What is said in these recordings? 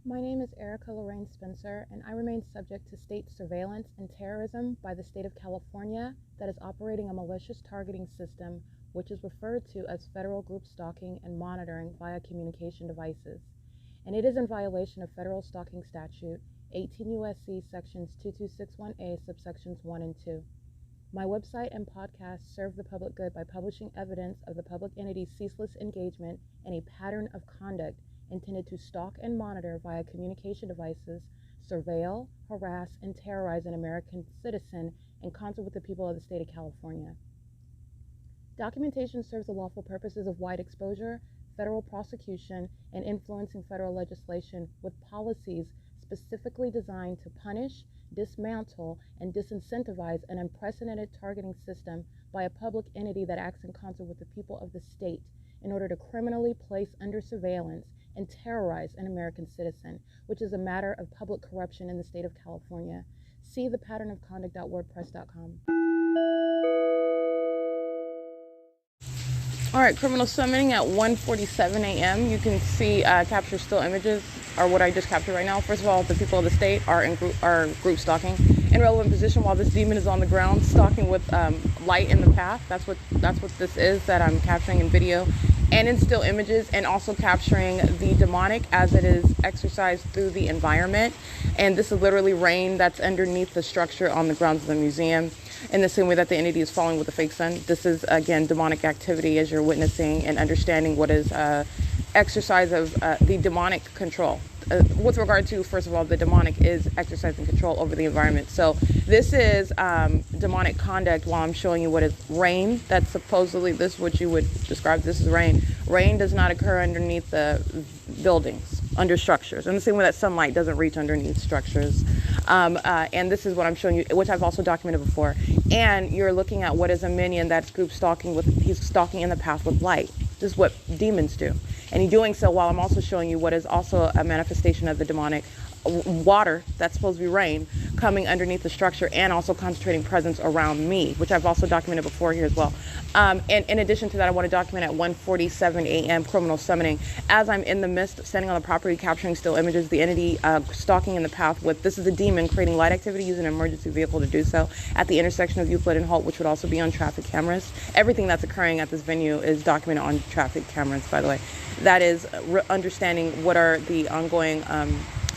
My name is Erica Lorraine Spencer, and I remain subject to state surveillance and terrorism by the state of California that is operating a malicious targeting system, which is referred to as federal group stalking and monitoring via communication devices. And it is in violation of federal stalking statute 18 U.S.C. sections 2261A subsections 1 and 2. My website and podcast serve the public good by publishing evidence of the public entity's ceaseless engagement in a pattern of conduct intended to stalk and monitor via communication devices, surveil, harass, and terrorize an American citizen in concert with the people of the state of California. Documentation serves the lawful purposes of wide exposure, federal prosecution, and influencing federal legislation with policies specifically designed to punish, dismantle, and disincentivize an unprecedented targeting system by a public entity that acts in concert with the people of the state in order to criminally place under surveillance and terrorize an American citizen, which is a matter of public corruption in the state of California. See thepatternofconduct.wordpress.com. All right, criminal summoning at 1:47 a.m. You can see capture still images, or what I just captured right now. First of all, the people of the state are group stalking in relevant position while this demon is on the ground, stalking with light in the path. That's what this is that I'm capturing in video and in still images, and also capturing the demonic as it is exercised through the environment. And this is literally rain that's underneath the structure on the grounds of the museum, in the same way that the entity is falling with the fake sun. This is, again, demonic activity as you're witnessing and understanding what is exercise of the demonic control. With regard to, first of all, the demonic is exercising control over the environment. So this is demonic conduct while I'm showing you what is rain. That's supposedly, this is what you would describe, this is rain. Rain does not occur underneath the buildings, under structures. In the same way that sunlight doesn't reach underneath structures. And this is what I'm showing you, which I've also documented before. And you're looking at what is a minion that's group stalking with, he's stalking in the path with light. This is what demons do. And he's doing so while I'm also showing you what is also a manifestation of the demonic water, that's supposed to be rain, coming underneath the structure and also concentrating presence around me, which I've also documented before here as well. And in addition to that, I want to document at 1:47 a.m. criminal summoning. As I'm in the midst, standing on the property, capturing still images, the entity stalking in the path with, this is a demon creating light activity using an emergency vehicle to do so at the intersection of Euclid and Holt, which would also be on traffic cameras. Everything that's occurring at this venue is documented on traffic cameras, by the way. That is understanding what are the ongoing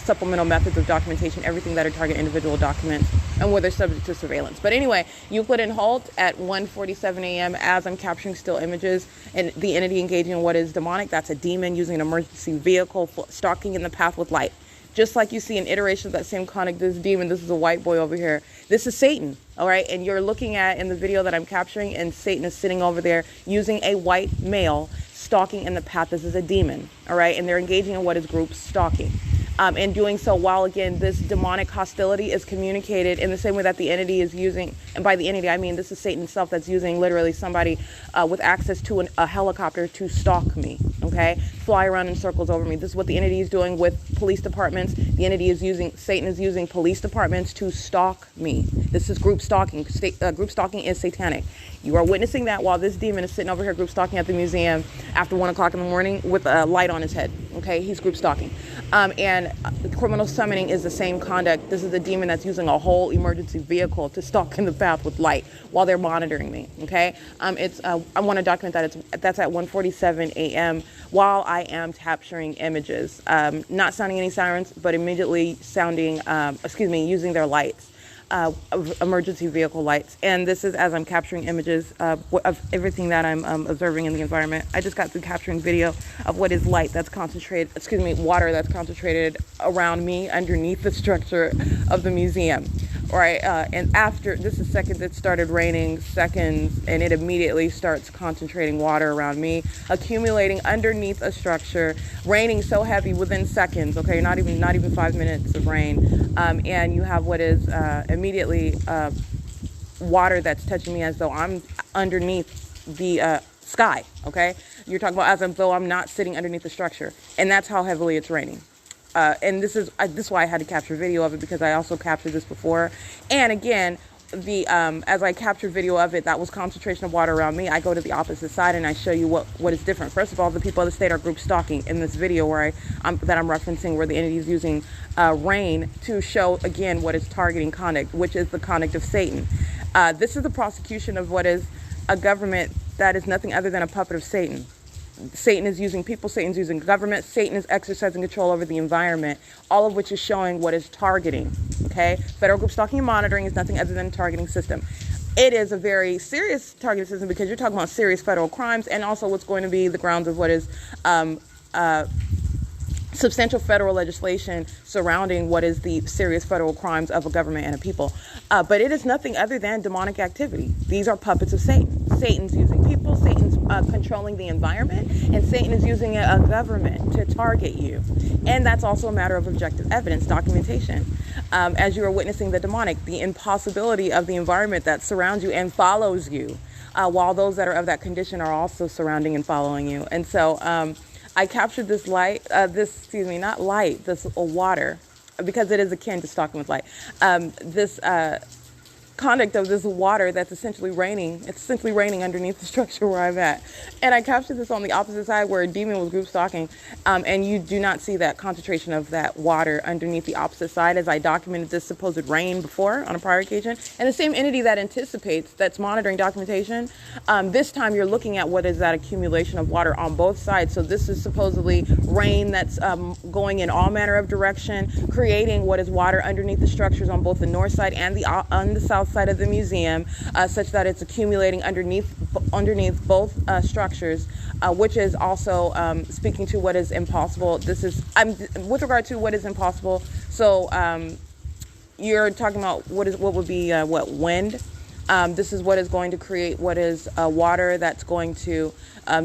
supplemental methods of documentation, everything that are target individual documents, and where they're subject to surveillance. But anyway, Euclid and Holt at 1:47 a.m. as I'm capturing still images and the entity engaging in what is demonic. That's a demon using an emergency vehicle, stalking in the path with light. Just like you see an iteration of that same conduct, this demon, this is a white boy over here. This is Satan, all right? And you're looking at in the video that I'm capturing, and Satan is sitting over there using a white male stalking in the path. This is a demon, all right? And they're engaging in what is group stalking. And doing so while, again, this demonic hostility is communicated in the same way that the entity is using, and by the entity, I mean this is Satan himself that's using literally somebody with access to a helicopter to stalk me, okay? Fly around in circles over me. This is what the entity is doing with police departments. The entity is using, Satan is using police departments to stalk me. This is group stalking. Group stalking is satanic. You are witnessing that while this demon is sitting over here group stalking at the museum after 1 o'clock in the morning with a light on his head, okay? He's group stalking. And criminal summoning is the same conduct. This is a demon that's using a whole emergency vehicle to stalk in the path with light while they're monitoring me, okay? I want to document that. That's at 1:47 a.m. while I am capturing images. Not sounding any sirens, but immediately sounding, using their lights. Emergency vehicle lights. And this is as I'm capturing images of everything that I'm observing in the environment. I just got through capturing video of what is light that's concentrated, water that's concentrated around me underneath the structure of the museum. All right, and after, this is seconds, it started raining, seconds, and it immediately starts concentrating water around me, accumulating underneath a structure, raining so heavy within seconds, okay, not even 5 minutes of rain, and you have what is immediately water that's touching me as though I'm underneath the sky, okay? You're talking about as though I'm not sitting underneath the structure, and that's how heavily it's raining. And this is why I had to capture video of it, because I also captured this before. And again, as I captured video of it, that was concentration of water around me. I go to the opposite side and I show you what is different. First of all, the people of the state are group stalking in this video where that I'm referencing, where the entity is using REALTIME to show again what is targeting conduct, which is the conduct of Satan. This is the prosecution of what is a government that is nothing other than a puppet of Satan. Satan is using people, Satan's using government, Satan is exercising control over the environment, all of which is showing what is targeting, okay? Federal group stalking and monitoring is nothing other than a targeting system. It is a very serious targeting system because you're talking about serious federal crimes and also what's going to be the grounds of what is substantial federal legislation surrounding what is the serious federal crimes of a government and a people. But it is nothing other than demonic activity. These are puppets of Satan. Satan's using people, Satan's controlling the environment, and Satan is using a government to target you. And that's also a matter of objective evidence, documentation. As you are witnessing the demonic, the impossibility of the environment that surrounds you and follows you, while those that are of that condition are also surrounding and following you. And so, I captured this this water, because it is akin to stalking with light. This conduct of this water that's essentially raining. It's essentially raining underneath the structure where I'm at. And I captured this on the opposite side where a demon was group stalking. And you do not see that concentration of that water underneath the opposite side, as I documented this supposed rain before on a prior occasion. And the same entity that anticipates, that's monitoring documentation, this time you're looking at what is that accumulation of water on both sides. So this is supposedly rain that's going in all manner of direction, creating what is water underneath the structures on both the north side and on the south side of the museum, such that it's accumulating underneath both structures, which is also speaking to what is impossible. This is with regard to what is impossible. So you're talking about what would be wind. This is what is going to create what is water that's going to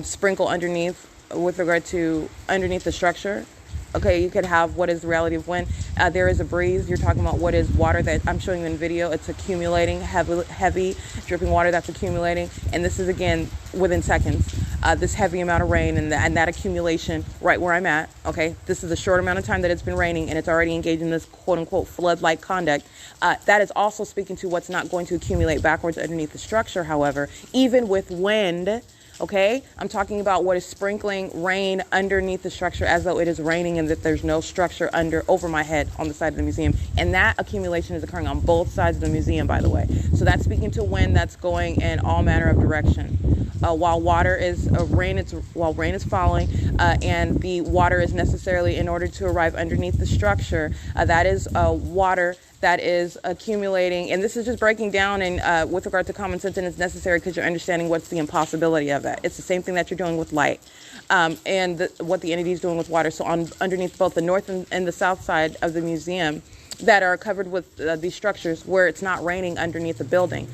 sprinkle underneath with regard to underneath the structure. Okay, you could have what is the reality of wind. There is a breeze. You're talking about what is water that I'm showing you in video. It's accumulating, heavy dripping water that's accumulating. And this is, again, within seconds, this heavy amount of rain and that accumulation right where I'm at. Okay, this is a short amount of time that it's been raining and it's already engaged in this quote-unquote flood-like conduct. That is also speaking to what's not going to accumulate backwards underneath the structure, however, even with wind. Okay, I'm talking about what is sprinkling rain underneath the structure as though it is raining and that there's no structure over my head on the side of the museum. And that accumulation is occurring on both sides of the museum, by the way. So that's speaking to wind that's going in all manner of direction. While rain is falling, and the water is necessarily in order to arrive underneath the structure, that is water that is accumulating. And this is just breaking down and with regard to common sense, and it's necessary because you're understanding what's the impossibility of that. It's the same thing that you're doing with light, and what the entity is doing with water. So underneath both the north and the south side of the museum that are covered with these structures where it's not raining underneath the building.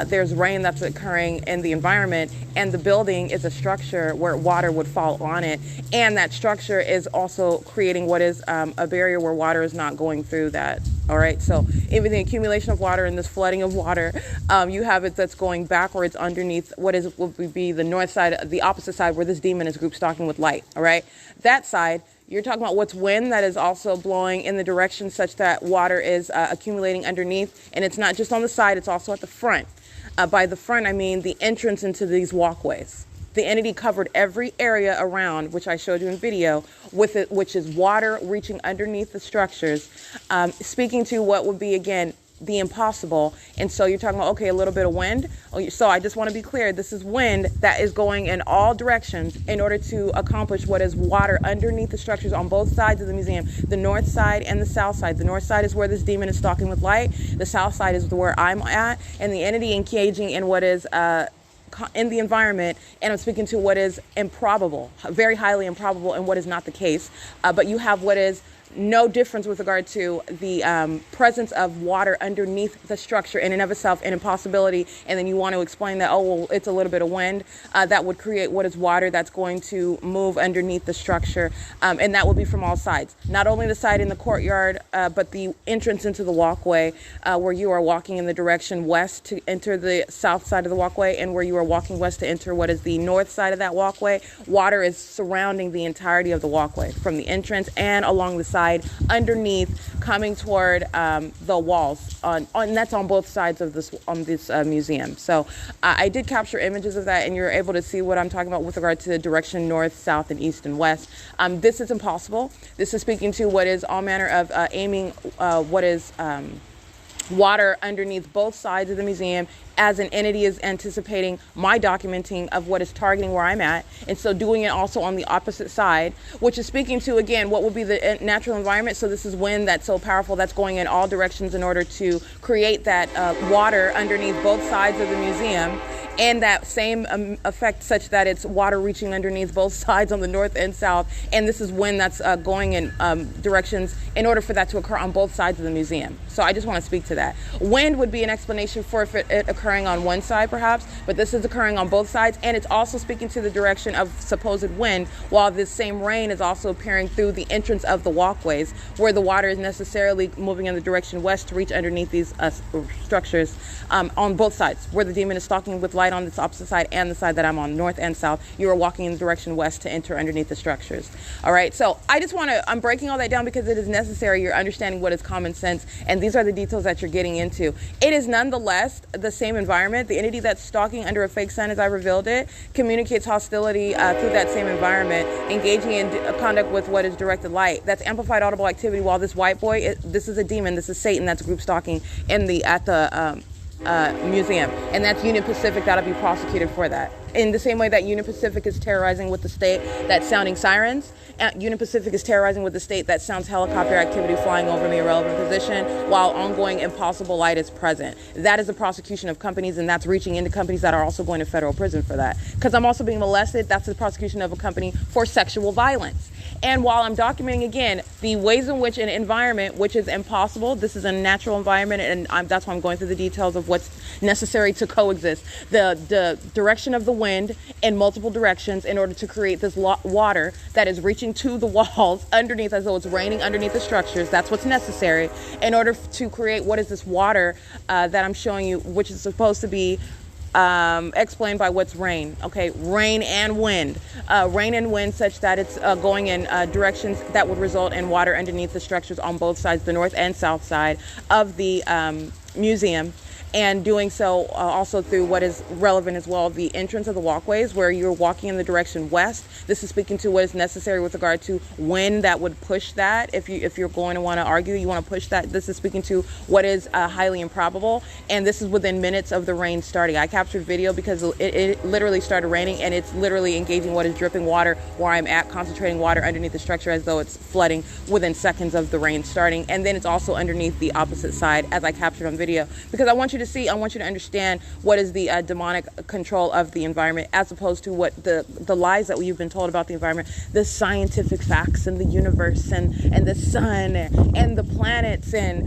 There's rain that's occurring in the environment, and the building is a structure where water would fall on it, and that structure is also creating what is a barrier where water is not going through that. All right, so even the accumulation of water and this flooding of water, you have it that's going backwards underneath what would be the north side, the opposite side where this demon is group stalking with light. All right, that side. You're talking about what's wind that is also blowing in the direction such that water is accumulating underneath. And it's not just on the side, it's also at the front. By the front, I mean the entrance into these walkways. The entity covered every area around, which I showed you in video, with it, which is water reaching underneath the structures, speaking to what would be, again, the impossible. And so you're talking about, okay, a little bit of wind. So I just want to be clear. This is wind that is going in all directions in order to accomplish what is water underneath the structures on both sides of the museum, the north side and the south side. The north side is where this demon is stalking with light. The south side is where I'm at, and the entity engaging in what is in the environment, and I'm speaking to what is improbable, very highly improbable, and what is not the case. But you have what is no difference with regard to the presence of water underneath the structure in and of itself, an impossibility. And then you want to explain that, oh, well, it's a little bit of wind that would create what is water that's going to move underneath the structure. And that will be from all sides, not only the side in the courtyard, but the entrance into the walkway where you are walking in the direction west to enter the south side of the walkway, and where you are are walking west to enter what is the north side of that walkway. Water is surrounding the entirety of the walkway from the entrance and along the side underneath, coming toward the walls. And that's on both sides of this museum. So I did capture images of that, and you're able to see what I'm talking about with regard to direction north, south, and east and west. This is impossible. This is speaking to what is all manner of aiming what is water underneath both sides of the museum, as an entity is anticipating my documenting of what is targeting where I'm at, and so doing it also on the opposite side, which is speaking to, again, what will be the natural environment. So this is wind that's so powerful that's going in all directions in order to create that water underneath both sides of the museum, and that same effect such that it's water reaching underneath both sides on the north and south. And this is wind that's going in directions in order for that to occur on both sides of the museum. So I just want to speak to that. Wind would be an explanation for if it occurring on one side perhaps, but this is occurring on both sides, and it's also speaking to the direction of supposed wind, while this same rain is also appearing through the entrance of the walkways, where the water is necessarily moving in the direction west to reach underneath these structures on both sides, where the demon is stalking with light on this opposite side and the side that I'm on, north and south. You are walking in the direction west to enter underneath the structures. All right, so I just want to, I'm breaking all that down because it is necessary. You're understanding what is common sense, and these are the details that you're getting into. It is nonetheless the same environment. The entity that's stalking under a fake sun, as I revealed it, communicates hostility through that same environment, engaging in conduct with what is directed light. That's amplified audible activity, while this white boy, this is a demon, this is Satan, that's group stalking at the museum, and that's Union Pacific that'll be prosecuted for that. In the same way that Union Pacific is terrorizing with the state that's sounding sirens, Union Pacific is terrorizing with the state that sounds helicopter activity flying over me, irrelevant position, while ongoing impossible light is present. That is a prosecution of companies, and that's reaching into companies that are also going to federal prison for that. Because I'm also being molested, that's the prosecution of a company for sexual violence. And while I'm documenting, again, the ways in which an environment, which is impossible, this is a natural environment, and that's why I'm going through the details of what's necessary to coexist. The direction of the wind in multiple directions in order to create this water that is reaching to the walls underneath, as though it's raining underneath the structures. That's what's necessary in order to create what is this water that I'm showing you, which is supposed to be explained by what's rain. Okay, rain and wind. Rain and wind such that it's going in directions that would result in water underneath the structures on both sides, the north and south side of the museum. And doing so also through what is relevant as well, the entrance of the walkways, where you're walking in the direction west. This is speaking to what is necessary with regard to when that would push that. If you're going to want to argue, you want to push that. This is speaking to what is highly improbable, and this is within minutes of the rain starting. I captured video because it literally started raining, and it's literally engaging what is dripping water where I'm at, concentrating water underneath the structure as though it's flooding within seconds of the rain starting. And then it's also underneath the opposite side, as I captured on video, because I want you to see, I want you to understand what is the demonic control of the environment, as opposed to what the lies that you've been told about the environment, the scientific facts and the universe and the sun and the planets and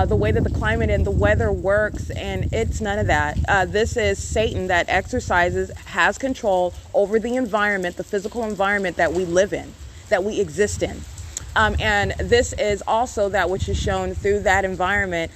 the way that the climate and the weather works. And it's none of that. This is Satan that has control over the environment, the physical environment that we live in, that we exist in. And this is also that which is shown through that environment,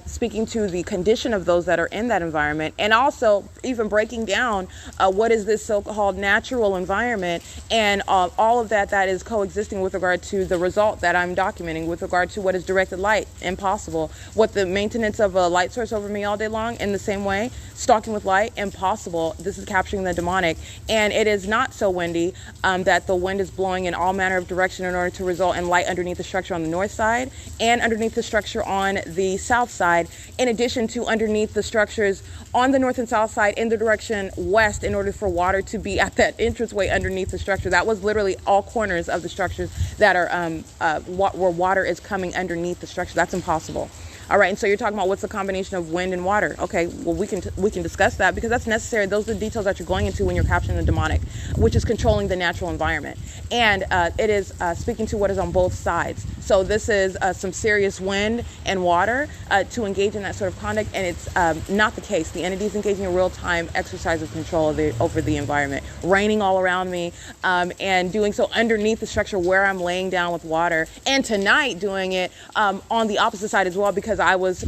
speaking to the condition of those that are in that environment, and also even breaking down what is this so-called natural environment, and all of that is coexisting with regard to the result that I'm documenting with regard to what is directed light, impossible. What the maintenance of a light source over me all day long, in the same way, stalking with light, impossible. This is capturing the demonic, and it is not so windy that the wind is blowing in all manner of direction in order to result in light underneath the structure on the north side and underneath the structure on the south side, in addition to underneath the structures on the north and south side in the direction west, in order for water to be at that entranceway underneath the structure. That was literally all corners of the structures that are where water is coming underneath the structure. That's impossible. All right, and so you're talking about what's the combination of wind and water. Okay, well, we can discuss that, because that's necessary. Those are the details that you're going into when you're capturing the demonic, which is controlling the natural environment. And it is speaking to what is on both sides. So this is some serious wind and water to engage in that sort of conduct, and it's not the case. The entity is engaging in real-time exercise of control over the environment, raining all around me, and doing so underneath the structure where I'm laying down with water, and tonight doing it on the opposite side as well, because I was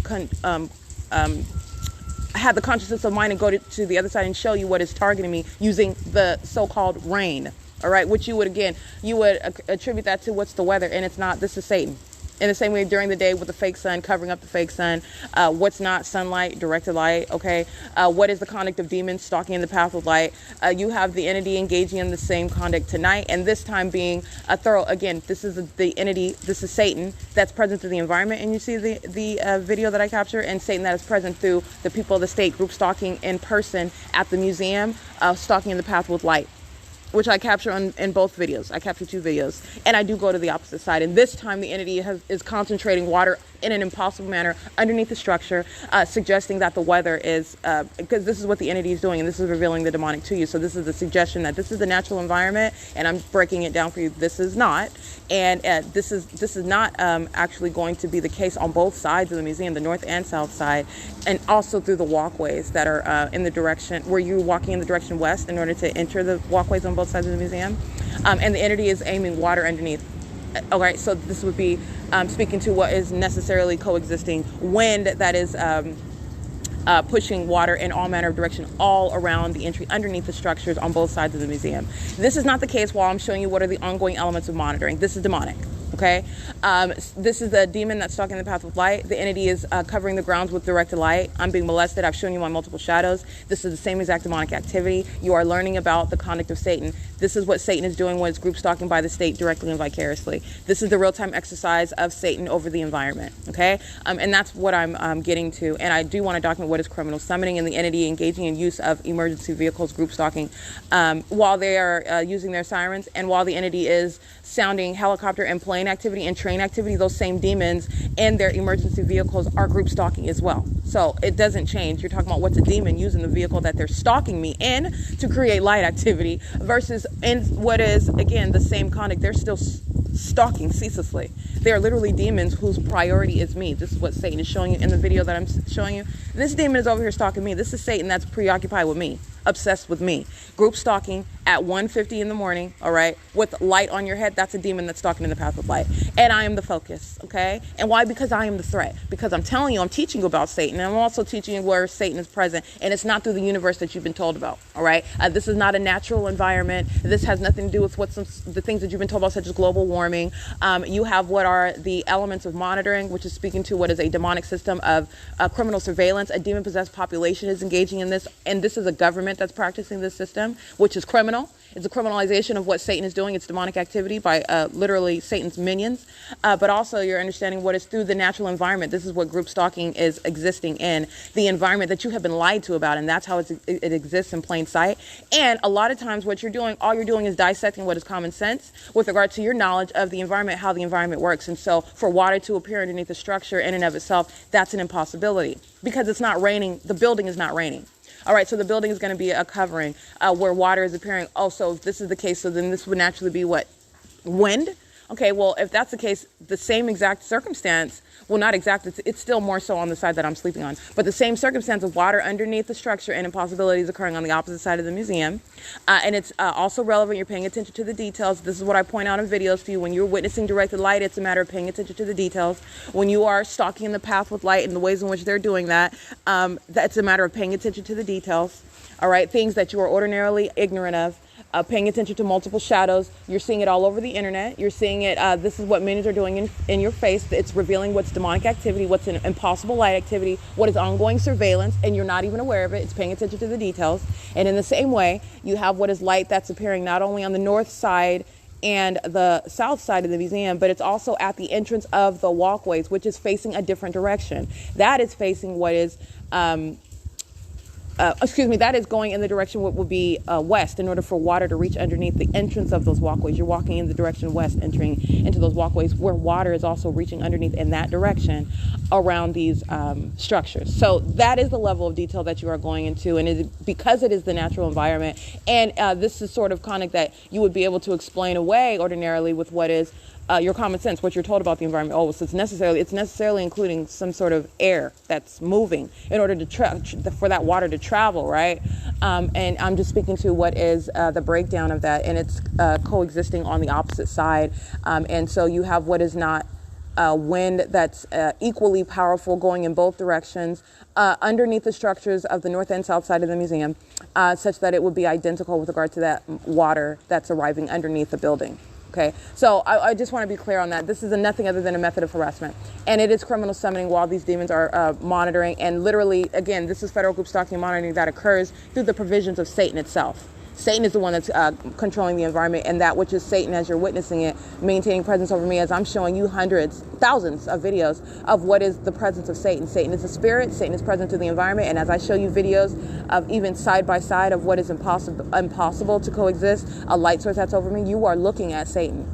have the consciousness of mind and go to the other side and show you what is targeting me using the so-called rain. All right, which you would attribute that to what's the weather, and it's not. This is Satan. In the same way, during the day with the fake sun, covering up the fake sun, what's not sunlight, directed light, okay? What is the conduct of demons stalking in the path of light? You have the entity engaging in the same conduct tonight, and this time being a thorough, again, this is the entity, this is Satan that's present through the environment, and you see the video that I capture, and Satan that is present through the people of the state, group stalking in person at the museum, stalking in the path with light, which I capture in both videos. I capture 2 videos, and I do go to the opposite side. And this time the entity is concentrating water in an impossible manner underneath the structure, suggesting that the weather is, because this is what the entity is doing, and this is revealing the demonic to you. So this is the suggestion that this is the natural environment, and I'm breaking it down for you. This is not, and this is not actually going to be the case on both sides of the museum, the north and south side, and also through the walkways that are in the direction where you're walking in the direction west in order to enter the walkways on both sides of the museum, and the entity is aiming water underneath. All right, so this would be speaking to what is necessarily coexisting wind that is pushing water in all manner of direction all around the entry underneath the structures on both sides of the museum. This is not the case while I'm showing you what are the ongoing elements of monitoring. This is demonic. Okay, this is the demon that's stalking the path with light. The entity is covering the grounds with directed light. I'm being molested. I've shown you my multiple shadows. This is the same exact demonic activity. You are learning about the conduct of Satan. This is what Satan is doing when it's group stalking by the state directly and vicariously. This is the real-time exercise of Satan over the environment. Okay, and that's what I'm getting to. And I do want to document what is criminal summoning and the entity engaging in use of emergency vehicles, group stalking, while they are using their sirens, and while the entity is sounding helicopter and plane activity and train activity. Those same demons and their emergency vehicles are group stalking as well. So it doesn't change. You're talking about what's a demon using the vehicle that they're stalking me in to create light activity versus in what is, again, the same conduct. They're still stalking ceaselessly. They are literally demons whose priority is me. This is what Satan is showing you in the video that I'm showing you. This demon is over here stalking me. This is Satan that's preoccupied with me, obsessed with me. Group stalking at 1:50 in the morning, all right, with light on your head. That's a demon that's stalking in the path of light. And I am the focus, okay? And why? Because I am the threat. Because I'm telling you, I'm teaching you about Satan. And I'm also teaching you where Satan is present. And it's not through the universe that you've been told about, all right? This is not a natural environment. This has nothing to do with the things that you've been told about, such as global warming. You have what are the elements of monitoring, which is speaking to what is a demonic system of criminal surveillance. A demon-possessed population is engaging in this. And this is a government that's practicing this system, which is criminal. It's a criminalization of what Satan is doing. It's demonic activity by literally Satan's minions. But also you're understanding what is through the natural environment. This is what group stalking is existing in, the environment that you have been lied to about. And that's how it exists in plain sight. And a lot of times what you're doing, all you're doing is dissecting what is common sense with regard to your knowledge of the environment, how the environment works. And so for water to appear underneath the structure in and of itself, that's an impossibility because it's not raining. The building is not raining. All right, so the building is going to be a covering where water is appearing. Oh, so if this is the case, so then this would naturally be what? Wind? Okay, well, if that's the case, the same exact circumstance, well, not exact, it's still more so on the side that I'm sleeping on, but the same circumstance of water underneath the structure and impossibilities occurring on the opposite side of the museum. And it's also relevant. You're paying attention to the details. This is what I point out in videos to you. When you're witnessing directed light, it's a matter of paying attention to the details. When you are stalking the path with light and the ways in which they're doing that, that's a matter of paying attention to the details. All right, things that you are ordinarily ignorant of. Paying attention to multiple shadows. You're seeing it all over the internet. You're seeing it. This is what minions are doing in your face. It's revealing what's demonic activity, what's an impossible light activity, what is ongoing surveillance, and you're not even aware of it. It's paying attention to the details. And in the same way, you have what is light that's appearing not only on the north side and the south side of the museum, but it's also at the entrance of the walkways, which is facing a different direction. That is facing what is that is going in the direction what would be west in order for water to reach underneath the entrance of those walkways. You're walking in the direction west, entering into those walkways where water is also reaching underneath in that direction around these structures. So that is the level of detail that you are going into, and because it is the natural environment, and this is sort of conduct that you would be able to explain away ordinarily with what is your common sense, what you're told about the environment. Oh, so it's necessarily including some sort of air that's moving in order to for that water to travel, right? And I'm just speaking to what is the breakdown of that, and it's coexisting on the opposite side. And so you have what is not wind that's equally powerful going in both directions underneath the structures of the north and south side of the museum, such that it would be identical with regard to that water that's arriving underneath the building. Okay, so I just want to be clear on that. This is nothing other than a method of harassment, and it is criminal summoning while these demons are monitoring. And literally, again, this is federal group stalking and monitoring that occurs through the provisions of Satan itself. Satan is the one that's controlling the environment, and that which is Satan, as you're witnessing it, maintaining presence over me, as I'm showing you hundreds, thousands of videos of what is the presence of Satan. Satan is a spirit. Satan is present to the environment, and as I show you videos of even side by side of what is impossible to coexist, a light source that's over me, you are looking at Satan.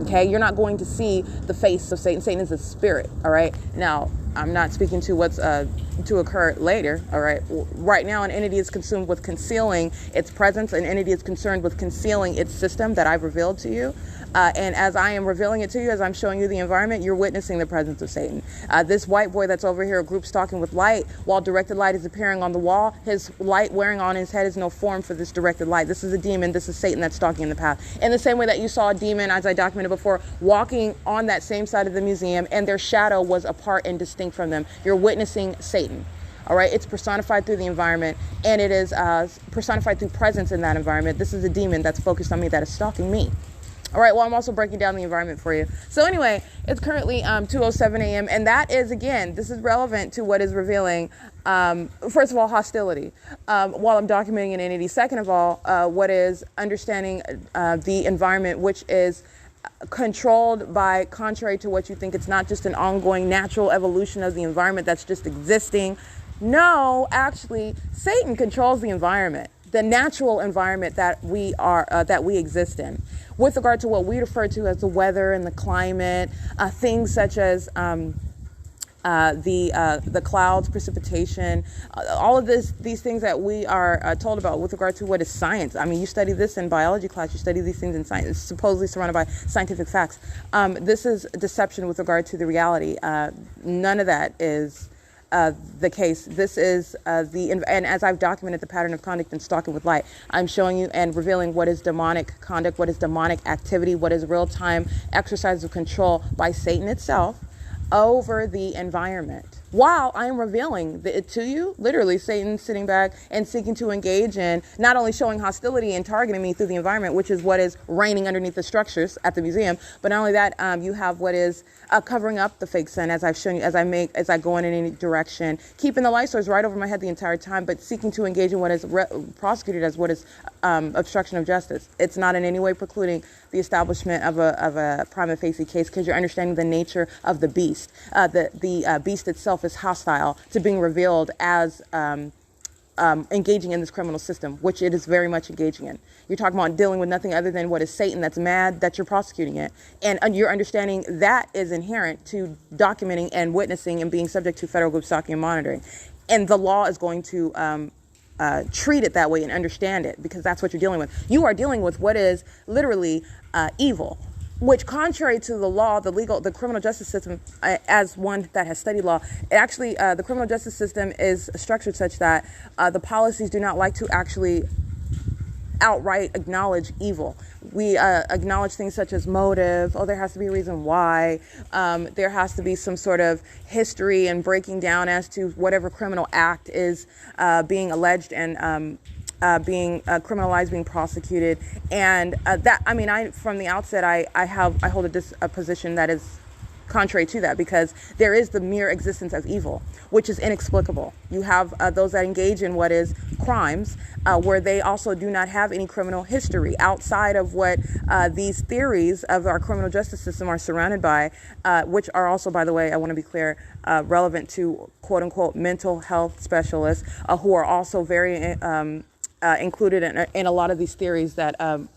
Okay, you're not going to see the face of Satan. Satan is a spirit. All right. Now, I'm not speaking to what's to occur later. All right. Right now, an entity is consumed with concealing its presence. An entity is concerned with concealing its system that I've revealed to you. And as I am revealing it to you, as I'm showing you the environment, you're witnessing the presence of Satan. This white boy that's over here, group stalking with light, while directed light is appearing on the wall, his light wearing on his head is no form for this directed light. This is a demon. This is Satan that's stalking in the path. In the same way that you saw a demon, as I documented before, walking on that same side of the museum, and their shadow was apart and distinct from them. You're witnessing Satan. All right, it's personified through the environment, and it is personified through presence in that environment. This is a demon that's focused on me, that is stalking me. All right, well, I'm also breaking down the environment for you. So anyway, it's currently 2:07 a.m. And that is, again, this is relevant to what is revealing, first of all, hostility. While I'm documenting an entity, second of all, what is understanding the environment, which is controlled by, contrary to what you think, it's not just an ongoing natural evolution of the environment that's just existing. No, actually, Satan controls the environment, the natural environment that we exist in. With regard to what we refer to as the weather and the climate, things such as the clouds, precipitation, all of these things that we are told about with regard to what is science. I mean, you study this in biology class, you study these things in science. It's supposedly surrounded by scientific facts. This is deception with regard to the reality. None of that is the case. This is and as I've documented the pattern of conduct in Stalking with Light, I'm showing you and revealing what is demonic conduct, what is demonic activity, what is real-time exercise of control by Satan itself over the environment. While I am revealing it to you, literally Satan sitting back and seeking to engage in not only showing hostility and targeting me through the environment, which is what is reigning underneath the structures at the museum, but not only that, you have what is covering up the fake sun, as I've shown you, as I go in any direction, keeping the light source right over my head the entire time, but seeking to engage in what is prosecuted as what is obstruction of justice. It's not in any way precluding the establishment of a prima facie case, because you're understanding the nature of the beast. The beast itself is hostile to being revealed as engaging in this criminal system, which it is very much engaging in. You're talking about dealing with nothing other than what is Satan that's mad that you're prosecuting it. And you're understanding that is inherent to documenting and witnessing and being subject to federal group stalking and monitoring. And the law is going to treat it that way and understand it, because that's what you're dealing with. You are dealing with what is literally evil, which, contrary to the law, the criminal justice system, as one that has studied law, actually, the criminal justice system is structured such that the policies do not like to actually outright acknowledge evil. We acknowledge things such as motive. Oh, there has to be a reason why. There has to be some sort of history and breaking down as to whatever criminal act is being alleged and being criminalized, being prosecuted. And from the outset, I hold a position that is contrary to that, because there is the mere existence of evil, which is inexplicable. You have those that engage in what is crimes, where they also do not have any criminal history outside of what these theories of our criminal justice system are surrounded by, which are also, by the way, I want to be clear, relevant to quote unquote mental health specialists, who are also very included in a lot of these theories that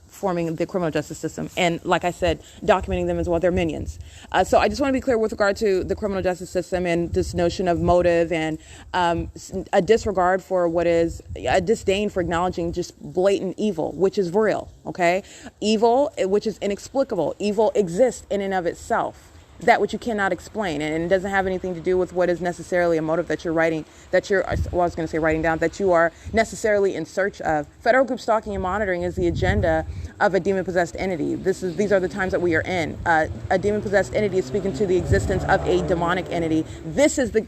forming the criminal justice system. And like I said, documenting them as well, they're minions. So I just want to be clear with regard to the criminal justice system and this notion of motive and a disregard for what is a disdain for acknowledging just blatant evil, which is real, okay? Evil, which is inexplicable. Evil exists in and of itself. that which you cannot explain, and it doesn't have anything to do with what is necessarily a motive that you're writing, that you're, well, I was going to say writing down, that you are necessarily in search of. Federal group stalking and monitoring is the agenda of a demon-possessed entity. These are the times that we are in. A demon-possessed entity is speaking to the existence of a demonic entity. This is the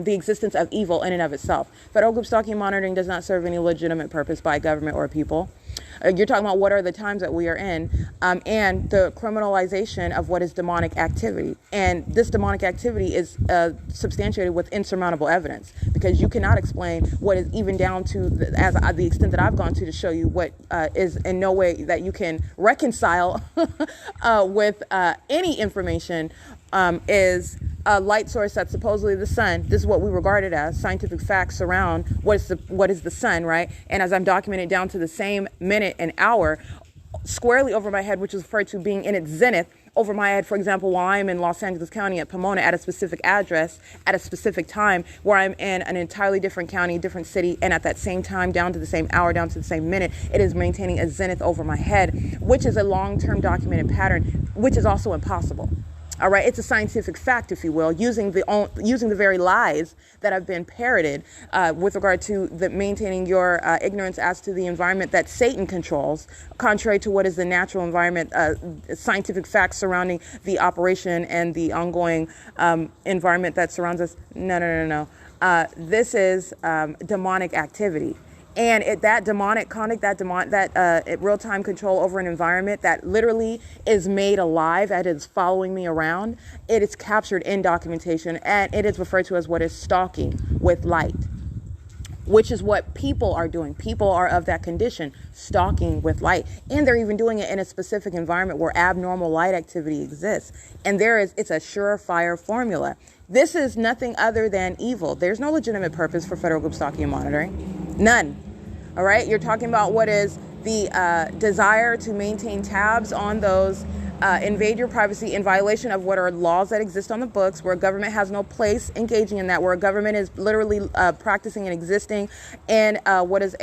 existence of evil in and of itself. Federal group stalking and monitoring does not serve any legitimate purpose by government or people. You're talking about what are the times that we are in, and the criminalization of what is demonic activity. And this demonic activity is substantiated with insurmountable evidence, because you cannot explain what is even down to the extent that I've gone to show you what is in no way that you can reconcile with any information is a light source that's supposedly the sun. This is what we regarded as scientific facts around what is the sun, right? And as I'm documenting down to the same minute and hour, squarely over my head, which is referred to being in its zenith, over my head, for example, while I'm in Los Angeles County at Pomona at a specific address at a specific time, where I'm in an entirely different county, different city, and at that same time, down to the same hour, down to the same minute, it is maintaining a zenith over my head, which is a long-term documented pattern, which is also impossible. All right, it's a scientific fact, if you will, using the very lies that have been parroted with regard to maintaining your ignorance as to the environment that Satan controls, contrary to what is the natural environment, scientific facts surrounding the operation and the ongoing environment that surrounds us. No. This is demonic activity. And that demonic conduct, that real-time control over an environment that literally is made alive and is following me around, it is captured in documentation, and it is referred to as what is stalking with light, which is what people are doing. People are of that condition, stalking with light. And they're even doing it in a specific environment where abnormal light activity exists. And it's a surefire formula. This is nothing other than evil. There's no legitimate purpose for federal group stalking and monitoring. None. All right? You're talking about what is the desire to maintain tabs on those, invade your privacy in violation of what are laws that exist on the books, where government has no place engaging in that, where government is literally practicing and existing in what is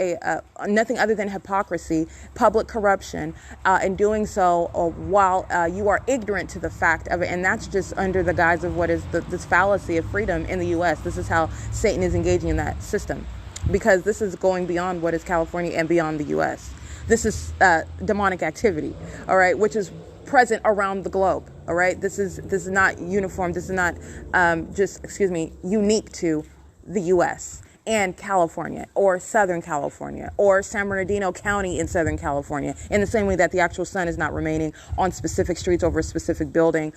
nothing other than hypocrisy, public corruption, and doing so while you are ignorant to the fact of it. And that's just under the guise of what is this fallacy of freedom in the U.S. This is how Satan is engaging in that system, because this is going beyond what is California and beyond the U.S. This is demonic activity, all right, which is present around the globe. All right, this is not uniform. This is not unique to the U.S. and California, or Southern California, or San Bernardino County in Southern California, in the same way that the actual sun is not remaining on specific streets over a specific building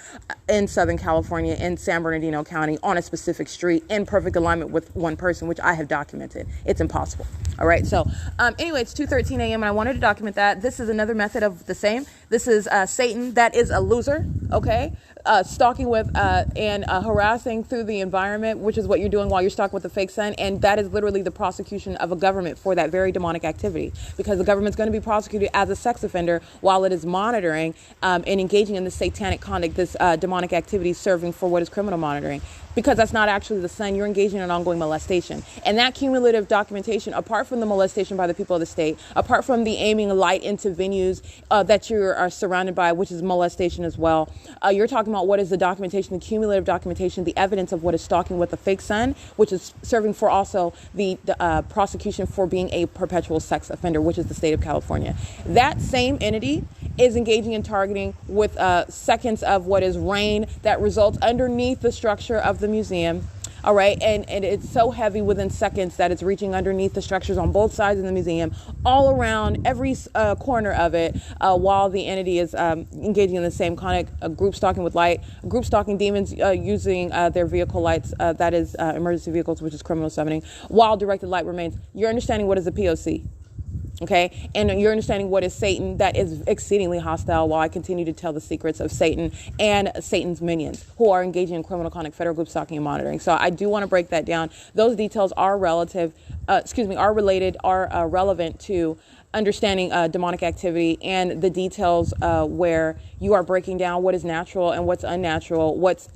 in Southern California, in San Bernardino County, on a specific street, in perfect alignment with one person, which I have documented. It's impossible. All right, so anyway, it's 2:13 a.m. and I wanted to document that. This is another method of the same. This is Satan. That is a loser, okay? Stalking with and harassing through the environment, which is what you're doing while you're stalking with the fake sun. And that is literally the prosecution of a government for that very demonic activity, because the government's going to be prosecuted as a sex offender while it is monitoring and engaging in this satanic conduct, this demonic activity, serving for what is criminal monitoring. Because that's not actually the sun. You're engaging in an ongoing molestation. And that cumulative documentation, apart from the molestation by the people of the state, apart from the aiming light into venues that you are surrounded by, which is molestation as well, you're talking about what is the documentation, the cumulative documentation, the evidence of what is stalking with the fake sun, which is serving for also the prosecution for being a perpetual sex offender, which is the state of California. That same entity is engaging in targeting with seconds of what is rain that results underneath the structure of the museum. All right, and it's so heavy within seconds that it's reaching underneath the structures on both sides of the museum, all around every corner of it, while the entity is engaging in the same kind of group stalking with light, group stalking demons using their vehicle lights, that is emergency vehicles, which is criminal summoning, while directed light remains. You're understanding what is a P.O.C. Okay, and you're understanding what is Satan, that is exceedingly hostile, while I continue to tell the secrets of Satan and Satan's minions who are engaging in criminal conduct, federal group stalking and monitoring. So I do want to break that down. Those details are related, are relevant to understanding demonic activity and the details where you are breaking down what is natural and what's unnatural, what's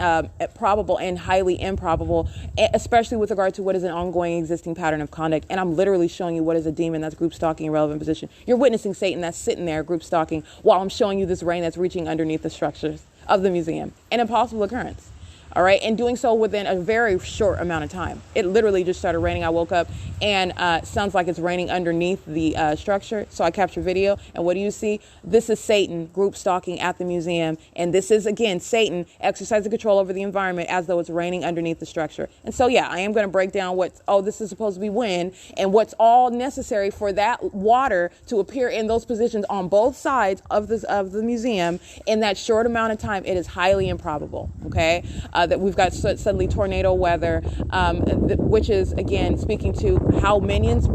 probable and highly improbable, especially with regard to what is an ongoing existing pattern of conduct. And I'm literally showing you what is a demon that's group stalking in relevant position. You're witnessing Satan that's sitting there group stalking while I'm showing you this rain that's reaching underneath the structures of the museum. An impossible occurrence. All right. And doing so within a very short amount of time. It literally just started raining. I woke up and sounds like it's raining underneath the structure. So I captured video. And what do you see? This is Satan group stalking at the museum. And this is, again, Satan exercising control over the environment as though it's raining underneath the structure. And so, yeah, I am going to break down this is supposed to be when and what's all necessary for that water to appear in those positions on both sides of the museum in that short amount of time. It is highly improbable. Okay. That we've got suddenly tornado weather, which is, again, speaking to how minions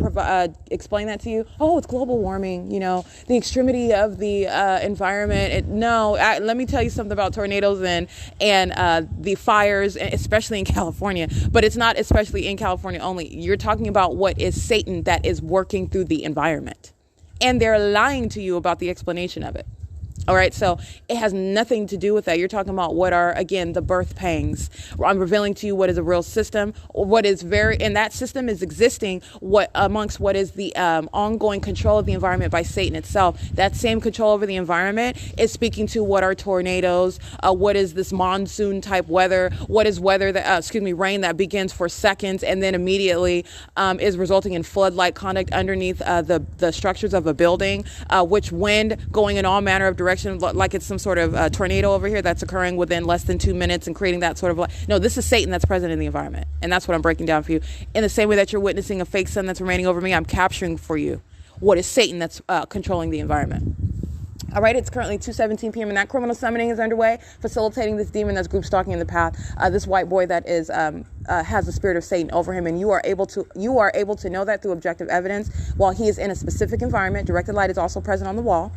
explain that to you. Oh, it's global warming, the extremity of the environment. Let me tell you something about tornadoes and the fires, especially in California. But it's not especially in California only. You're talking about what is Satan that is working through the environment. And they're lying to you about the explanation of it. All right. So it has nothing to do with that. You're talking about what are, again, the birth pangs. I'm revealing to you what is a real system, and that system is existing amongst what is the ongoing control of the environment by Satan itself. That same control over the environment is speaking to what are tornadoes, what is this monsoon type weather, what is weather rain that begins for seconds and then immediately is resulting in flood-like conduct underneath the structures of a building, which wind going in all manner of directions, like it's some sort of tornado over here that's occurring within less than 2 minutes and creating that sort of no, this is Satan that's present in the environment. And that's what I'm breaking down for you. In the same way that you're witnessing a fake sun that's remaining over me, I'm capturing for you what is Satan that's controlling the environment. All right, it's currently 2:17 p.m. and that criminal summoning is underway, facilitating this demon that's group stalking in the path. This white boy that is has the spirit of Satan over him, and you are able to know that through objective evidence. While he is in a specific environment, directed light is also present on the wall.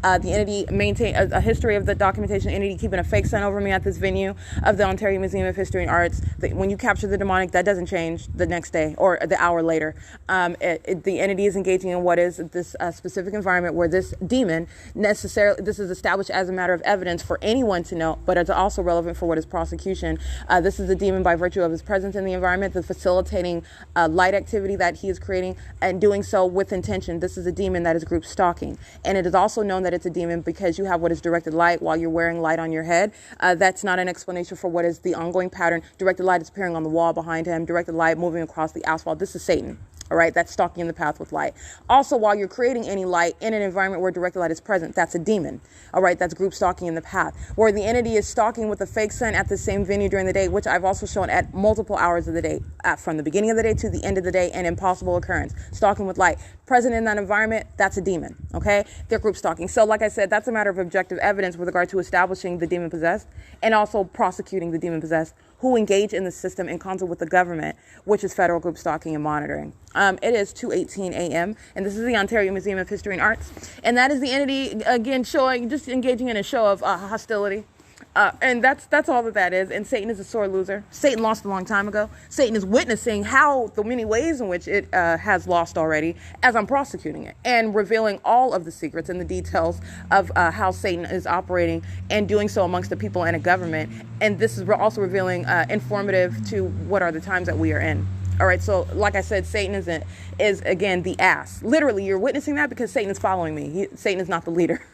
The entity maintain a history of the documentation entity keeping a fake sun over me at this venue of the Ontario Museum of History and Arts. When you capture the demonic, that doesn't change the next day or the hour later. The entity is engaging in what is this specific environment where this demon this is established as a matter of evidence for anyone to know, but it's also relevant for what is prosecution. This is a demon by virtue of his presence in the environment, the facilitating light activity that he is creating and doing so with intention. This is a demon that is group stalking. And it is also known that it's a demon because you have what is directed light while you're wearing light on your head. That's not an explanation for what is the ongoing pattern. Directed light is appearing on the wall behind him, directed light moving across the asphalt. This is Satan. All right, that's stalking in the path with light. Also, while you're creating any light in an environment where directed light is present, that's a demon. All right, that's group stalking in the path. Where the entity is stalking with a fake sun at the same venue during the day, which I've also shown at multiple hours of the day, from the beginning of the day to the end of the day, an impossible occurrence. Stalking with light. Present in that environment, that's a demon. Okay, they're group stalking. So like I said, that's a matter of objective evidence with regard to establishing the demon possessed and also prosecuting the demon possessed who engage in the system in concert with the government, which is federal group stalking and monitoring. It is 2:18 a.m. and this is the Ontario Museum of History and Arts. And that is the entity, again, just engaging in a show of hostility. And that's all that is. And Satan is a sore loser. Satan lost a long time ago. Satan is witnessing how the many ways in which it has lost already as I'm prosecuting it and revealing all of the secrets and the details of how Satan is operating and doing so amongst the people and a government. And this is also revealing informative to what are the times that we are in. All right. So like I said, Satan is again, the ass. Literally, you're witnessing that because Satan is following me. Satan is not the leader.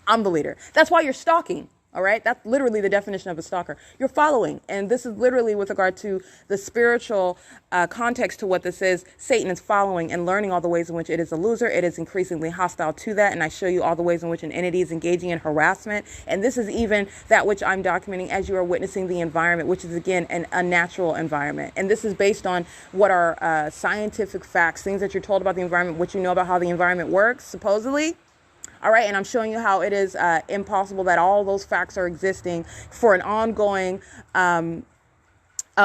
I'm the leader. That's why you're stalking. All right. That's literally the definition of a stalker. You're following. And this is literally with regard to the spiritual context to what this is. Satan is following and learning all the ways in which it is a loser. It is increasingly hostile to that. And I show you all the ways in which an entity is engaging in harassment. And this is even that which I'm documenting as you are witnessing the environment, which is, again, an unnatural environment. And this is based on what are scientific facts, things that you're told about the environment, what you know about how the environment works, supposedly. All right, and I'm showing you how it is impossible that all those facts are existing for an ongoing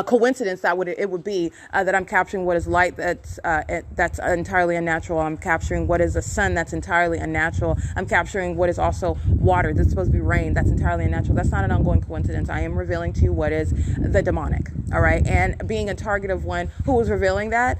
coincidence that it would be that I'm capturing what is light that's entirely unnatural. I'm capturing what is a sun that's entirely unnatural. I'm capturing what is also water that's supposed to be rain that's entirely unnatural. That's not an ongoing coincidence. I am revealing to you what is the demonic. All right, and being a target of one who was revealing that,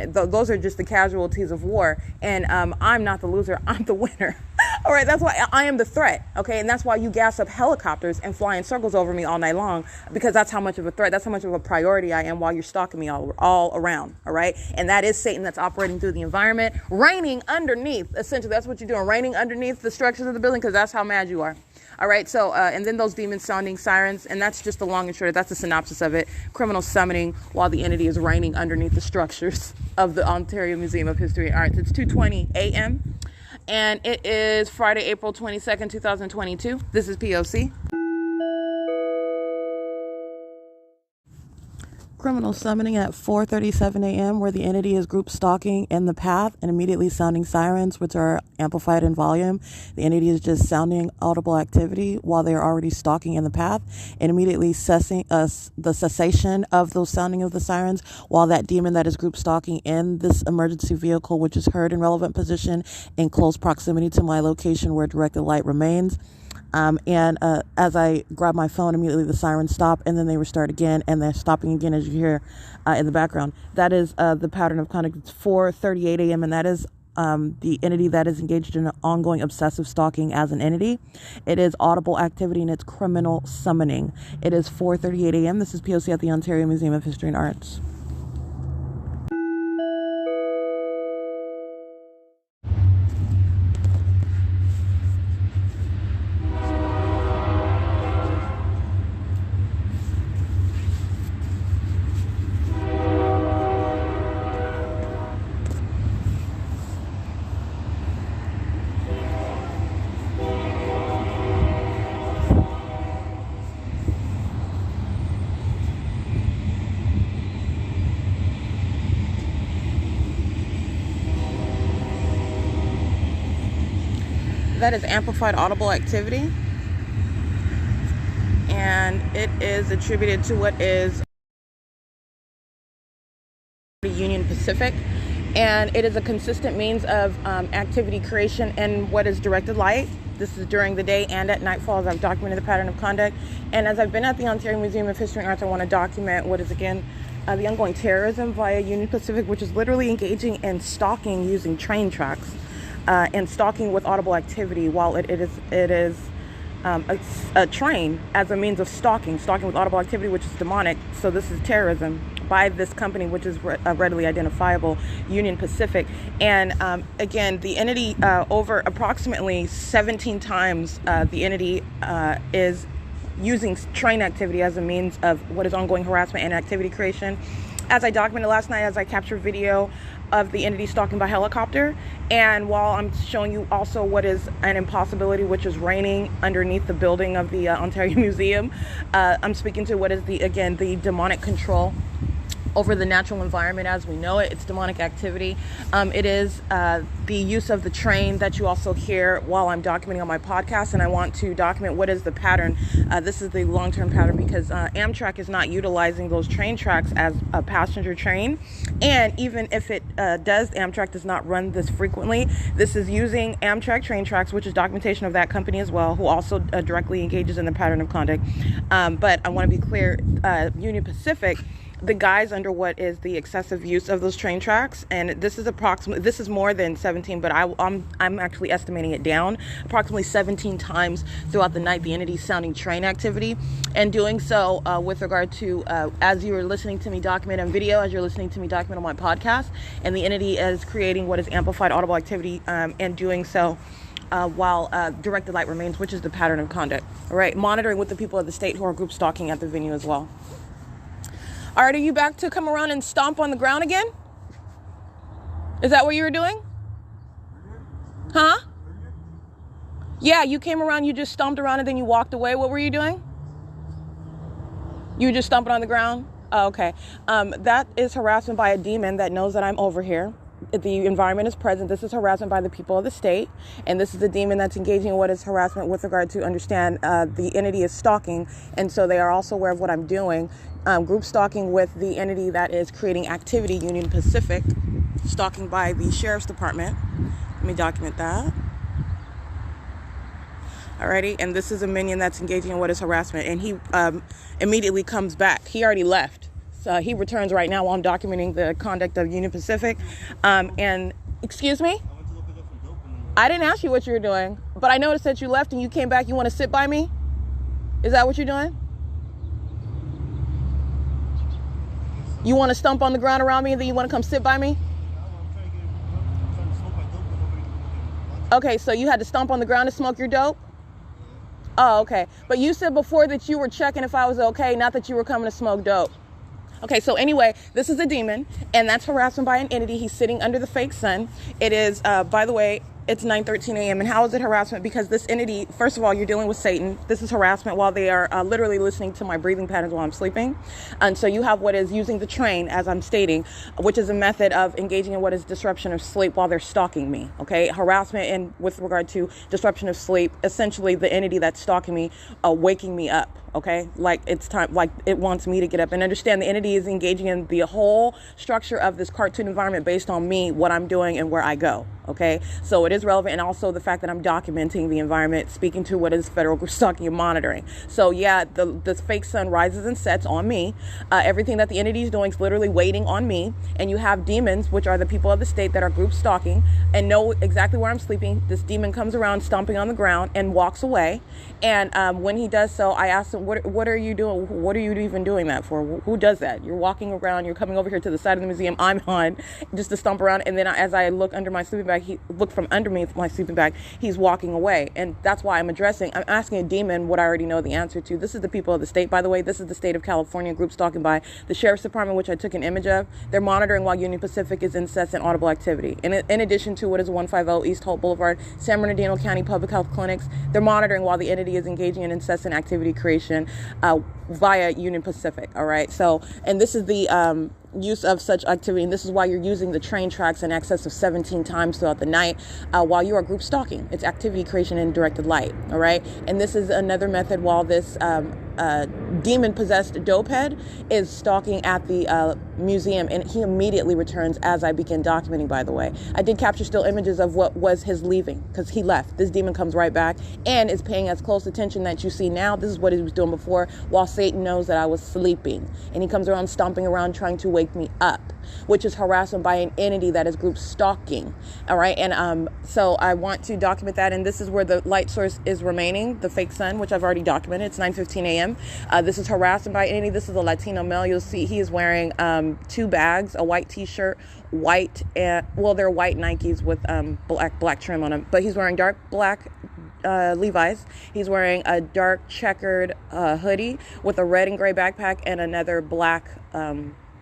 those are just the casualties of war. And I'm not the loser. I'm the winner. All right, that's why I am the threat, okay? And that's why you gas up helicopters and fly in circles over me all night long, because that's how much of a threat, that's how much of a priority I am while you're stalking me all around, all right? And that is Satan that's operating through the environment, reigning underneath, essentially. That's what you're doing, reigning underneath the structures of the building, because that's how mad you are. All right, so, and then those demons sounding sirens, and that's just the long and short, that's the synopsis of it. Criminal summoning while the entity is reigning underneath the structures of the Ontario Museum of History and Arts. It's 2:20 a.m., and it is Friday, April 22nd, 2022. This is P.O.C. Criminal summoning at 4:37 a.m. where the entity is group stalking in the path and immediately sounding sirens, which are amplified in volume. The entity is just sounding audible activity while they are already stalking in the path, and immediately the cessation of those sounding of the sirens while that demon that is group stalking in this emergency vehicle, which is heard in relevant position in close proximity to my location where directed light remains. As I grab my phone, immediately the sirens stop, and then they restart again, and they're stopping again, as you hear in the background. That is the pattern of conduct. It's 4:38 a.m., and that is the entity that is engaged in ongoing obsessive stalking as an entity. It is audible activity, and it's criminal summoning. It is 4:38 a.m. This is P.O.C. at the Ontario Museum of History and Arts. That is amplified audible activity, and it is attributed to what is Union Pacific, and it is a consistent means of activity creation in what is directed light. This is during the day and at nightfall, as I've documented the pattern of conduct. And as I've been at the Ontario Museum of History and Arts, I want to document what is, again, the ongoing terrorism via Union Pacific, which is literally engaging in stalking using train tracks. And stalking with audible activity while it is a train as a means of stalking with audible activity, which is demonic. So this is terrorism by this company, which is readily identifiable, Union Pacific. And again, the entity over approximately 17 times, the entity is using train activity as a means of what is ongoing harassment and activity creation. As I documented last night, as I captured video of the entity stalking by helicopter, and while I'm showing you also what is an impossibility, which is raining underneath the building of the Ontario Museum, I'm speaking to what is the demonic control over the natural environment as we know it. It's demonic activity. It is the use of the train that you also hear while I'm documenting on my podcast, and I want to document what is the pattern. This is the long-term pattern because Amtrak is not utilizing those train tracks as a passenger train, and even if it does, Amtrak does not run this frequently. This is using Amtrak train tracks, which is documentation of that company as well, who also directly engages in the pattern of conduct. But I want to be clear, Union Pacific, the guise under what is the excessive use of those train tracks, and this is more than 17, but I'm actually estimating it down approximately 17 times throughout the night. The entity sounding train activity, and doing so with regard to as you're listening to me document on video, as you're listening to me document on my podcast, and the entity is creating what is amplified audible activity, and doing so while directed light remains, which is the pattern of conduct. All right, monitoring with the people of the state who are group stalking at the venue as well. All right, are you back to come around and stomp on the ground again? Is that what you were doing? Huh? Yeah, you came around, you just stomped around, and then you walked away. What were you doing? You were just stomping on the ground? Oh, okay. That is harassment by a demon that knows that I'm over here. The environment is present. This is harassment by the people of the state, and this is the demon that's engaging in what is harassment with regard to understand the entity is stalking, and so they are also aware of what I'm doing. Group stalking with the entity that is creating activity, Union Pacific, stalking by the Sheriff's Department. Let me document that. Alrighty, and this is a minion that's engaging in what is harassment, and he immediately comes back. He already left. So he returns right now while I'm documenting the conduct of Union Pacific. And excuse me? I didn't ask you what you were doing, but I noticed that you left and you came back. You want to sit by me? Is that what you're doing? You want to stomp on the ground around me and then you want to come sit by me? Okay, so you had to stomp on the ground to smoke your dope? Oh, okay. But you said before that you were checking if I was okay, not that you were coming to smoke dope. Okay, so anyway, this is a demon, and that's harassment by an entity. He's sitting under the fake sun. It is, by the way, it's 9:13 a.m. And how is it harassment? Because this entity, first of all, you're dealing with Satan. This is harassment while they are literally listening to my breathing patterns while I'm sleeping. And so you have what is using the train, as I'm stating, which is a method of engaging in what is disruption of sleep while they're stalking me. Okay, harassment and with regard to disruption of sleep, essentially the entity that's stalking me, waking me up. Okay, like it's time, like it wants me to get up and understand the entity is engaging in the whole structure of this cartoon environment based on me, what I'm doing and where I go. Okay, so it is relevant, and also the fact that I'm documenting the environment, speaking to what is federal group stalking and monitoring. So yeah, the fake sun rises and sets on me. Everything that the entity is doing is literally waiting on me. And you have demons, which are the people of the state that are group stalking and know exactly where I'm sleeping. This demon comes around stomping on the ground and walks away. And when he does so, I ask him, what are you doing? What are you even doing that for? Who does that? You're walking around, you're coming over here to the side of the museum I'm on just to stomp around. And then as I look under my sleeping bag, he look from underneath my sleeping bag, he's walking away. And that's why I'm asking a demon what I already know the answer to. This is the people of the state, by the way. This is the state of California, group stalking by the sheriff's department, which I took an image of. They're monitoring while Union Pacific is incessant audible activity. And in addition to what is 150 East Hope Boulevard, San Bernardino County Public Health Clinics, they're monitoring while the entity is engaging in incessant activity creation via Union Pacific. All right. So, and this is the use of such activity, and this is why you're using the train tracks in excess of 17 times throughout the night while you are group stalking. It's activity creation in directed light. All right. And this is another method while this demon possessed dope head is stalking at the museum, and he immediately returns as I begin documenting. By the way, I did capture still images of what was his leaving, because he left. This demon comes right back and is paying as close attention that you see now. This is what he was doing before, while Satan knows that I was sleeping, and he comes around stomping around trying to wake me up, which is harassment by an entity that is group stalking. All right. And so I want to document that, and this is where the light source is remaining, the fake sun, which I've already documented. It's 9:15 a.m. This is harassment by entity. This is a Latino male. You'll see he is wearing 2 bags, a white t-shirt, white, they're white Nikes with black trim on them, but he's wearing dark black Levi's. He's wearing a dark checkered hoodie with a red and gray backpack and another black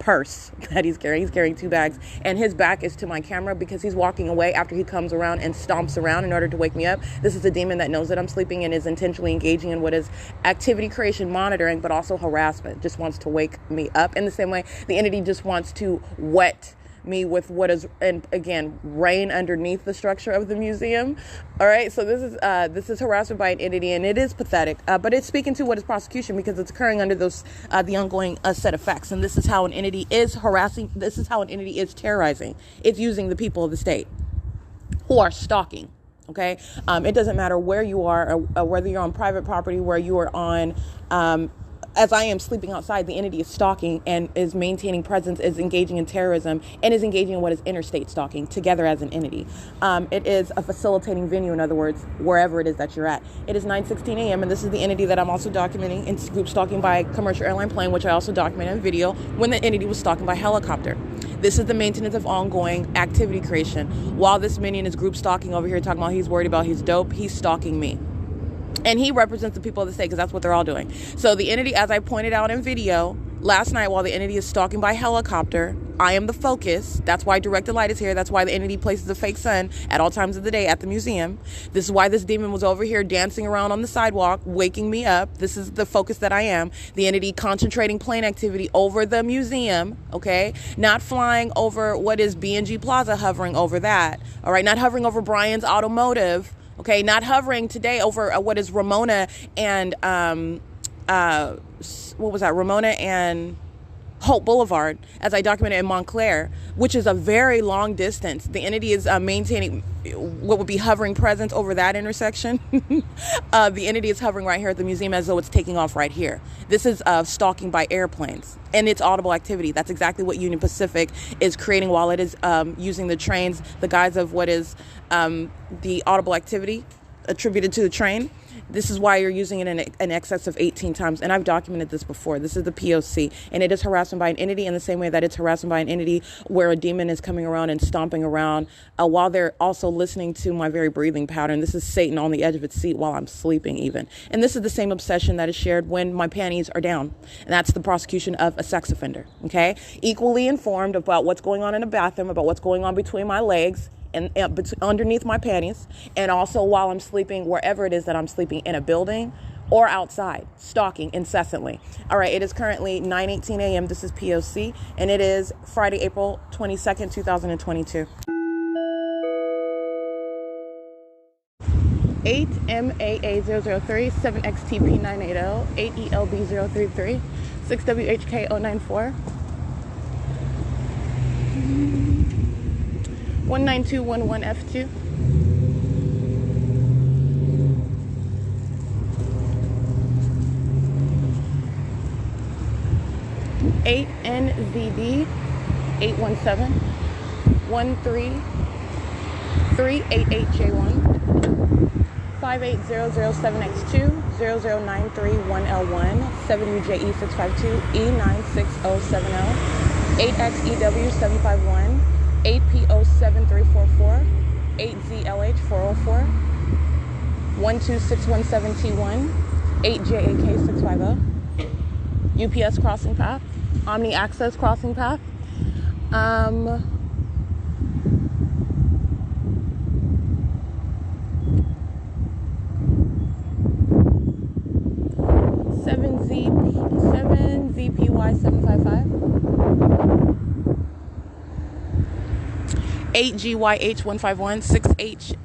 purse that he's carrying. He's carrying 2 bags, and his back is to my camera because he's walking away after he comes around and stomps around in order to wake me up. This is a demon that knows that I'm sleeping and is intentionally engaging in what is activity creation monitoring, but also harassment. Just wants to wake me up. In the same way, the entity just wants to wet me with what is, and again, rain underneath the structure of the museum. All right, so this is harassment by an entity, and it is pathetic, but it's speaking to what is prosecution because it's occurring under those the ongoing set of facts. And this is how an entity is harassing. This is how an entity is terrorizing. It's using the people of the state who are stalking. Okay, it doesn't matter where you are, or whether you're on private property, where you are on. As I am sleeping outside, the entity is stalking and is maintaining presence, is engaging in terrorism, and is engaging in what is interstate stalking together as an entity. It is a facilitating venue, in other words, wherever it is that you're at. It is 9:16 a.m., and this is the entity that I'm also documenting. It's group stalking by commercial airline plane, which I also documented in video when the entity was stalking by helicopter. This is the maintenance of ongoing activity creation. While this minion is group stalking over here, talking about he's worried about his dope, he's stalking me. And he represents the people of the state because that's what they're all doing. So the entity, as I pointed out in video last night, while the entity is stalking by helicopter, I am the focus. That's why directed light is here. That's why the entity places a fake sun at all times of the day at the museum. This is why this demon was over here dancing around on the sidewalk, waking me up. This is the focus that I am. The entity concentrating plane activity over the museum, okay? Not flying over what is B&G Plaza, hovering over that, all right? Not hovering over Brian's Automotive, okay? Not hovering today over what is Ramona and, what was that? Ramona and Hope Boulevard, as I documented in Montclair, which is a very long distance. The entity is maintaining what would be hovering presence over that intersection. The entity is hovering right here at the museum as though it's taking off right here. This is stalking by airplanes, and it's audible activity. That's exactly what Union Pacific is creating while it is using the trains, the guise of what is the audible activity attributed to the train. This is why you're using it in excess of 18 times. And I've documented this before. This is the P.O.C. And it is harassment by an entity in the same way that it's harassment by an entity where a demon is coming around and stomping around while they're also listening to my very breathing pattern. This is Satan on the edge of its seat while I'm sleeping even. And this is the same obsession that is shared when my panties are down. And that's the prosecution of a sex offender. Okay? Equally informed about what's going on in the bathroom, about what's going on between my legs, and underneath my panties, and also while I'm sleeping, wherever it is that I'm sleeping, in a building or outside, stalking incessantly. All right, it is currently 9:18 a.m. This is P.O.C, and it is Friday, April 22nd, 2022. 8MAA003, 7XTP980, 8ELB033, 6WHK094. 19211F2. Eight NZD 817 13388J1 58007X2 00931L1 7UJE652 E96070 8XEW751 8P.O.7344, 8ZLH404, 12617T1, 8JAK650, UPS crossing path, Omni Access crossing path, 7ZPY755, 8GYH151,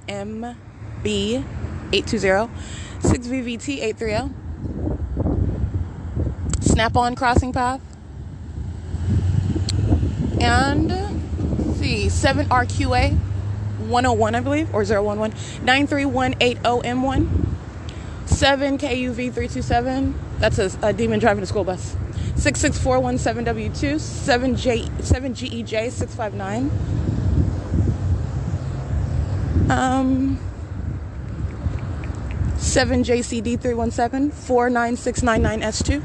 6HMB820, 6VVT830, Snap-on crossing path, and see 7RQA 101, I believe, or 011, 93180M1, 7KUV327, that's a demon driving a school bus, 66417W2, 7GEJ659, 7JCD317, 49699S2.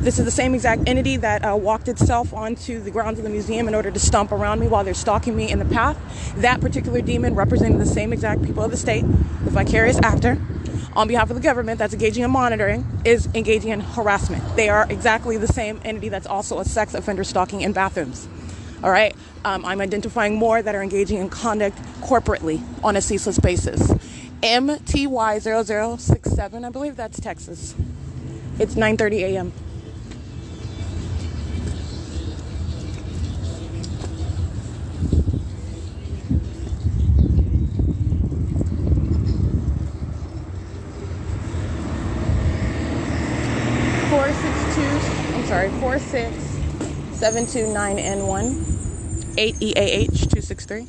This is the same exact entity that walked itself onto the grounds of the museum in order to stomp around me while they're stalking me in the path. That particular demon, representing the same exact people of the state, the vicarious actor, on behalf of the government that's engaging in monitoring, is engaging in harassment. They are exactly the same entity that's also a sex offender stalking in bathrooms. All right, I'm identifying more that are engaging in conduct corporately on a ceaseless basis. MTY0067, I believe that's Texas. It's 9:30 a.m. I'm sorry, 46729N1, 8EAH263.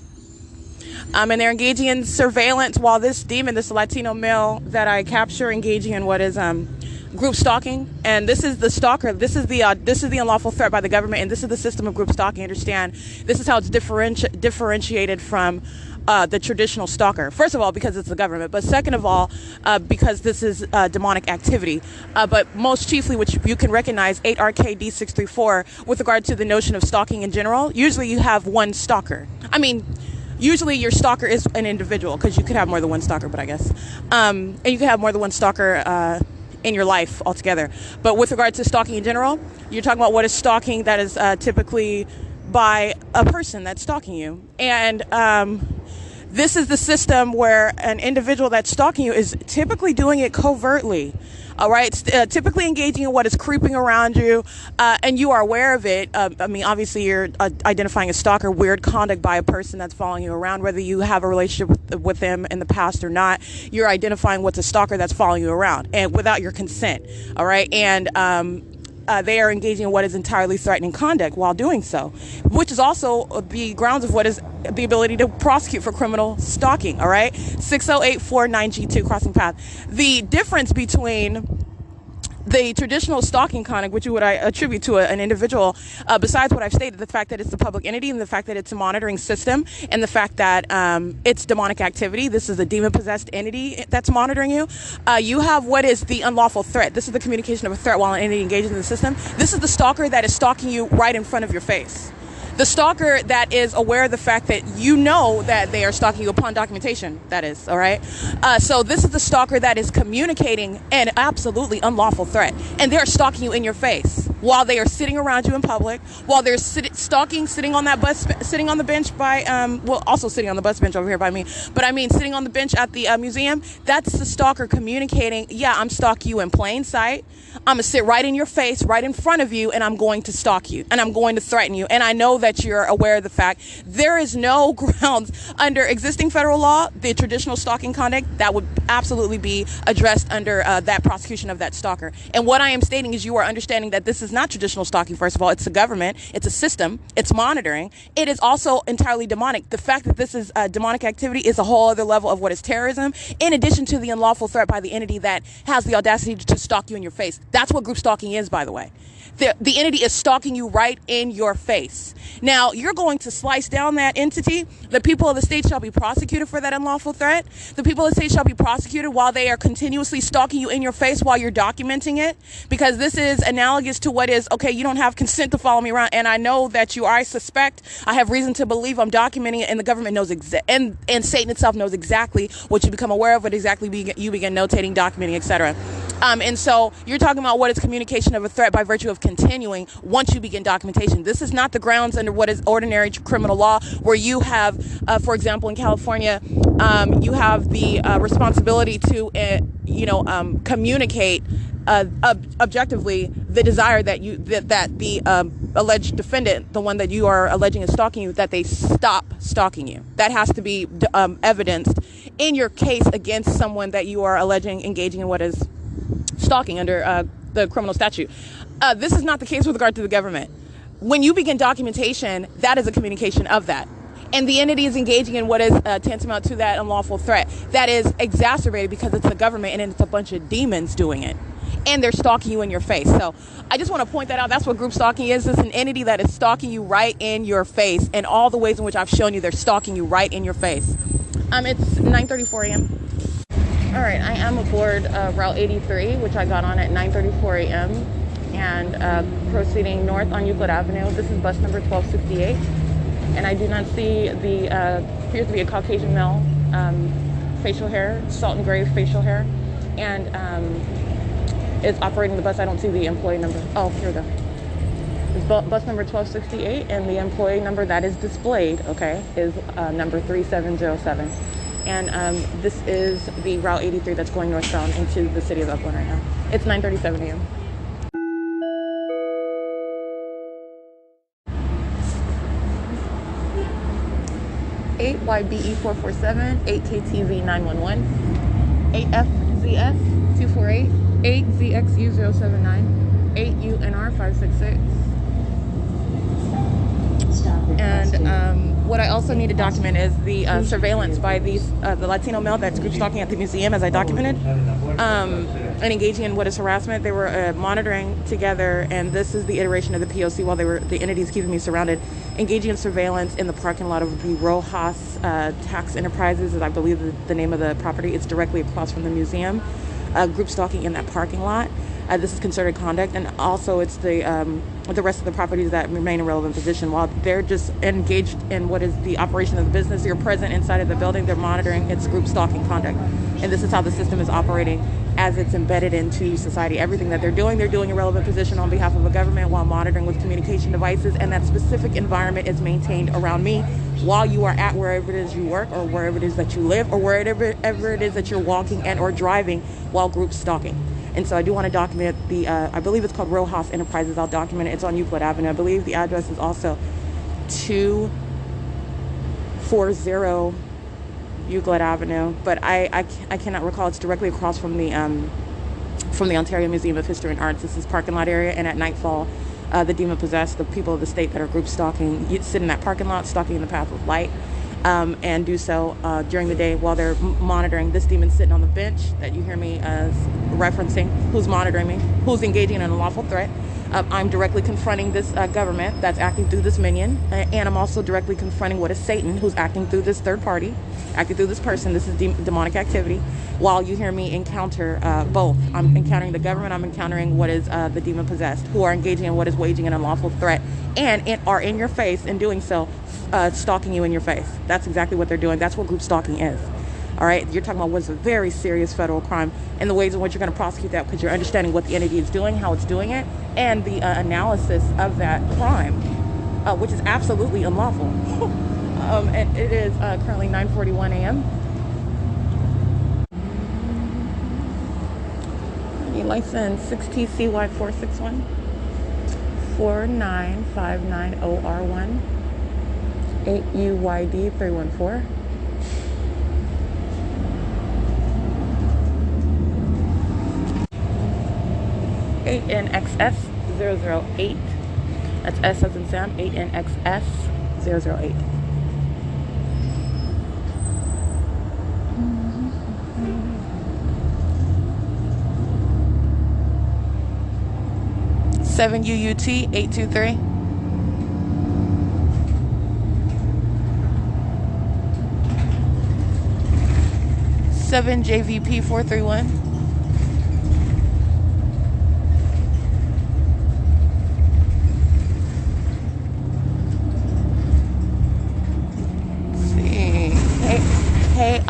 And they're engaging in surveillance while this demon, this Latino male that I capture, engaging in what is group stalking. And this is the stalker. This is the unlawful threat by the government, and this is the system of group stalking. Understand? This is how it's differentiated from the traditional stalker. First of all, because it's the government, but second of all, because this is demonic activity. But most chiefly, which you can recognize, 8RKD634, with regard to the notion of stalking in general. Usually you have one stalker. I mean, usually your stalker is an individual, because you could have more than one stalker, but I guess. And you could have more than one stalker in your life altogether. But with regard to stalking in general, you're talking about what is stalking that is typically by a person that's stalking you. And this is the system where an individual that's stalking you is typically doing it covertly. All right, typically engaging in what is creeping around you, and you are aware of it. I mean, obviously, you're identifying a stalker, weird conduct by a person that's following you around, whether you have a relationship with them in the past or not. You're identifying what's a stalker that's following you around, and without your consent. All right, and they are engaging in what is entirely threatening conduct while doing so, which is also the grounds of what is the ability to prosecute for criminal stalking. All right, 60849G2 crossing path. The difference between The traditional stalking conduct, which would I attribute to an individual, besides what I've stated, the fact that it's a public entity and the fact that it's a monitoring system and the fact that it's demonic activity. This is a demon-possessed entity that's monitoring you. You have what is the unlawful threat. This is the communication of a threat while an entity engages in the system. This is the stalker that is stalking you right in front of your face. The stalker that is aware of the fact that you know that they are stalking you upon documentation, that is, all right? So this is the stalker that is communicating an absolutely unlawful threat. And they're stalking you in your face while they are sitting around you in public, while they're sitting on that bus, sitting on the bench by, well, also sitting on the bus bench over here by me, but I mean sitting on the bench at the museum. That's the stalker communicating, yeah, I'm stalking you in plain sight. I'm gonna sit right in your face, right in front of you, and I'm going to stalk you, and I'm going to threaten you. And I know that you're aware of the fact there is no grounds under existing federal law, the traditional stalking conduct, that would absolutely be addressed under that prosecution of that stalker. And what I am stating is you are understanding that this is not traditional stalking. First of all, it's a government, it's a system, it's monitoring. It is also entirely demonic. The fact that this is demonic activity is a whole other level of what is terrorism, in addition to the unlawful threat by the entity that has the audacity to stalk you in your face. That's what group stalking is, by the way. The entity is stalking you right in your face. Now, you're going to slice down that entity. The people of the state shall be prosecuted for that unlawful threat. The people of the state shall be prosecuted while they are continuously stalking you in your face while you're documenting it. Because this is analogous to what is, okay, you don't have consent to follow me around. And I know that I suspect, I have reason to believe I'm documenting it, and the government knows and Satan itself knows exactly what you become aware of, what exactly you begin notating, documenting, etc. And so you're talking about what is communication of a threat by virtue of continuing once you begin documentation. This is not the grounds under what is ordinary criminal law, where you have, for example, in California, you have the responsibility to, communicate objectively the desire that the alleged defendant, the one that you are alleging is stalking you, that they stop stalking you. That has to be evidenced in your case against someone that you are alleging engaging in what is stalking under the criminal statute. This is not the case with regard to the government. When you begin documentation, that is a communication of that. And the entity is engaging in what is tantamount to that unlawful threat. That is exacerbated because it's the government and it's a bunch of demons doing it. And they're stalking you in your face. So I just want to point that out. That's what group stalking is. It's an entity that is stalking you right in your face. And all the ways in which I've shown you, they're stalking you right in your face. It's 9:34 a.m. All right, I am aboard Route 83, which I got on at 9:34 a.m. and proceeding north on Euclid Avenue. This is bus number 1268, and I do not see appears to be a Caucasian male, facial hair, salt and gray facial hair, and is operating the bus. I don't see the employee number. Oh, here we go. It's bus number 1268, and the employee number that is displayed, okay, is number 3707. And this is the Route 83 that's going northbound into the city of Upland right now. It's 9:37 a.m. YBE447, 8KTV911, 8FZS 248, 8ZXU079, 8UNR566. And what I also need to document is the surveillance by the Latino male that's group stalking at the museum, as I documented, and engaging in what is harassment. They were monitoring together, and this is the iteration of the P.O.C. while the entities keeping me surrounded, engaging in surveillance in the parking lot of the Rojas Tax Enterprises, is I believe the name of the property. It's directly across from the museum. Group stalking in that parking lot. This is concerted conduct, and also it's the rest of the properties that remain in relevant position. While they're just engaged in what is the operation of the business, you're present inside of the building, they're monitoring its group stalking conduct. And this is how the system is operating as it's embedded into society. Everything that they're doing in relevant position on behalf of the government while monitoring with communication devices, and that specific environment is maintained around me while you are at wherever it is you work, or wherever it is that you live, or wherever it is that you're walking and or driving while group stalking. And so I do want to document the, I believe it's called Rojas Enterprises. I'll document it. It's on Euclid Avenue. I believe the address is also 240 Euclid Avenue, but I cannot recall. It's directly across from the Ontario Museum of History and Arts. This is parking lot area, and at nightfall, the demon-possessed, the people of the state that are group stalking, you sit in that parking lot, stalking in the path of light, and do so during the day while they're monitoring. This demon sitting on the bench that you hear me referencing, who's monitoring me, who's engaging in an unlawful threat. I'm directly confronting this government that's acting through this minion, and I'm also directly confronting what is Satan, who's acting through this third party, acting through this person. This is demonic activity. While you hear me encounter both, I'm encountering the government, I'm encountering what is the demon possessed, who are engaging in what is waging an unlawful threat, and are in your face, in doing so, stalking you in your face. That's exactly what they're doing. That's what group stalking is. All right, you're talking about what's a very serious federal crime, and the ways in which you're going to prosecute that, because you're understanding what the entity is doing, how it's doing it, and the analysis of that crime, which is absolutely unlawful. And it is currently 9:41 a.m. License 6TCY461 49590R1 8UYD 314. NXS 008. That's S as in Sam. 8NXS 008. Seven UUT 823. Seven JVP 431.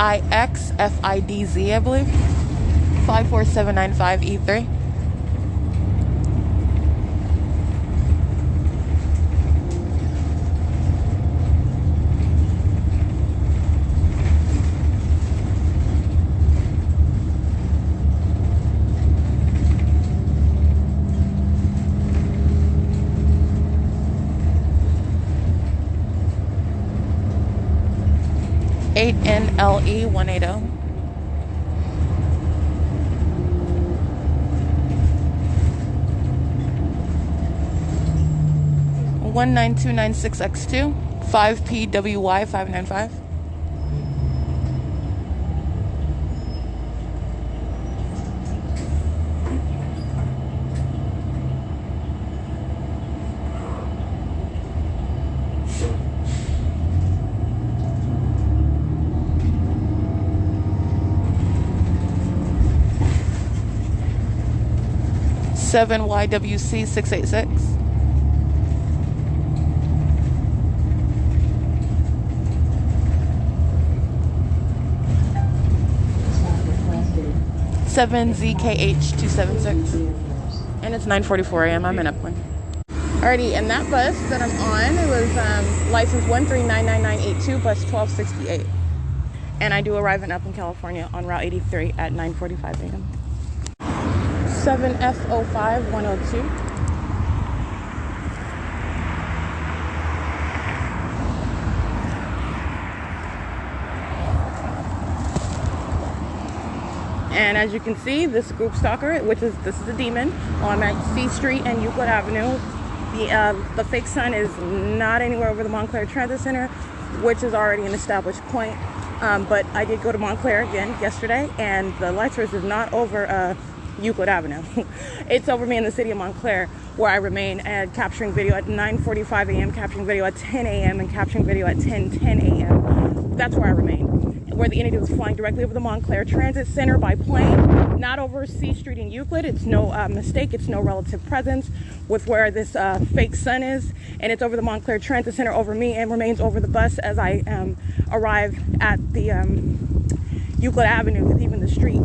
6IXFIDZ, I believe. 54795E3. NLE 180. One 9296X2 5PWY 595. Seven YWC 686. Seven ZKH 276. And it's 9:44 a.m. I'm in Upland. Alrighty, and that bus that I'm on, it was license 1399982, bus 1268. And I do arrive in Upland, California on Route 83 at 9:45 a.m. 7F05102. And as you can see, this group stalker, this is a demon. I'm at C Street and Euclid Avenue. The fake sun is not anywhere over the Montclair Transit Center, which is already an established point. But I did go to Montclair again yesterday, and the light source is not over Euclid Avenue. It's over me in the city of Montclair, where I remain and capturing video at 9:45 a.m., capturing video at 10 a.m., and capturing video at 10:10 a.m. That's where I remain. Where the entity was flying directly over the Montclair Transit Center by plane, not over C Street in Euclid. It's no mistake. It's no relative presence with where this fake sun is, and it's over the Montclair Transit Center over me, and remains over the bus as I arrive at the Euclid Avenue, even the street,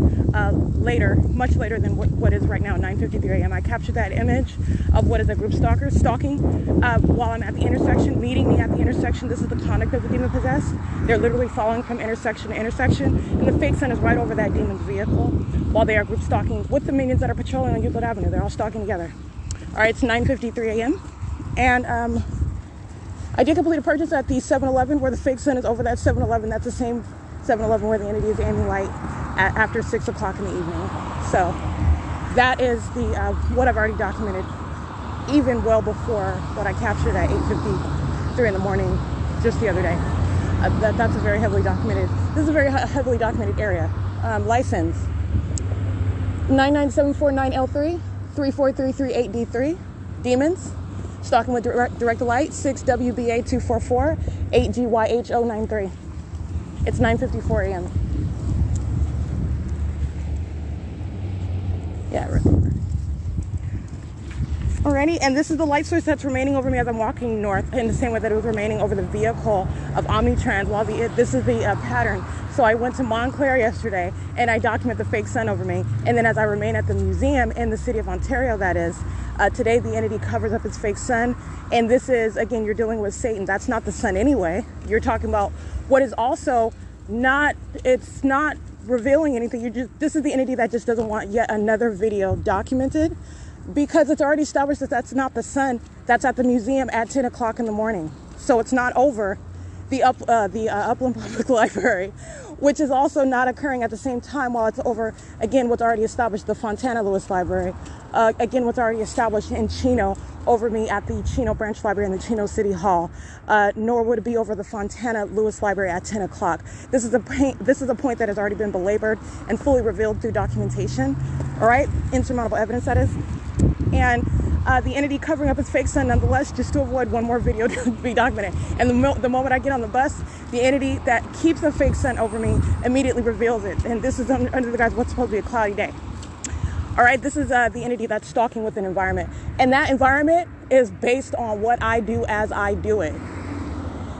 later, much later than what is right now, 9:53 a.m. I captured that image of what is a group stalker stalking while I'm at the intersection, meeting me at the intersection. This is the conduct of the demon possessed. They're literally following from intersection to intersection, and the fake sun is right over that demon's vehicle while they are group stalking with the minions that are patrolling on Euclid Avenue. They're all stalking together. All right, it's 9:53 a.m. and I did complete a purchase at the 7-Eleven where the fake sun is over that 7-Eleven. That's the same 7-Eleven where the entity is aiming light after 6 o'clock in the evening. So that is the what I've already documented, even well before what I captured at 8:53 in the morning just the other day. That's a very heavily documented. This is a very heavily documented area. License 99749L3, 34338D3. Demons. Stalking with directed light, 6WBA244, 8GYH093. It's 9:54 a.m. Yeah, right. Alrighty, and this is the light source that's remaining over me as I'm walking north, in the same way that it was remaining over the vehicle of Omnitrans. While this is the pattern. So I went to Montclair yesterday, and I document the fake sun over me. And then as I remain at the museum in the city of Ontario, that is, today the entity covers up its fake sun. And this is, again, you're dealing with Satan. That's not the sun anyway. You're talking about what is also not, it's not revealing anything. This is the entity that just doesn't want yet another video documented, because it's already established that that's not the sun that's at the museum at 10 o'clock in the morning. So it's not over the Upland Public Library, which is also not occurring at the same time while it's over, again, what's already established, the Fontana Lewis Library. Again, what's already established in Chino over me at the Chino Branch Library in the Chino City Hall, nor would it be over the Fontana Lewis Library at 10 o'clock. This is a point that has already been belabored and fully revealed through documentation, all right? Insurmountable evidence, that is. And the entity covering up its fake sun nonetheless, just to avoid one more video to be documented. And the moment I get on the bus, the entity that keeps the fake sun over me immediately reveals it. And this is under the guise of what's supposed to be a cloudy day. All right, this is the entity that's stalking with an environment. And that environment is based on what I do as I do it.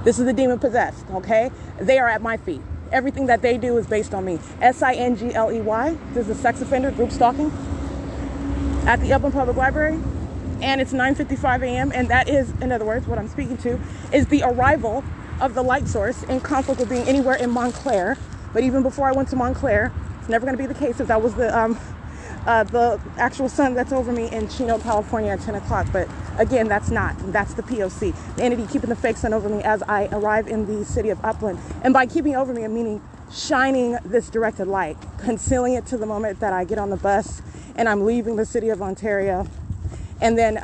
This is the demon possessed, okay? They are at my feet. Everything that they do is based on me. S-I-N-G-L-E-Y. This is a sex offender group stalking at the Upland Public Library. And it's 9:55 a.m. And that is, in other words, what I'm speaking to is the arrival of the light source in conflict with being anywhere in Montclair. But even before I went to Montclair, it's never going to be the case if that was the actual sun that's over me in Chino, California at 10 o'clock. But again, that's not. That's the P.O.C. The entity keeping the fake sun over me as I arrive in the city of Upland. And by keeping over me, I'm meaning shining this directed light, concealing it to the moment that I get on the bus and I'm leaving the city of Ontario. And then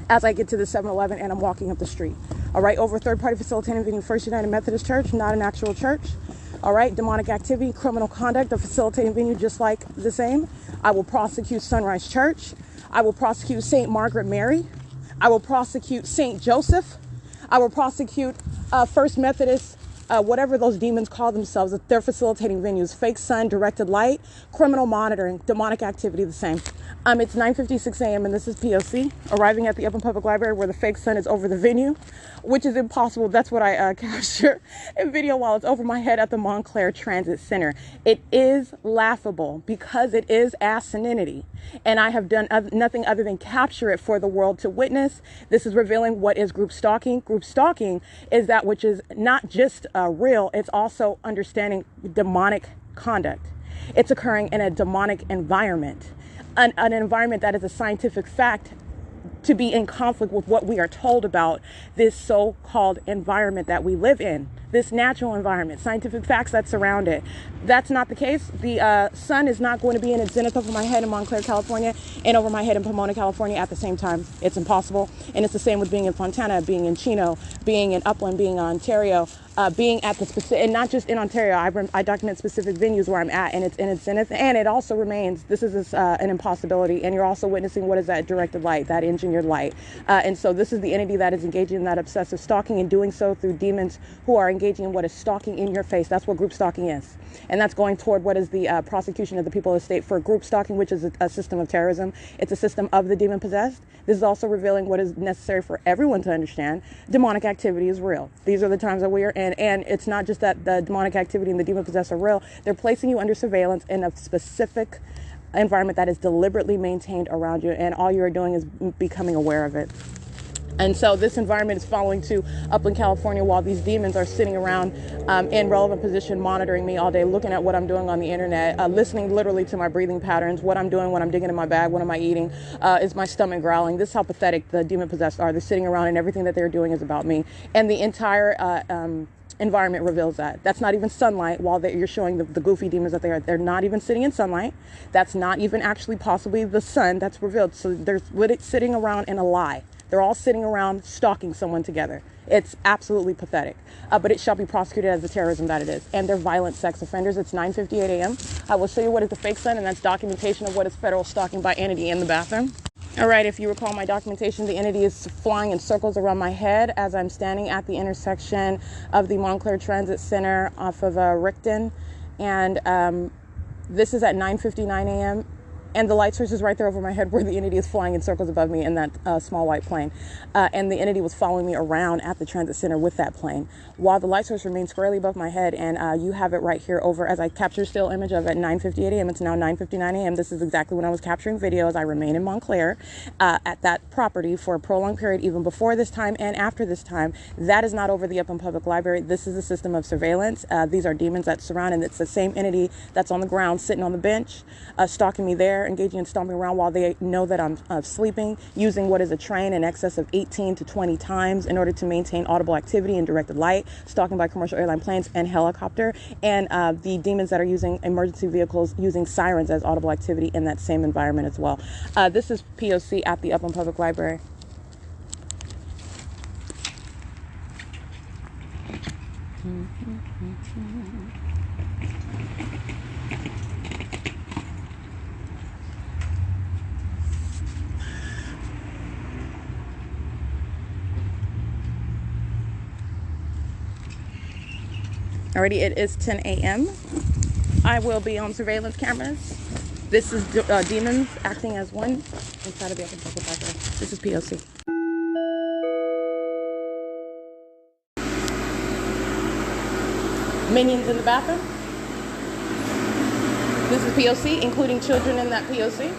as I get to the 7-Eleven and I'm walking up the street. All right, over third-party facilitating venue, First United Methodist Church, not an actual church. All right, demonic activity, criminal conduct, a facilitating venue just like the same. I will prosecute Sunrise Church. I will prosecute St. Margaret Mary. I will prosecute St. Joseph. I will prosecute First Methodist, whatever those demons call themselves, they're facilitating venues, fake sun, directed light, criminal monitoring, demonic activity, the same. It's 9:56 a.m. and this is P.O.C. arriving at the Upland Public Library where the fake sun is over the venue, which is impossible. That's what I capture in video while it's over my head at the Montclair Transit Center. It is laughable because it is asininity, and I have done nothing other than capture it for the world to witness. This is revealing what is group stalking. Group stalking is that which is not just real, it's also understanding demonic conduct. It's occurring in a demonic environment. An environment that is a scientific fact to be in conflict with what we are told about this so-called environment that we live in, this natural environment, scientific facts that surround it. That's not the case. The sun is not going to be in its zenith over my head in Montclair, California, and over my head in Pomona, California at the same time. It's impossible. And it's the same with being in Fontana, being in Chino, being in Upland, being in Ontario, being at the specific, and not just in Ontario. I document specific venues where I'm at, and it's in its zenith. And it also remains, this is an impossibility. And you're also witnessing what is that directed light, that engineered light. And so this is the entity that is engaging in that obsessive stalking and doing so through demons who are engaging in what is stalking in your face. That's what group stalking is. And that's going toward what is the prosecution of the people of the state for group stalking, which is a system of terrorism. It's a system of the demon possessed. This is also revealing what is necessary for everyone to understand. Demonic activity is real. These are the times that we are in. And it's not just that the demonic activity and the demon possessed are real. They're placing you under surveillance in a specific environment that is deliberately maintained around you. And all you are doing is becoming aware of it. And so this environment is following to Upland, California, while these demons are sitting around in relevant position, monitoring me all day, looking at what I'm doing on the internet, listening literally to my breathing patterns, what I'm doing when I'm digging in my bag, what am I eating, is my stomach growling. This is how pathetic the demon possessed are. They're sitting around and everything that they're doing is about me. And the entire environment reveals that. That's not even sunlight while you're showing the goofy demons that they are. They're not even sitting in sunlight. That's not even actually possibly the sun that's revealed. So they're sitting around in a lie. They're all sitting around stalking someone together. It's absolutely pathetic, but it shall be prosecuted as the terrorism that it is. And they're violent sex offenders. It's 9:58 a.m. I will show you what is the fake sun, and that's documentation of what is federal stalking by entity in the bathroom. All right, if you recall my documentation, the entity is flying in circles around my head as I'm standing at the intersection of the Montclair Transit Center off of Rickton. And this is at 9:59 a.m. And the light source is right there over my head where the entity is flying in circles above me in that small white plane. And the entity was following me around at the transit center with that plane while the light source remains squarely above my head. And you have it right here over as I capture still image of at 9:58 a.m. It's now 9:59 a.m. This is exactly when I was capturing video as I remain in Montclair at that property for a prolonged period, even before this time and after this time. That is not over the Upland Public Library. This is a system of surveillance. These are demons that surround, and it's the same entity that's on the ground sitting on the bench, stalking me there, engaging in stomping around while they know that I'm sleeping, using what is a train in excess of 18 to 20 times in order to maintain audible activity and directed light, stalking by commercial airline planes and helicopter, and the demons that are using emergency vehicles using sirens as audible activity in that same environment as well. This is P.O.C. at the Upland Public Library. Alrighty, it is 10 a.m. I will be on surveillance cameras. This is demons acting as one inside of the Upland Public Library. This is P.O.C. Minions in the bathroom. This is P.O.C., including children in that P.O.C.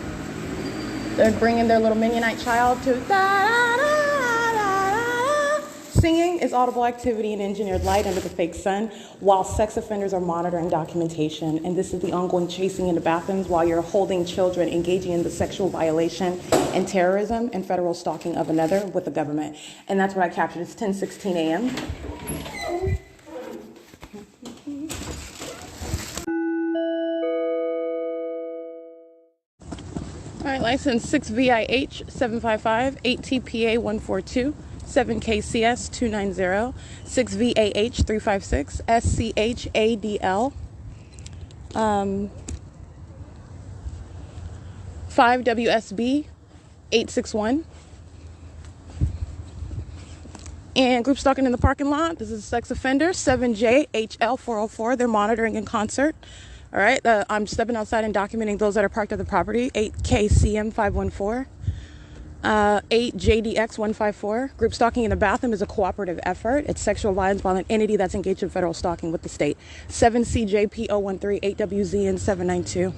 They're bringing their little minionite child to da-da-da. Singing is audible activity and engineered light under the fake sun while sex offenders are monitoring documentation. And this is the ongoing chasing into bathrooms while you're holding children engaging in the sexual violation and terrorism and federal stalking of another with the government. And that's what I captured. It's 10:16 a.m. All right, license 6VIH 755, 8TPA 142. 7KCS 290, 6VAH 356, SCHADL 5WSB 861. And group stalking in the parking lot. This is a sex offender 7JHL 404. They're monitoring in concert. All right, I'm stepping outside and documenting those that are parked at the property. 8KCM 514. 8JDX 154. Group stalking in the bathroom is a cooperative effort. It's sexual violence by an entity that's engaged in federal stalking with the state. 7CJPO13, 8WZ and 792.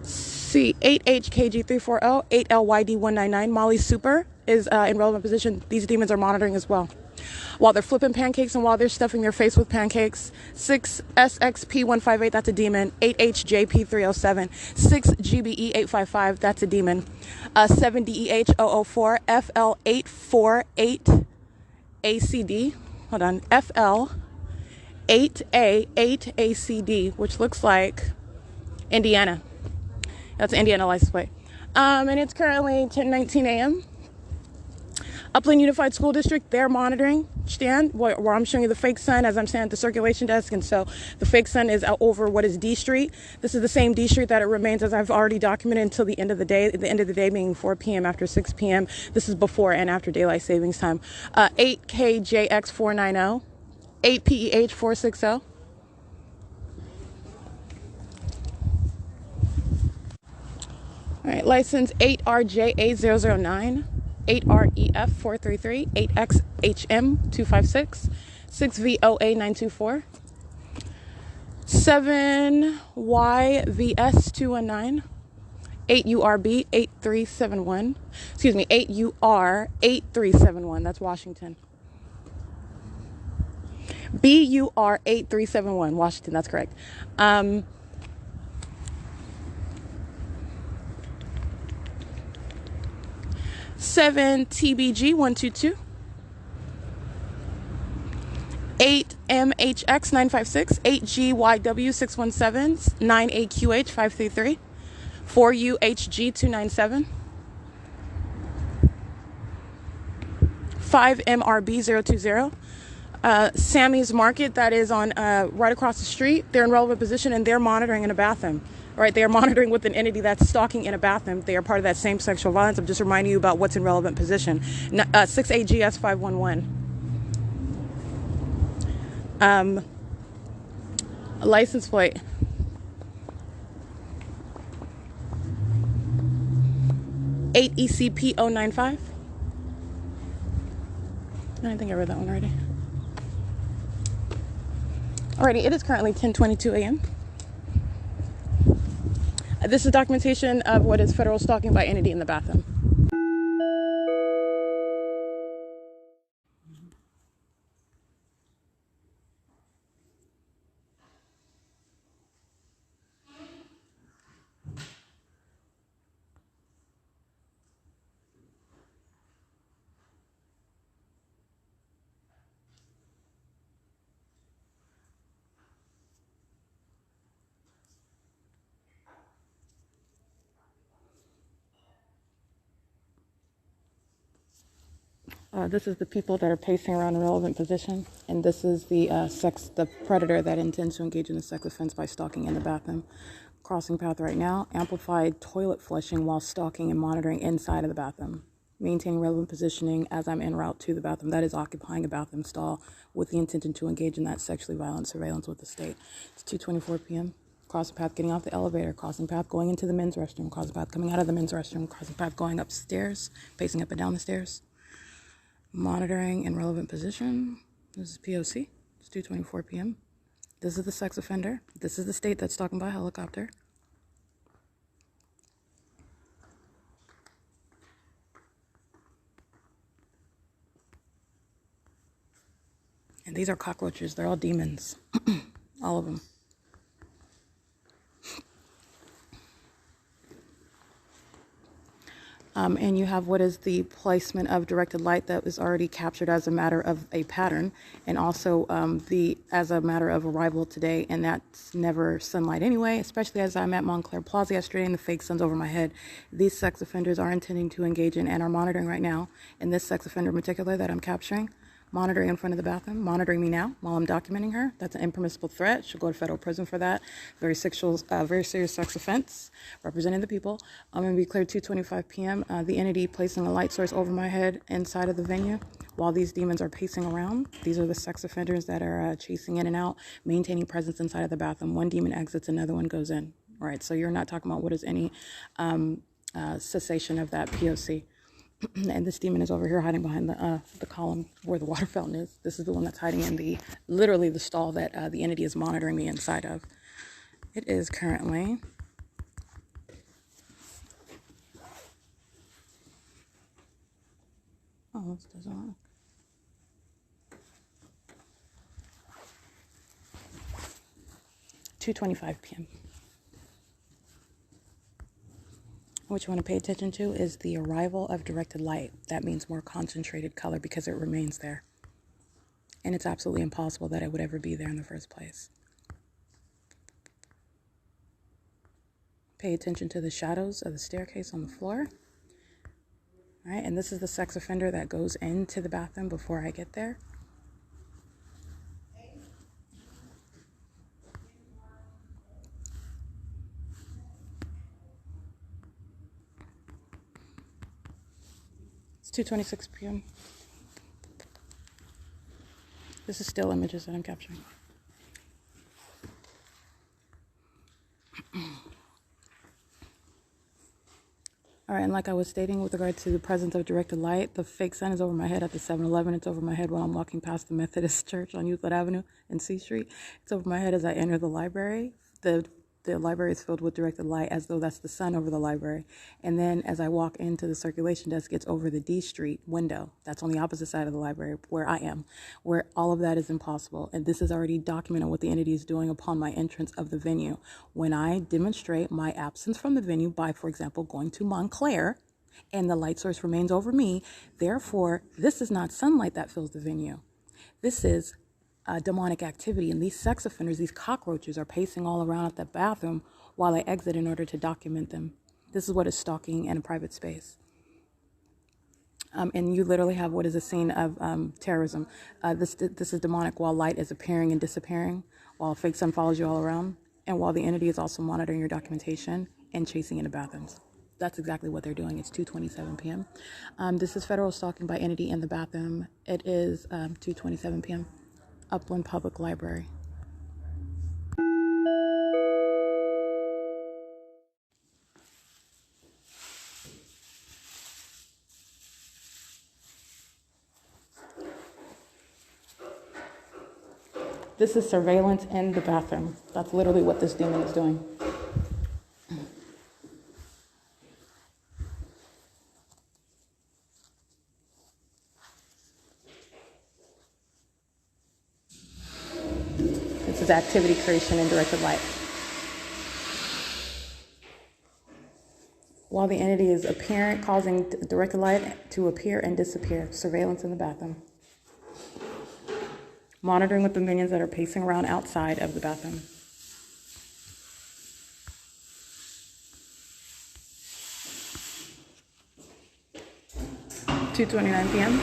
See, 8HKG340, 8LYD199. Molly Super is in relevant position. These demons are monitoring as well. While they're flipping pancakes and while they're stuffing their face with pancakes. 6SXP158, that's a demon. 8HJP307. 6GBE855, that's a demon. 7DEH004. FL848 ACD. Hold on. FL8A8ACD, which looks like Indiana. That's an Indiana license plate. And it's currently 10:19 a.m. Upland Unified School District, they're monitoring. Stand where I'm showing you the fake sun as I'm standing at the circulation desk. And so the fake sun is out over what is D Street. This is the same D Street that it remains as I've already documented until the end of the day. The end of the day being 4 p.m. after 6 p.m. This is before and after daylight savings time. 8KJX490. 8PEH460. All right, license 8RJA009. 8REF433, 8XHM256, 6VOA924, 7YVS219, 8URB8371, 8UR8371, that's Washington. BUR8371, Washington, that's correct. 7TBG122, 8MHX956, 8GYW617, 9AQH533, 4UHG297, 5MRB020. Sammy's Market, that is on right across the street. They're in relevant position and they're monitoring in a bathroom. Right, they are monitoring with an entity that's stalking in a bathroom. They are part of that same sexual violence. I'm just reminding you about what's in relevant position. 6AGS511. License plate. P.O.C. I think I read that one already. Alrighty, it is currently 10:22 a.m. This is documentation of what is federal stalking by entity in the bathroom. This is the people that are pacing around in relevant position, and this is the predator that intends to engage in a sex offense by stalking in the bathroom. Crossing path right now, amplified toilet flushing while stalking and monitoring inside of the bathroom. Maintaining relevant positioning as I'm en route to the bathroom. That is occupying a bathroom stall with the intention to engage in that sexually violent surveillance with the state. It's 2:24 p.m. Crossing path getting off the elevator. Crossing path going into the men's restroom. Crossing path coming out of the men's restroom. Crossing path going upstairs, pacing up and down the stairs. Monitoring in relevant position. This is P.O.C. It's 2:24 p.m. This is the sex offender. This is the state that's stalking by helicopter. And these are cockroaches. They're all demons. All of them. And you have what is the placement of directed light that is already captured as a matter of a pattern, and also as a matter of arrival today, and that's never sunlight anyway, especially as I'm at Montclair Plaza yesterday and the fake sun's over my head. These sex offenders are intending to engage in and are monitoring right now, and this sex offender in particular that I'm capturing, monitoring in front of the bathroom, monitoring me now while I'm documenting her. That's an impermissible threat. She'll go to federal prison for that. Very serious sex offense, representing the people. I'm going to be cleared 2:25 p.m. The entity placing a light source over my head inside of the venue while these demons are pacing around. These are the sex offenders that are chasing in and out, maintaining presence inside of the bathroom. One demon exits, another one goes in. All right, so you're not talking about what is any cessation of that P.O.C. And this demon is over here hiding behind the column where the water fountain is. This is the one that's hiding in literally the stall that the entity is monitoring me inside of. It is currently this doesn't work. 2:25 p.m. What you want to pay attention to is the arrival of directed light. That means more concentrated color because it remains there. And it's absolutely impossible that it would ever be there in the first place. Pay attention to the shadows of the staircase on the floor. All right, and this is the sex offender that goes into the bathroom before I get there. It's 2:26 p.m. This is still images that I'm capturing. All right, and like I was stating with regard to the presence of directed light, the fake sun is over my head at the 7-Eleven. It's over my head while I'm walking past the Methodist Church on Euclid Avenue and C Street. It's over my head as I enter the library. The library is filled with directed light as though that's the sun over the library. And then as I walk into the circulation desk, it's over the D Street window. That's on the opposite side of the library where I am, where all of that is impossible. And this is already documented what the entity is doing upon my entrance of the venue. When I demonstrate my absence from the venue by, for example, going to Montclair, and the light source remains over me, therefore, this is not sunlight that fills the venue. This is demonic activity, and these sex offenders, these cockroaches, are pacing all around at the bathroom while they exit in order to document them. This is what is stalking in a private space. And you literally have what is a scene of terrorism. This is demonic while light is appearing and disappearing, while a fake sun follows you all around, and while the entity is also monitoring your documentation and chasing into bathrooms. That's exactly what they're doing. It's 2:27 p.m. This is federal stalking by entity in the bathroom. It is 2:27 p.m. Upland Public Library. This is surveillance in the bathroom. That's literally what this demon is doing. This is activity creation in directed light. While the entity is apparent, causing directed light to appear and disappear. Surveillance in the bathroom. Monitoring with the minions that are pacing around outside of the bathroom. 2:29 p.m.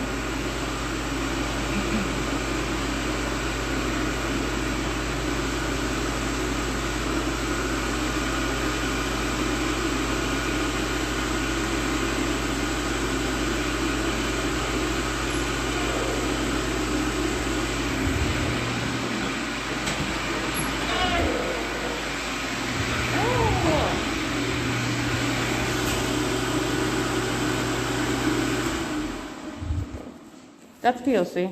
That's P.O.C.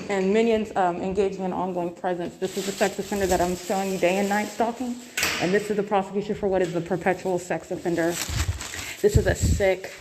And minions engaging in ongoing presence. This is the sex offender that I'm showing you day and night stalking. And this is the prosecution for what is the perpetual sex offender. This is a sick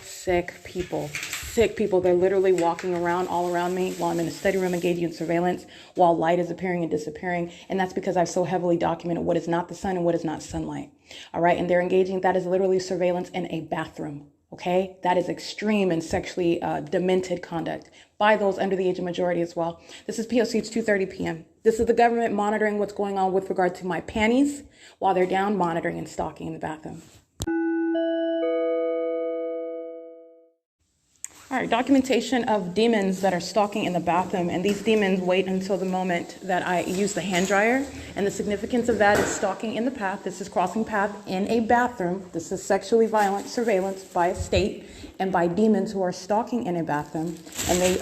people. Sick people. They're literally walking around all around me while I'm in a study room engaging in surveillance, while light is appearing and disappearing. And that's because I've so heavily documented what is not the sun and what is not sunlight. All right. And they're engaging. That is literally surveillance in a bathroom. Okay, that is extreme and sexually demented conduct by those under the age of majority as well. This is P.O.C. It's 2:30 p.m. This is the government monitoring what's going on with regard to my panties while they're down monitoring and stalking in the bathroom. All right, documentation of demons that are stalking in the bathroom, and these demons wait until the moment that I use the hand dryer, and the significance of that is stalking in the path. This is crossing path in a bathroom. This is sexually violent surveillance by a state and by demons who are stalking in a bathroom, and they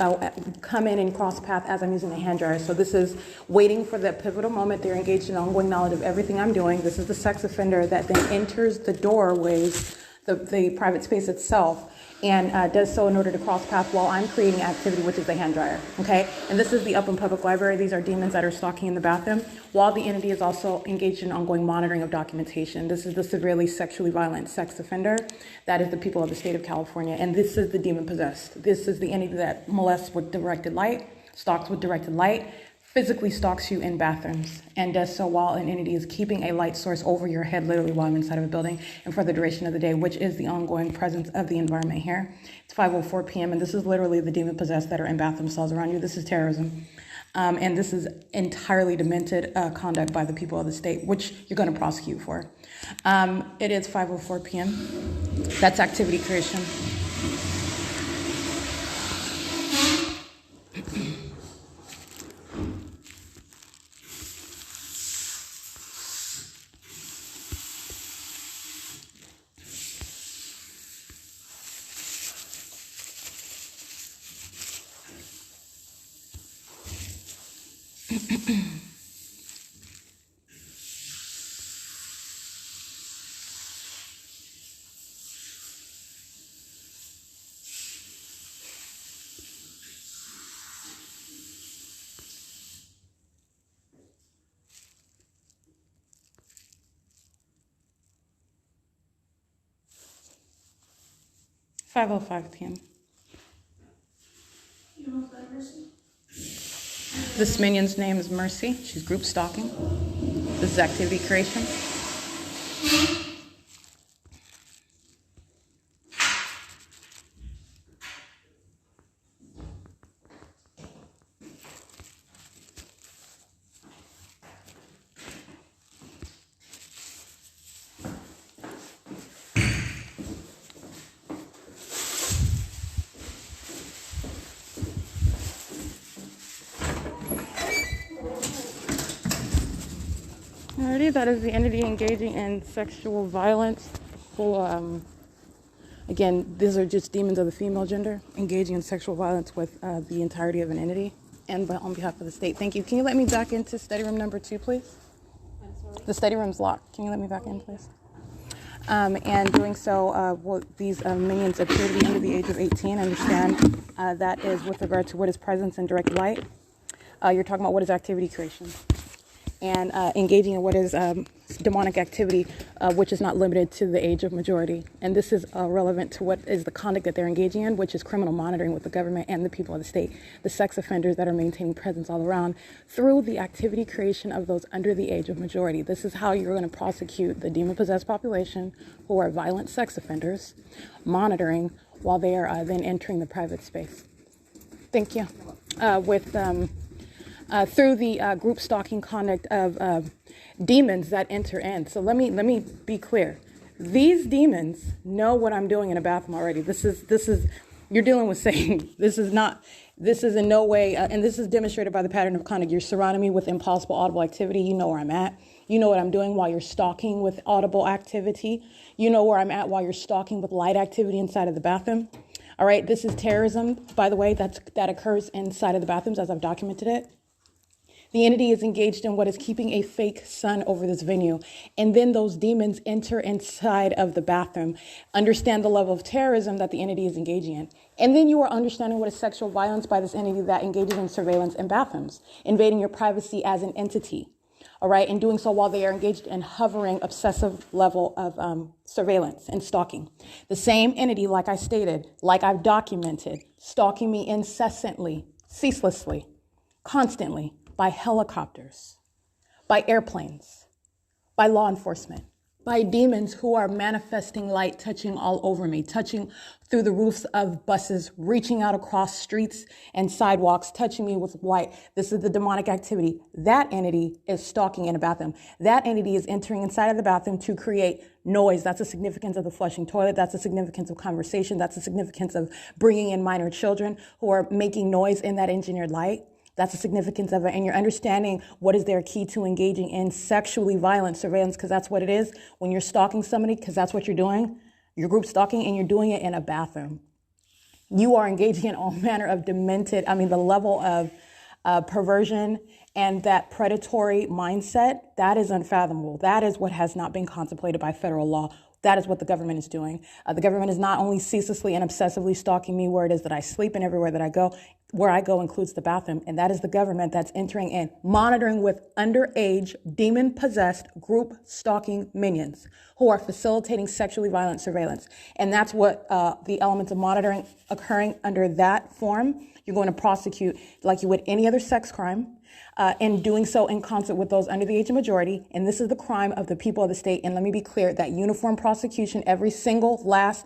come in and cross path as I'm using the hand dryer. So this is waiting for the pivotal moment. They're engaged in ongoing knowledge of everything I'm doing. This is the sex offender that then enters the doorways, the private space itself, and does so in order to cross path while I'm creating activity, which is the hand dryer, okay? And this is the Upland Public Library. These are demons that are stalking in the bathroom, while the entity is also engaged in ongoing monitoring of documentation. This is the severely sexually violent sex offender. That is the people of the state of California, and this is the demon possessed. This is the entity that molests with directed light, stalks with directed light, physically stalks you in bathrooms, and does so while an entity is keeping a light source over your head, literally while I'm inside of a building, and for the duration of the day, which is the ongoing presence of the environment here. It's 5:04 p.m., and this is literally the demon possessed that are in bathroom stalls around you. This is terrorism. And this is entirely demented conduct by the people of the state, which you're going to prosecute for. It is 5:04 p.m. That's activity creation. (5:05 p.m.) This minion's name is Mercy. She's group stalking. This is activity creation. Alrighty, that is the entity engaging in sexual violence. Again, these are just demons of the female gender engaging in sexual violence with the entirety of an entity and on behalf of the state. Thank you. Can you let me back into study room number 2, please? I'm sorry? The study room's locked. Can you let me back in, please? And doing so, these minions appear to be under the age of 18. Understand that is with regard to what is presence and direct light. You're talking about what is activity creation. And engaging in what is demonic activity, which is not limited to the age of majority. And this is relevant to what is the conduct that they're engaging in, which is criminal monitoring with the government and the people of the state, the sex offenders that are maintaining presence all around through the activity creation of those under the age of majority. This is how you're going to prosecute the demon-possessed population who are violent sex offenders, monitoring while they are then entering the private space. Thank you. Through the group stalking conduct of demons that enter in. So let me be clear. These demons know what I'm doing in a bathroom already. This is you're dealing with Satan. This is in no way, and this is demonstrated by the pattern of conduct. You're surrounding me with impossible audible activity. You know where I'm at. You know what I'm doing while you're stalking with audible activity. You know where I'm at while you're stalking with light activity inside of the bathroom. All right, this is terrorism, by the way, that occurs inside of the bathrooms as I've documented it. The entity is engaged in what is keeping a fake sun over this venue. And then those demons enter inside of the bathroom. Understand the level of terrorism that the entity is engaging in. And then you are understanding what is sexual violence by this entity that engages in surveillance in bathrooms, invading your privacy as an entity. All right, and doing so while they are engaged in hovering obsessive level of surveillance and stalking. The same entity, like I stated, like I've documented, stalking me incessantly, ceaselessly, constantly, by helicopters, by airplanes, by law enforcement, by demons who are manifesting light, touching all over me, touching through the roofs of buses, reaching out across streets and sidewalks, touching me with light. This is the demonic activity. That entity is stalking in a bathroom. That entity is entering inside of the bathroom to create noise. That's the significance of the flushing toilet. That's the significance of conversation. That's the significance of bringing in minor children who are making noise in that engineered light. That's the significance of it. And you're understanding what is their key to engaging in sexually violent surveillance, because that's what it is when you're stalking somebody, because that's what you're doing. You're group stalking and you're doing it in a bathroom. You are engaging in all manner of demented, the level of perversion and that predatory mindset, that is unfathomable. That is what has not been contemplated by federal law. That is what the government is doing. The government is not only ceaselessly and obsessively stalking me where it is that I sleep and everywhere that I go. Where I go includes the bathroom, and that is the government that's entering in, monitoring with underage, demon-possessed group stalking minions who are facilitating sexually violent surveillance. And that's what the elements of monitoring occurring under that form. You're going to prosecute like you would any other sex crime, and doing so in concert with those under the age of majority. And this is the crime of the people of the state. And let me be clear, that uniform prosecution, every single last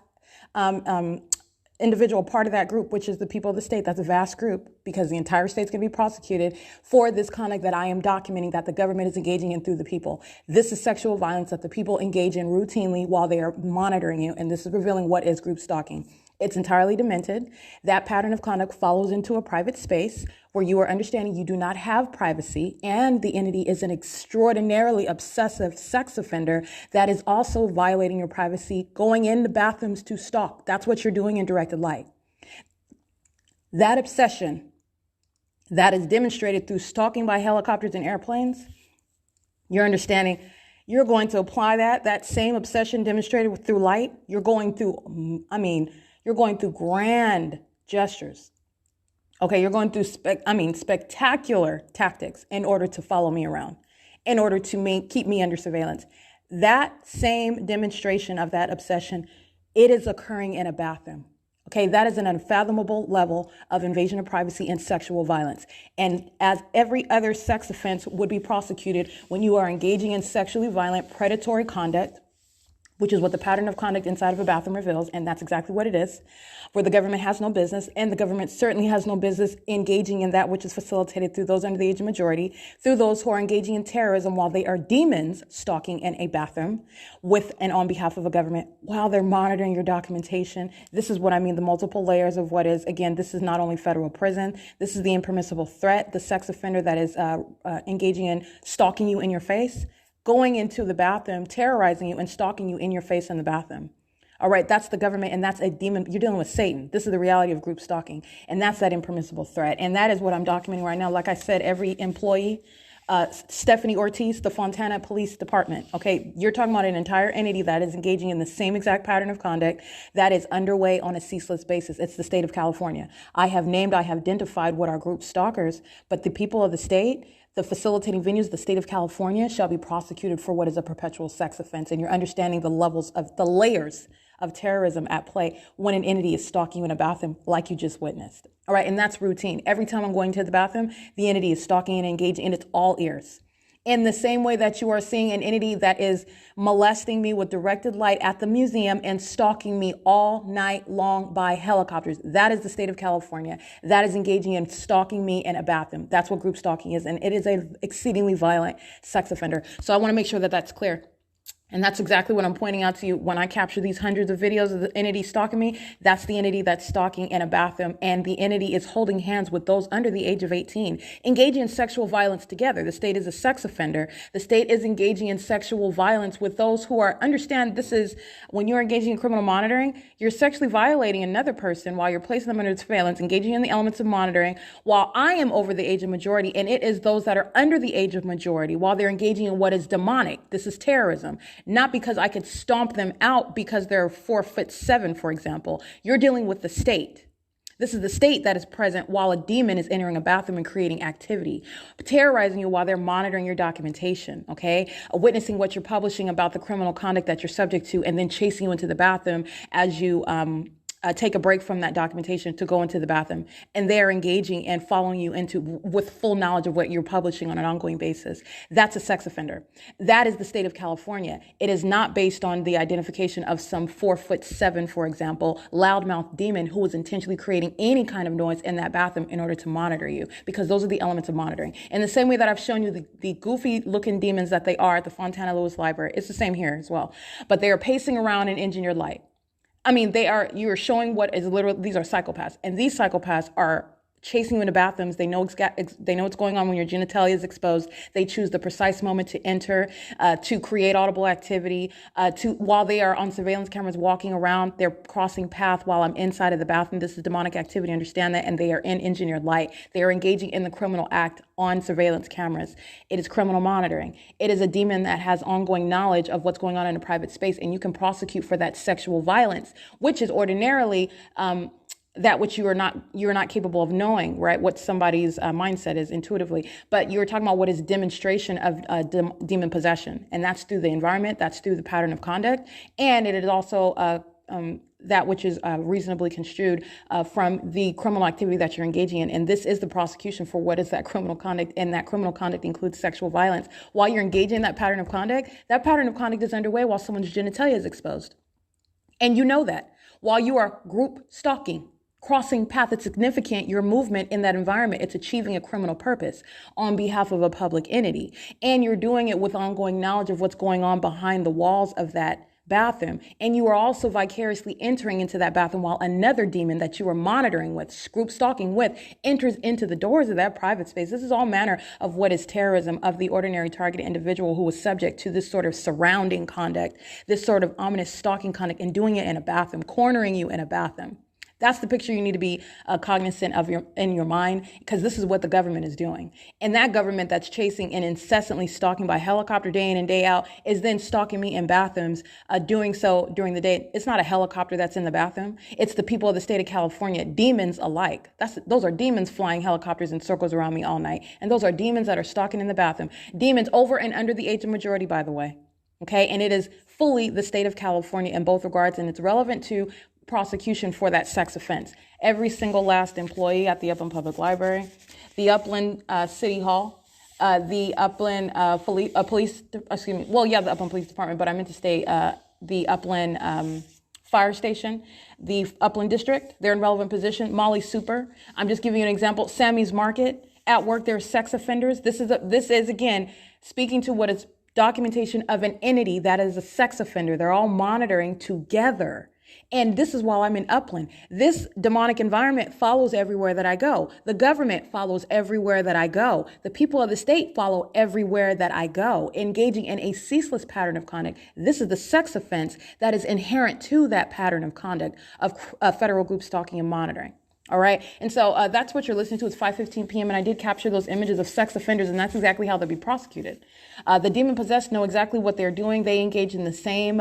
individual part of that group, which is the people of the state, that's a vast group, because the entire state's going to be prosecuted for this conduct that I am documenting that the government is engaging in through the people. This is sexual violence that the people engage in routinely while they are monitoring you, and this is revealing what is group stalking. It's entirely demented. That pattern of conduct follows into a private space where you are understanding you do not have privacy, and the entity is an extraordinarily obsessive sex offender that is also violating your privacy, going into bathrooms to stalk. That's what you're doing in directed light. That obsession that is demonstrated through stalking by helicopters and airplanes, you're understanding you're going to apply that same obsession demonstrated through light. You're going through, you're going through grand gestures. Okay, you're going through spectacular tactics in order to follow me around, in order to keep me under surveillance. That same demonstration of that obsession, it is occurring in a bathroom. Okay, that is an unfathomable level of invasion of privacy and sexual violence. And as every other sex offense would be prosecuted when you are engaging in sexually violent predatory conduct, which is what the pattern of conduct inside of a bathroom reveals, and that's exactly what it is, where the government has no business, and the government certainly has no business engaging in that which is facilitated through those under the age of majority, through those who are engaging in terrorism while they are demons stalking in a bathroom with and on behalf of a government while they're monitoring your documentation. This is what I mean, the multiple layers of what is, again, this is not only federal prison, this is the impermissible threat, the sex offender that is engaging in stalking you in your face. going into the bathroom, terrorizing you and stalking you in your face in the bathroom. All right, that's the government, and that's a demon. You're dealing with Satan. This is the reality of group stalking, and that's that impermissible threat. And that is what I'm documenting right now. Like I said, every employee, Stephanie Ortiz, the Fontana Police Department. Okay, you're talking about an entire entity that is engaging in the same exact pattern of conduct that is underway on a ceaseless basis. It's the state of California. I have identified what are group stalkers, but the people of the state, the facilitating venues, the state of California shall be prosecuted for what is a perpetual sex offense. And you're understanding the layers of terrorism at play when an entity is stalking you in a bathroom like you just witnessed. All right, and that's routine. Every time I'm going to the bathroom, the entity is stalking and engaging, and it's all ears. In the same way that you are seeing an entity that is molesting me with directed light at the museum and stalking me all night long by helicopters. That is the state of California. That is engaging in stalking me in a bathroom. That's what group stalking is, and it is an exceedingly violent sex offender. So I want to make sure that that's clear. And that's exactly what I'm pointing out to you. When I capture these hundreds of videos of the entity stalking me, that's the entity that's stalking in a bathroom. And the entity is holding hands with those under the age of 18, engaging in sexual violence together. The state is a sex offender. The state is engaging in sexual violence with those who understand this is, when you're engaging in criminal monitoring, you're sexually violating another person while you're placing them under surveillance, engaging in the elements of monitoring, while I am over the age of majority. And it is those that are under the age of majority while they're engaging in what is demonic. This is terrorism. Not because I could stomp them out because they're 4'7", for example. You're dealing with the state. This is the state that is present while a demon is entering a bathroom and creating activity, terrorizing you while they're monitoring your documentation, okay? Witnessing what you're publishing about the criminal conduct that you're subject to, and then chasing you into the bathroom as you take a break from that documentation to go into the bathroom, and they're engaging and following you with full knowledge of what you're publishing on an ongoing basis. That's a sex offender. That is the state of California. It is not based on the identification of some 4'7", for example, loudmouth demon who is intentionally creating any kind of noise in that bathroom in order to monitor you, because those are the elements of monitoring. In the same way that I've shown you the goofy looking demons that they are at the Fontana Lewis Library, it's the same here as well. But they are pacing around in engineered light. I mean, you are showing what is literally, these are psychopaths. And these psychopaths are chasing you into bathrooms. They know what's going on when your genitalia is exposed. They choose the precise moment to enter, to create audible activity, while they are on surveillance cameras walking around, they're crossing path while I'm inside of the bathroom. This is demonic activity, understand that, and they are in engineered light. They are engaging in the criminal act on surveillance cameras. It is criminal monitoring. It is a demon that has ongoing knowledge of what's going on in a private space, and you can prosecute for that sexual violence, which is ordinarily that which you're not capable of knowing, right? What somebody's mindset is intuitively. But you were talking about what is demonstration of demon possession, and that's through the environment, that's through the pattern of conduct, and it is also that which is reasonably construed from the criminal activity that you're engaging in. And this is the prosecution for what is that criminal conduct, and that criminal conduct includes sexual violence. While you're engaging in that pattern of conduct is underway while someone's genitalia is exposed. And you know that. While you are group stalking, crossing path, it's significant, your movement in that environment, it's achieving a criminal purpose on behalf of a public entity. And you're doing it with ongoing knowledge of what's going on behind the walls of that bathroom. And you are also vicariously entering into that bathroom while another demon that you are monitoring with, group stalking with, enters into the doors of that private space. This is all manner of what is terrorism of the ordinary targeted individual who is subject to this sort of surrounding conduct, this sort of ominous stalking conduct, and doing it in a bathroom, cornering you in a bathroom. That's the picture you need to be cognizant of in your mind, because this is what the government is doing. And that government that's chasing and incessantly stalking by helicopter day in and day out is then stalking me in bathrooms, doing so during the day. It's not a helicopter that's in the bathroom. It's the people of the state of California, demons alike. Those are demons flying helicopters in circles around me all night. And those are demons that are stalking in the bathroom. Demons over and under the age of majority, by the way. Okay, and it is fully the state of California in both regards, and it's relevant to prosecution for that sex offense. Every single last employee at the Upland Public Library, the Upland City Hall, the Upland the Upland Police Department, but I meant to say the Upland Fire Station, the Upland District, they're in relevant position. Molly Super, I'm just giving you an example. Sammy's Market, at work, there are sex offenders. This is again speaking to what is documentation of an entity that is a sex offender. They're all monitoring together. And this is while I'm in Upland. This demonic environment follows everywhere that I go. The government follows everywhere that I go. The people of the state follow everywhere that I go, engaging in a ceaseless pattern of conduct. This is the sex offense that is inherent to that pattern of conduct of federal group stalking and monitoring. All right. And so that's what you're listening to. It's 5:15 p.m. And I did capture those images of sex offenders, and that's exactly how they'll be prosecuted. The demon possessed know exactly what they're doing. They engage in the same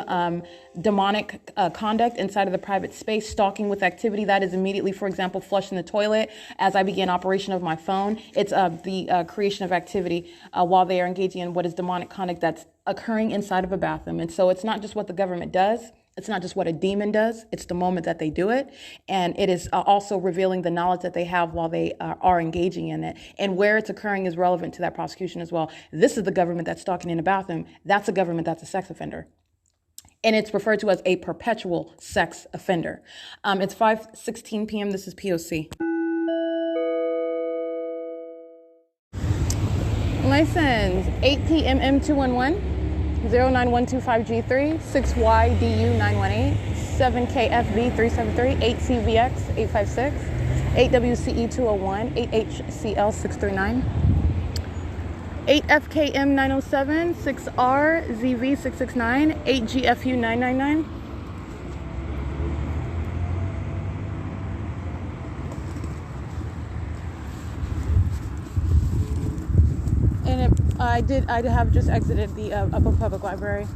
demonic conduct inside of the private space, stalking with activity that is immediately, for example, flushing the toilet as I begin operation of my phone. It's the creation of activity while they are engaging in what is demonic conduct that's occurring inside of a bathroom. And so it's not just what the government does. It's not just what a demon does. It's the moment that they do it. And it is also revealing the knowledge that they have while they are engaging in it. And where it's occurring is relevant to that prosecution as well. This is the government that's stalking in a bathroom. That's a government that's a sex offender. And it's referred to as a perpetual sex offender. It's 5:16 p.m. This is P.O.C. License 8PMM211. 09125G3, 6YDU918, 7KFB373, 8CVX 856, 8WCE201, 8HCL639, 8FKM907, 6RZV669, 8GFU999. I have just exited the Upper Public Library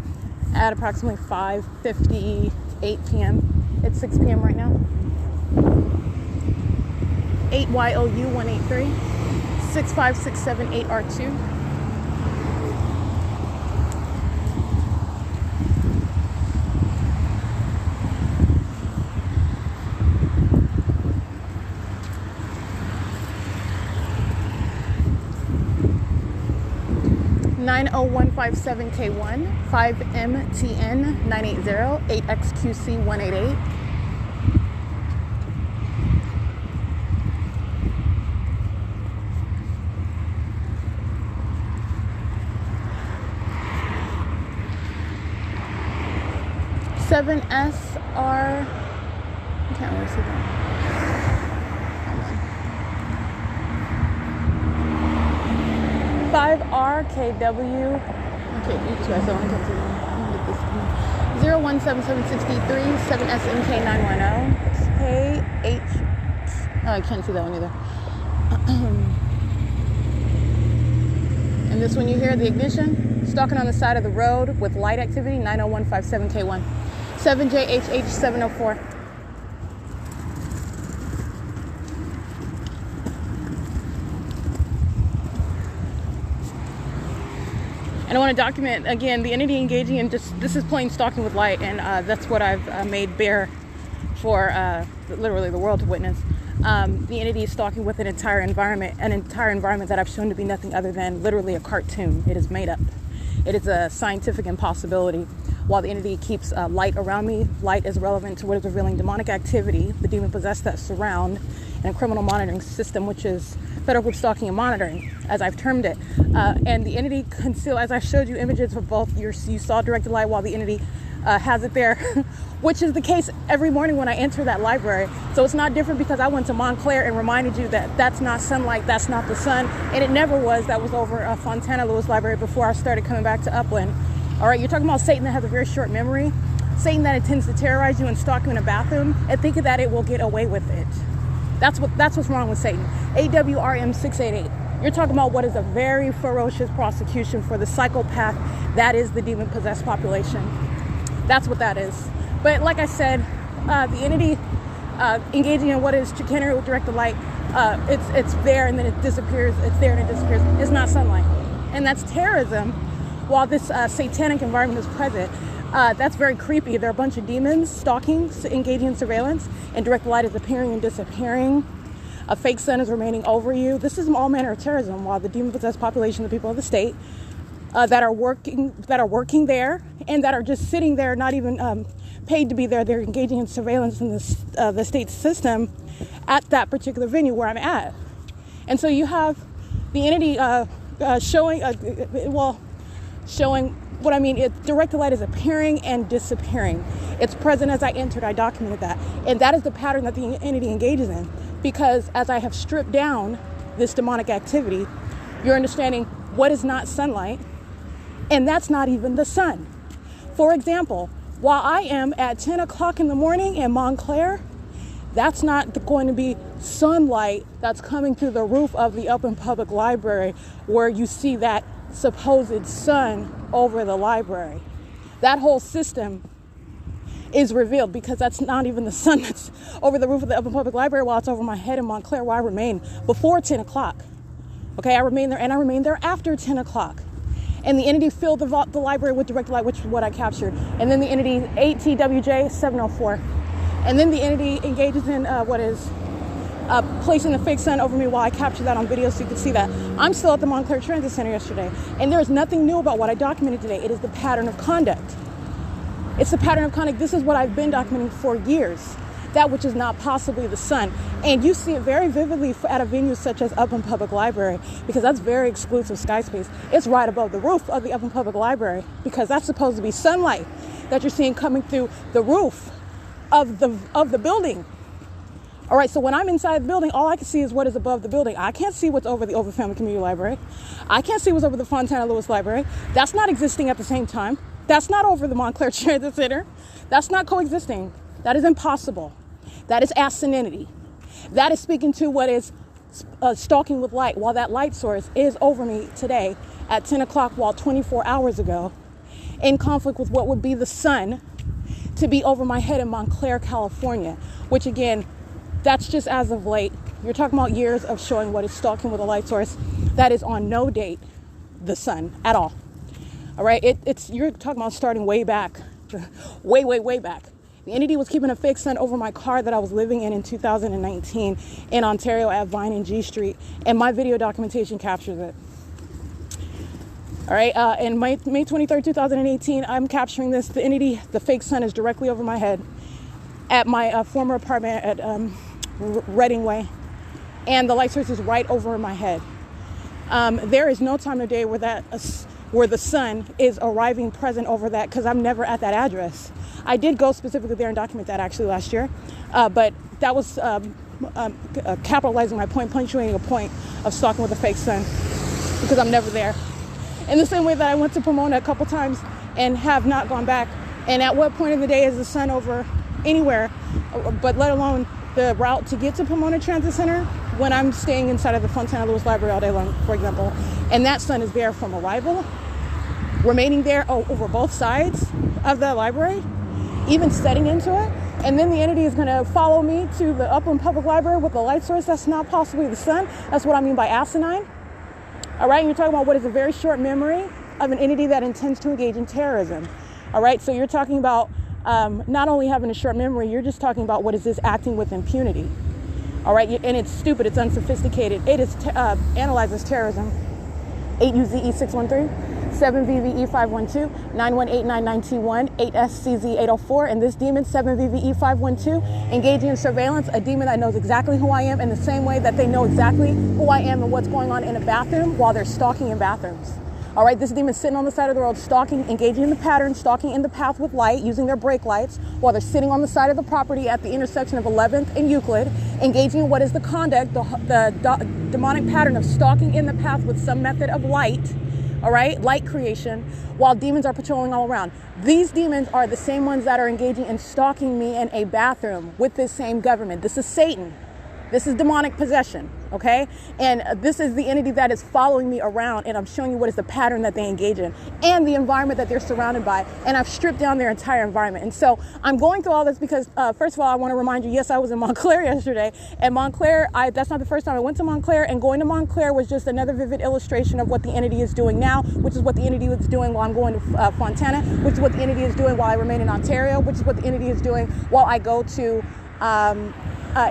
at approximately 5:58 p.m. It's 6 p.m. right now. 8YOU183, 65678R2. (90157K1), 5MTN980, 8XQC188. (7SR). I can't really see that. 5RKW. Okay, U.S.C. I want to get this. 017763, 7SMK910, KH. Oh, I can't see that one either. And this one you hear, the ignition, stalking on the side of the road with light activity, 90157K1, 7JHH704. And I want to document, again, the entity engaging in this is plain stalking with light, and that's what I've made bare for literally the world to witness. The entity is stalking with an entire environment that I've shown to be nothing other than literally a cartoon. It is made up. It is a scientific impossibility. While the entity keeps light around me, light is relevant to what is revealing demonic activity, the demon possessed that surround, and a criminal monitoring system, which is federal group stalking and monitoring, as I've termed it. And the entity as I showed you images for both, you saw directed light while the entity has it there, which is the case every morning when I enter that library. So it's not different because I went to Montclair and reminded you that that's not sunlight, that's not the sun, and it never was. That was over Fontana Lewis Library before I started coming back to Upland. All right, you're talking about Satan that has a very short memory, Satan that intends to terrorize you and stalk you in a bathroom and thinking that it will get away with it. That's what's wrong with Satan. AWRM688. You're talking about what is a very ferocious prosecution for the psychopath that is the demon-possessed population. That's what that is. But like I said, the entity engaging in what is chicanery with directed light, it's there and then it disappears. It's there and it disappears. It's not sunlight. And that's terrorism while this satanic environment is present. That's very creepy. There are a bunch of demons stalking, engaging in surveillance, and direct light is appearing and disappearing. A fake sun is remaining over you. This is all manner of terrorism while the demon-possessed population, the people of the state, that are working there and that are just sitting there, not even paid to be there. They're engaging in surveillance in the state system at that particular venue where I'm at. And so you have the entity showing what I mean is directed light is appearing and disappearing. It's present as I entered. I documented that. And that is the pattern that the entity engages in. Because as I have stripped down this demonic activity, you're understanding what is not sunlight, and that's not even the sun. For example, while I am at 10 o'clock in the morning in Montclair, that's not going to be sunlight that's coming through the roof of the Open Public Library where you see that supposed sun over the library. That whole system is revealed because that's not even the sun that's over the roof of the Open Public Library while it's over my head in Montclair, where I remain before 10 o'clock. Okay, I remain there, and I remain there after 10 o'clock. And the entity filled the library with direct light, which is what I captured. And then the entity 8TWJ 704. And then the entity engages in placing the fake sun over me while I capture that on video so you can see that. I'm still at the Montclair Transit Center yesterday, and there is nothing new about what I documented today. It is the pattern of conduct. It's the pattern of conduct. This is what I've been documenting for years. That which is not possibly the sun. And you see it very vividly at a venue such as Open Public Library, because that's very exclusive sky space. It's right above the roof of the Open Public Library, because that's supposed to be sunlight that you're seeing coming through the roof of the building. All right, so when I'm inside the building, all I can see is what is above the building. I can't see what's over the Over Family Community Library. I can't see what's over the Fontana Lewis Library. That's not existing at the same time. That's not over the Montclair Transit Center. That's not coexisting. That is impossible. That is asininity. That is speaking to what is stalking with light, while that light source is over me today at 10 o'clock, while 24 hours ago, in conflict with what would be the sun to be over my head in Montclair, California, which again, that's just as of late. You're talking about years of showing what is stalking with a light source that is on no date the sun at all. All right, you're talking about starting way back, way back. The entity was keeping a fake sun over my car that I was living in 2019 in Ontario at Vine and G Street, and my video documentation captures it. All right, and May 23rd, 2018, I'm capturing this. The entity, the fake sun, is directly over my head at my former apartment at Reading Way, and the light source is right over my head. There is no time of day where the sun is arriving present over that, because I'm never at that address. I did go specifically there and document that actually last year, but that was capitalizing my point, punctuating a point of stalking with a fake sun, because I'm never there. In the same way that I went to Pomona a couple times and have not gone back. And at what point in the day is the sun over anywhere, but let alone the route to get to Pomona Transit Center, when I'm staying inside of the Fontana Lewis Library all day long, for example, and that sun is there from arrival, remaining there over both sides of the library, even setting into it, and then the entity is going to follow me to the Upland Public Library with a light source that's not possibly the sun. That's what I mean by asinine. All right, and you're talking about what is a very short memory of an entity that intends to engage in terrorism. All right, so you're talking about not only having a short memory, you're just talking about what is this acting with impunity. All right, and it's stupid, it's unsophisticated. It is analyzed as terrorism. 8UZE 613, 7VVE 512, 918991, 8SCZ 804, and this demon 7VVE 512 engaging in surveillance, a demon that knows exactly who I am in the same way that they know exactly who I am and what's going on in a bathroom while they're stalking in bathrooms. All right, this demon sitting on the side of the road, stalking, engaging in the pattern, stalking in the path with light, using their brake lights, while they're sitting on the side of the property at the intersection of 11th and Euclid, engaging in what is the conduct, the demonic pattern of stalking in the path with some method of light, all right, light creation, while demons are patrolling all around. These demons are the same ones that are engaging in stalking me in a bathroom with this same government. This is Satan. This is demonic possession, okay? And this is the entity that is following me around, and I'm showing you what is the pattern that they engage in and the environment that they're surrounded by, and I've stripped down their entire environment. And so I'm going through all this because, first of all, I want to remind you, yes, I was in Montclair yesterday, and Montclair, that's not the first time I went to Montclair, and going to Montclair was just another vivid illustration of what the entity is doing now, which is what the entity was doing while I'm going to Fontana, which is what the entity is doing while I remain in Ontario, which is what the entity is doing while I go to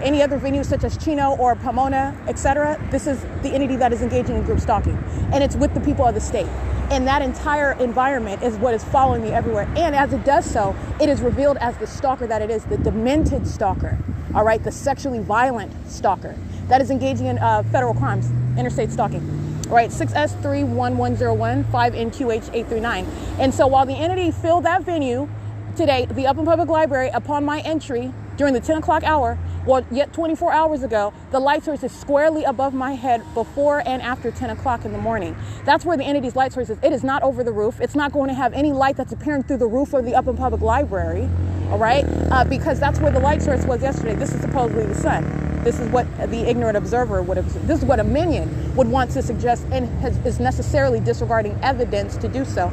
any other venues such as Chino or Pomona, etc. This is the entity that is engaging in group stalking, and it's with the people of the state. And that entire environment is what is following me everywhere. And as it does so, it is revealed as the stalker that it is, the demented stalker, all right, the sexually violent stalker that is engaging in federal crimes, interstate stalking. right? 6S31101 5NQH839. And so while the entity filled that venue today, the Upland Public Library, upon my entry during the 10 o'clock hour, well, yet 24 hours ago, the light source is squarely above my head before and after 10 o'clock in the morning. That's where the entity's light source is. It is not over the roof. It's not going to have any light that's appearing through the roof of the Upland Public Library, all right? Because that's where the light source was yesterday. This is supposedly the sun. This is what the ignorant observer would have, this is what a minion would want to suggest and is necessarily disregarding evidence to do so,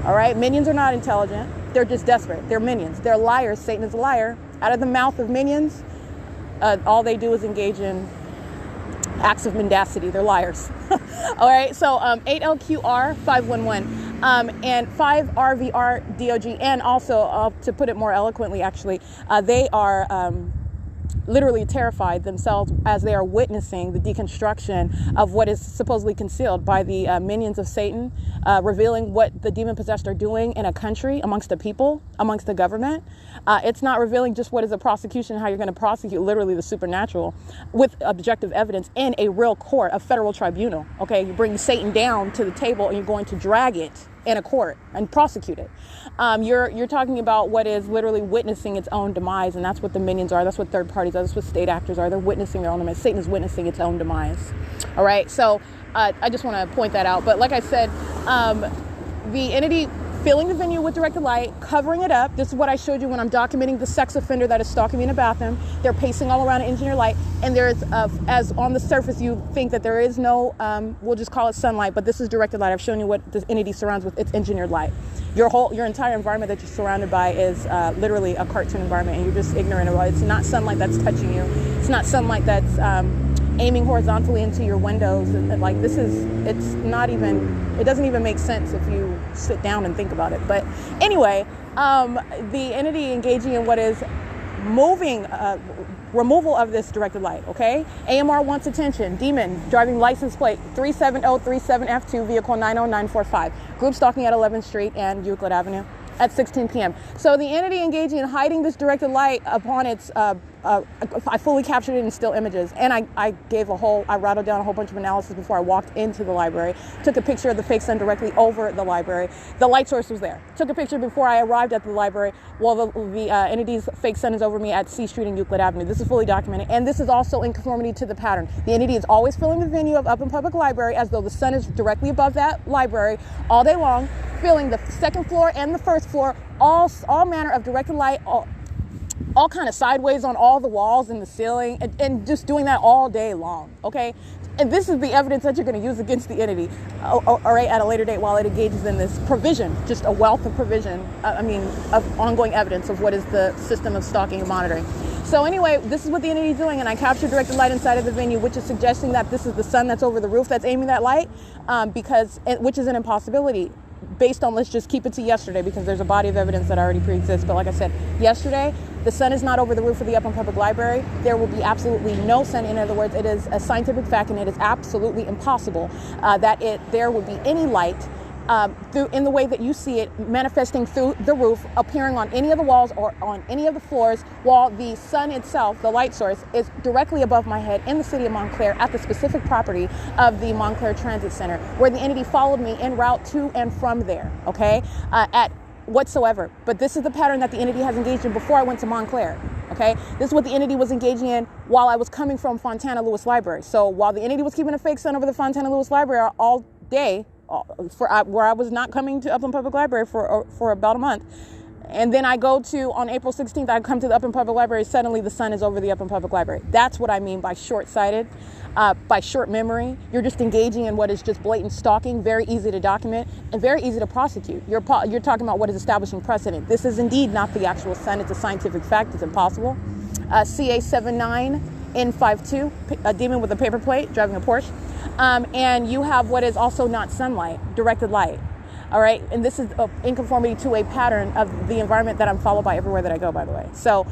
all right? Minions are not intelligent. They're just desperate. They're minions. They're liars. Satan is a liar. Out of the mouth of minions, all they do is engage in acts of mendacity. They're liars. All right, so 8LQR511 and 5RVRDOG, and also, to put it more eloquently, actually, they are literally terrified themselves as they are witnessing the deconstruction of what is supposedly concealed by the minions of Satan, revealing what the demon-possessed are doing in a country, amongst the people, amongst the government. It's not revealing just what is a prosecution, how you're going to prosecute literally the supernatural with objective evidence in a real court, a federal tribunal. Okay, you bring Satan down to the table and you're going to drag it in a court and prosecute it. You're talking about what is literally witnessing its own demise, and that's what the minions are. That's what third parties are. That's what state actors are. They're witnessing their own demise. Satan is witnessing its own demise. All right, so I just want to point that out. But like I said, the entity filling the venue with directed light, covering it up. This is what I showed you when I'm documenting the sex offender that is stalking me in a bathroom. They're pacing all around an engineer light, and there's, as on the surface you think that there is no, we'll just call it sunlight, but this is directed light. I've shown you what the entity surrounds with. It's engineered light. Your entire environment that you're surrounded by is literally a cartoon environment, and you're just ignorant about it. It's not sunlight that's touching you. It's not sunlight that's aiming horizontally into your windows. And like, this is, it's not even, it doesn't even make sense if you sit down and think about it. But anyway, the entity engaging in what is moving, removal of this directed light, okay? AMR wants attention. Demon, driving license plate 37037F2, vehicle 90945. Group stalking at 11th Street and Euclid Avenue at 16 p.m. So the entity engaging in hiding this directed light upon its, I fully captured it in still images, and I rattled down a whole bunch of analysis before I walked into the library. Took a picture of the fake sun directly over the library. The light source was there. Took a picture before I arrived at the library while the entity's fake sun is over me at C Street and Euclid Avenue. This is fully documented, and this is also in conformity to the pattern. The entity is always filling the venue of Upland Public Library as though the sun is directly above that library all day long, filling the second floor and the first floor, all manner of directed light, all kind of sideways on all the walls and the ceiling, and just doing that all day long, okay? And this is the evidence that you're going to use against the entity, all right, at a later date while it engages in this provision, just a wealth of provision, of ongoing evidence of what is the system of stalking and monitoring. So anyway, this is what the entity is doing, and I captured directed light inside of the venue, which is suggesting that this is the sun that's over the roof that's aiming that light, which is an impossibility. Based on, let's just keep it to yesterday because there's a body of evidence that already pre-exists. But like I said, yesterday, the sun is not over the roof of the Upland Public Library. There will be absolutely no sun. In other words, it is a scientific fact, and it is absolutely impossible that there would be any light in the way that you see it manifesting through the roof, appearing on any of the walls or on any of the floors, while the sun itself, the light source, is directly above my head in the city of Montclair at the specific property of the Montclair Transit Center, where the entity followed me en route to and from there, okay, at whatsoever. But this is the pattern that the entity has engaged in before I went to Montclair, okay? This is what the entity was engaging in while I was coming from Fontana Lewis Library. So while the entity was keeping a fake sun over the Fontana Lewis Library all day, where I was not coming to Upland Public Library for about a month. And then I go to, on April 16th, I come to the Upland Public Library, suddenly the sun is over the Upland Public Library. That's what I mean by short-sighted, by short memory. You're just engaging in what is just blatant stalking, very easy to document, and very easy to prosecute. You're talking about what is establishing precedent. This is indeed not the actual sun. It's a scientific fact. It's impossible. CA79N52, a demon with a paper plate, driving a Porsche. And you have what is also not sunlight, directed light. All right. And this is in conformity to a pattern of the environment that I'm followed by everywhere that I go, by the way. So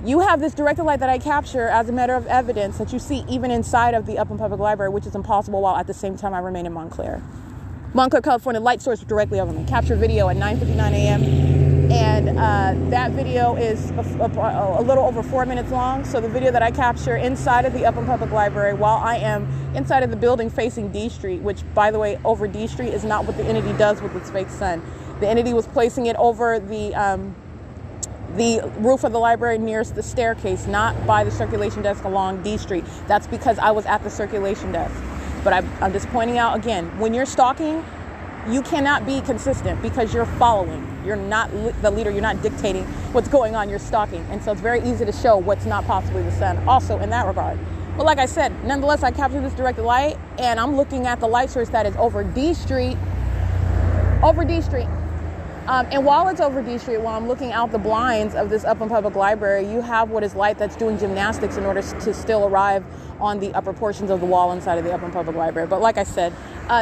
you have this directed light that I capture as a matter of evidence that you see even inside of the Upland Public Library, which is impossible while at the same time I remain in Montclair. Montclair, California, light source directly over me. Capture video at 9:59 a.m. and and that video is a little over 4 minutes long. So the video that I capture inside of the Upland Public Library while I am inside of the building facing D Street, which, by the way, over D Street is not what the entity does with its fake sun. The entity was placing it over the roof of the library nearest the staircase, not by the circulation desk along D Street. That's because I was at the circulation desk. But I'm just pointing out again, when you're stalking, you cannot be consistent because you're following. You're not the leader. You're not dictating what's going on. You're stalking. And so it's very easy to show what's not possibly the sun also in that regard. But like I said, nonetheless, I captured this directed light, and I'm looking at the light source that is over D Street. Over D Street. And while it's over D Street, while I'm looking out the blinds of this Upland Public Library, you have what is light that's doing gymnastics in order to still arrive on the upper portions of the wall inside of the Upland Public Library. But like I said,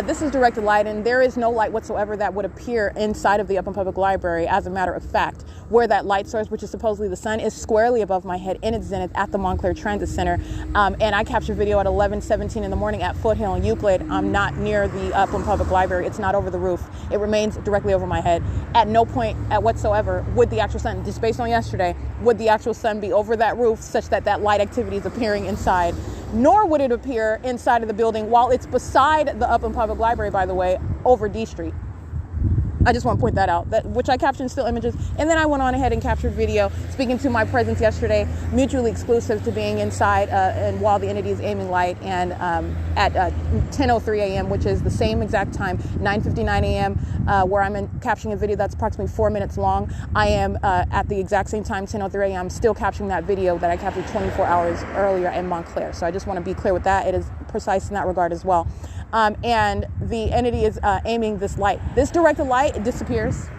this is directed light, and there is no light whatsoever that would appear inside of the Upland Public Library. As a matter of fact, where that light source, which is supposedly the sun, is squarely above my head in its zenith at the Montclair Transit Center. And I captured video at 11:17 in the morning at Foothill and Euclid. I'm not near the Upland Public Library. It's not over the roof. It remains directly over my head. At no point whatsoever would the actual sun, just based on yesterday, would the actual sun be over that roof such that that light activity is appearing inside. Nor would it appear inside of the building while it's beside the Upland Public Library, by the way, over D Street. I just want to point that out, which I captured in still images. And then I went on ahead and captured video speaking to my presence yesterday, mutually exclusive to being inside and while the entity is aiming light, and at 10:03 a.m., which is the same exact time, 9:59 a.m., where I'm capturing a video that's approximately 4 minutes long. I am at the exact same time, 10:03 a.m., still capturing that video that I captured 24 hours earlier in Montclair. So I just want to be clear with that. It is precise in that regard as well. And the entity is aiming this light. This directed light, it disappears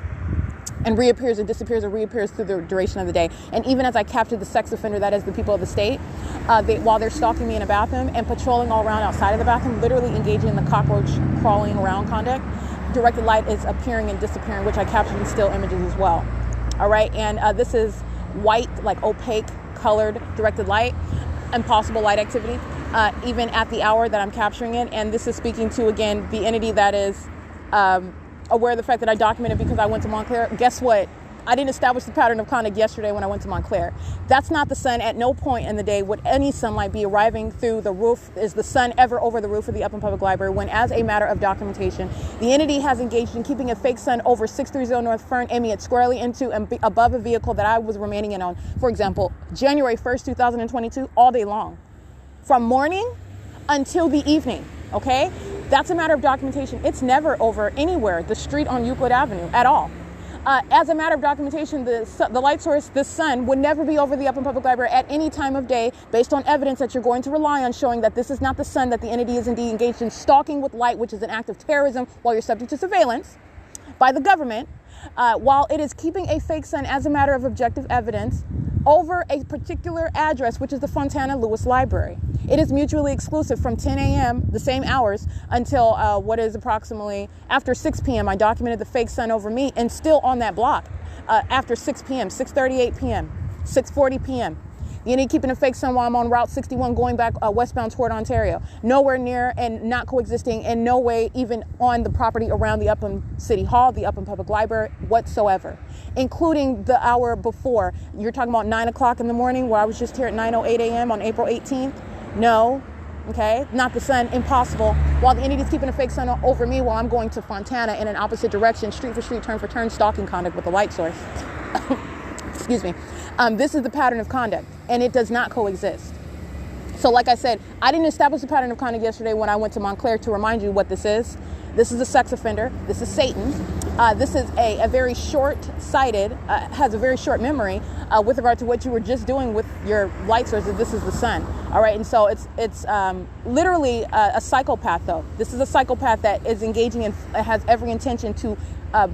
and reappears, and disappears and reappears through the duration of the day. And even as I captured the sex offender, that is the people of the state, while they're stalking me in a bathroom and patrolling all around outside of the bathroom, literally engaging in the cockroach crawling around conduct, directed light is appearing and disappearing, which I captured in still images as well. All right, and this is white, like opaque colored directed light, impossible light activity. Even at the hour that I'm capturing it. And this is speaking to, again, the entity that is aware of the fact that I documented because I went to Montclair. Guess what? I didn't establish the pattern of conduct yesterday when I went to Montclair. That's not the sun. At no point in the day would any sunlight be arriving through the roof. Is the sun ever over the roof of the Upland Public Library when, as a matter of documentation, the entity has engaged in keeping a fake sun over 630 North Fern, aiming it squarely into and above a vehicle that I was remaining in on, for example, January 1st, 2022, all day long. From morning until the evening, okay? That's a matter of documentation. It's never over anywhere, the street on Euclid Avenue at all. As a matter of documentation, the light source, the sun, would never be over the Upland Public Library at any time of day based on evidence that you're going to rely on showing that this is not the sun, that the entity is indeed engaged in stalking with light, which is an act of terrorism while you're subject to surveillance by the government, while it is keeping a fake sun as a matter of objective evidence over a particular address, which is the Fontana Lewis Library. It is mutually exclusive from 10 a.m., the same hours, until what is approximately after 6 p.m. I documented the fake sun over me and still on that block after 6 p.m., 6:38 p.m., 6:40 p.m. The entity keeping a fake sun while I'm on Route 61 going back westbound toward Ontario. Nowhere near and not coexisting in no way even on the property around the Upland City Hall, the Upland Public Library whatsoever, including the hour before. You're talking about 9 o'clock in the morning where I was just here at 9:08 a.m. on April 18th. No, okay, not the sun, impossible. While the entity is keeping a fake sun over me while I'm going to Fontana in an opposite direction, street for street, turn for turn, stalking conduct with a light source. Excuse me. This is the pattern of conduct, and it does not coexist. So like I said, I didn't establish the pattern of conduct yesterday when I went to Montclair. To remind you what this is a sex offender. This is Satan. This is a very short-sighted, has a very short memory with regard to what you were just doing with your light source. This is the sun. All right, and so it's literally a psychopath, though. This is a psychopath that is engaging and has every intention to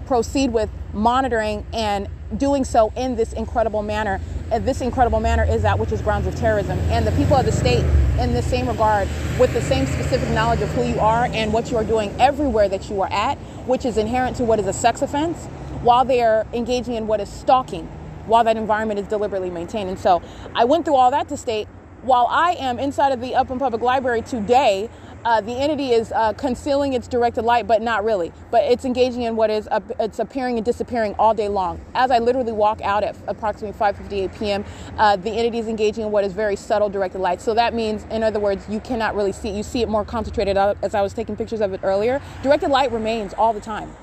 proceed with monitoring and doing so in this incredible manner. And this incredible manner is that which is grounds of terrorism. And the people of the state, in the same regard, with the same specific knowledge of who you are and what you are doing everywhere that you are at, which is inherent to what is a sex offense, while they are engaging in what is stalking, while that environment is deliberately maintained. And so I went through all that to state, while I am inside of the Upland Public Library today, The entity is concealing its directed light, but not really. But it's engaging in what is, it's appearing and disappearing all day long. As I literally walk out at approximately 5:58 p.m., the entity is engaging in what is very subtle directed light. So that means, in other words, you cannot really see it. You see it more concentrated, as I was taking pictures of it earlier. Directed light remains all the time.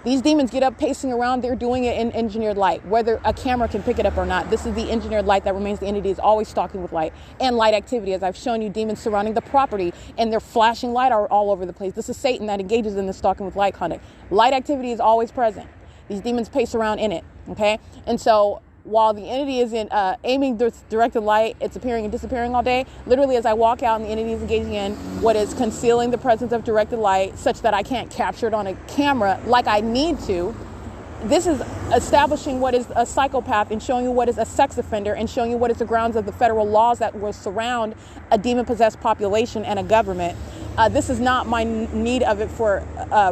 These demons get up pacing around. They're doing it in engineered light, whether a camera can pick it up or not. This is the engineered light that remains. The entity is always stalking with light and light activity. As I've shown you, demons surrounding the property and they're flashing light all over the place. This is Satan that engages in the stalking with light conduct. Light activity is always present. These demons pace around in it, okay? And so while the entity isn't aiming directed light, it's appearing and disappearing all day. Literally, as I walk out and the entity is engaging in what is concealing the presence of directed light such that I can't capture it on a camera like I need to. This is establishing what is a psychopath and showing you what is a sex offender and showing you what is the grounds of the federal laws that will surround a demon-possessed population and a government. This is not my need of it for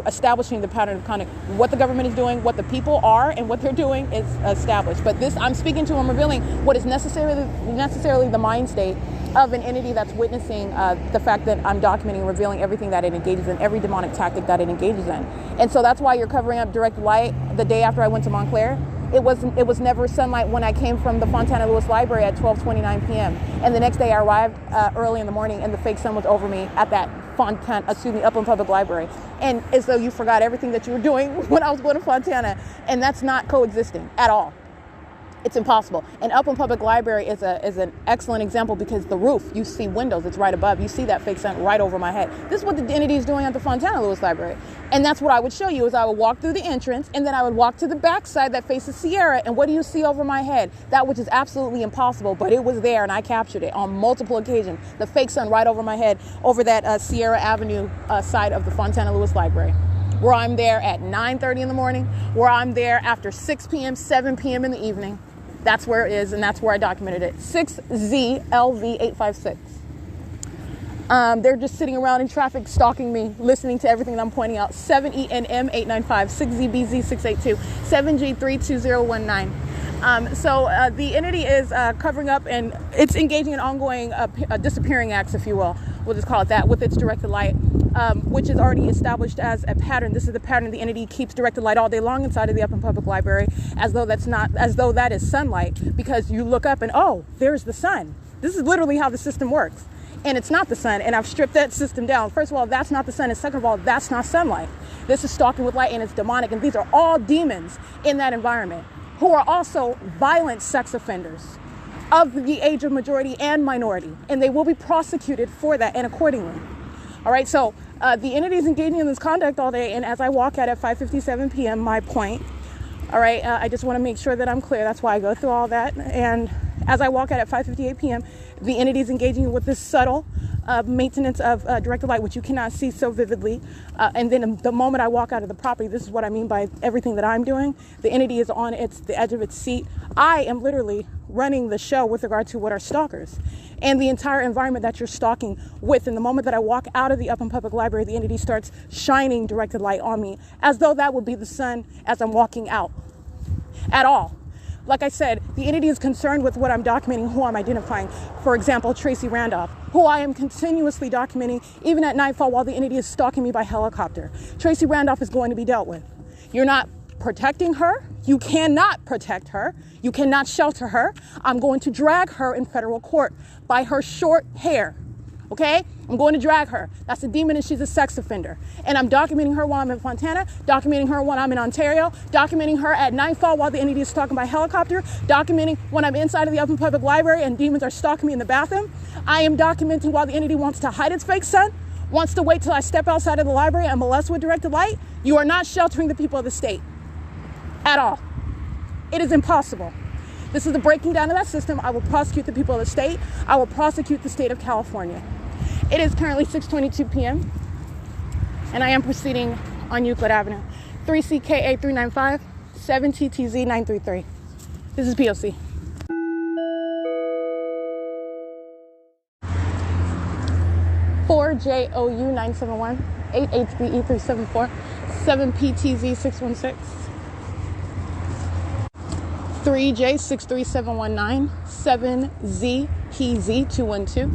establishing the pattern of conduct. What the government is doing, what the people are, and what they're doing is established. But this, I'm speaking to and revealing what is necessarily the mind state of an entity that's witnessing the fact that I'm documenting and revealing everything that it engages in, every demonic tactic that it engages in. And so that's why you're covering up direct light the day after I went to Montclair. It was never sunlight when I came from the Fontana Lewis Library at 12:29 p.m. And the next day I arrived early in the morning and the fake sun was over me at that Upland Public Library. And as though you forgot everything that you were doing when I was going to Fontana. And that's not coexisting at all. It's impossible. And Upland Public Library is an excellent example because the roof, you see windows, it's right above. You see that fake sun right over my head. This is what the entity is doing at the Fontana Lewis Library. And that's what I would show you is I would walk through the entrance and then I would walk to the back side that faces Sierra. And what do you see over my head? That which is absolutely impossible, but it was there and I captured it on multiple occasions. The fake sun right over my head over that Sierra Avenue side of the Fontana Lewis Library. Where I'm there at 9:30 in the morning, where I'm there after 6 p.m., 7 p.m. in the evening. That's where it is, and that's where I documented it. 6ZLV856. They're just sitting around in traffic, stalking me, listening to everything that I'm pointing out. 7ENM895, 6ZBZ682, 7G32019. So the entity is covering up, and it's engaging in ongoing disappearing acts, if you will. We'll just call it that, with its directed light, which is already established as a pattern. This is the pattern the entity keeps directed light all day long inside of the Upland Public Library, as though that is sunlight, because you look up and, oh, there's the sun. This is literally how the system works. And it's not the sun, and I've stripped that system down. First of all, that's not the sun, and second of all, that's not sunlight. This is stalking with light, and it's demonic, and these are all demons in that environment who are also violent sex offenders of the age of majority and minority, and they will be prosecuted for that and accordingly. All right, so the entity is engaging in this conduct all day, and as I walk out at 5:57 p.m., my point, all right, I just want to make sure that I'm clear. That's why I go through all that. And as I walk out at 5:58 p.m., the entity is engaging with this subtle maintenance of directed light, which you cannot see so vividly. And then the moment I walk out of the property, this is what I mean by everything that I'm doing. The entity is on the edge of its seat. I am literally running the show with regard to what are stalkers and the entire environment that you're stalking with. And the moment that I walk out of the Upland Public Library, the entity starts shining directed light on me as though that would be the sun as I'm walking out at all. Like I said, the entity is concerned with what I'm documenting, who I'm identifying. For example, Tracy Randolph, who I am continuously documenting, even at nightfall while the entity is stalking me by helicopter. Tracy Randolph is going to be dealt with. You're not protecting her. You cannot protect her. You cannot shelter her. I'm going to drag her in federal court by her short hair. Okay? I'm going to drag her. That's a demon and she's a sex offender. And I'm documenting her while I'm in Fontana, documenting her when I'm in Ontario, documenting her at nightfall while the entity is stalking by helicopter, documenting when I'm inside of the Upland Public Library and demons are stalking me in the bathroom. I am documenting while the entity wants to hide its fake sun, wants to wait till I step outside of the library and molest with directed light. You are not sheltering the people of the state at all. It is impossible. This is the breaking down of that system. I will prosecute the people of the state. I will prosecute the state of California. It is currently 6:22 p.m. and I am proceeding on Euclid Avenue. 3CKA 395, 7TTZ 933. This is P.O.C. JOU 971, 8HBE 374, 7PTZ 616, 3J63719, 7ZPZ 212,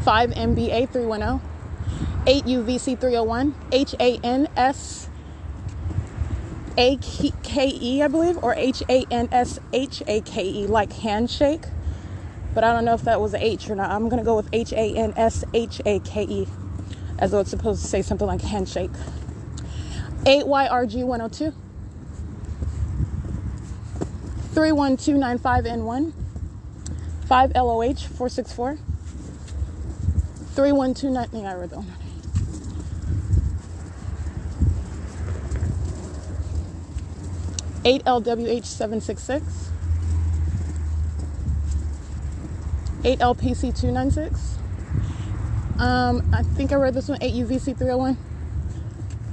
5MBA 310, 8 UVC 301, HANSAKE, I believe, or HANSHAKE, like handshake. But I don't know if that was an H or not. I'm going to go with HANSHAKE, as though it's supposed to say something like handshake. 8YRG 102, 31295N1, 5LOH 464, 3129. I think I read that one. 8LWH 766, 8LPC 296. I think I read this one. 8UVC 301.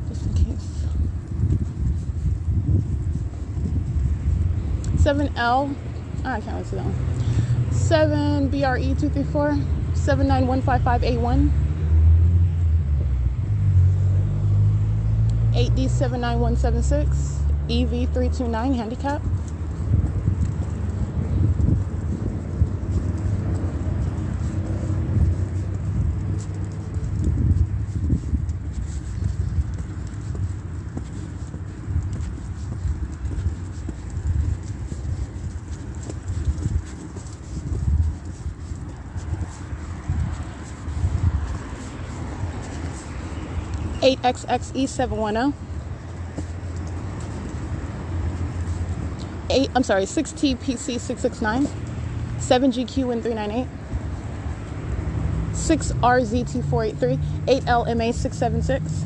Just in case. 7L. I can't see that one. 7BRE 234, 791558. 8D 79176. EV 329 handicap. XXE 710. 6TPC 669, 7GQN 398, 6RZT 483, 8LMA 676,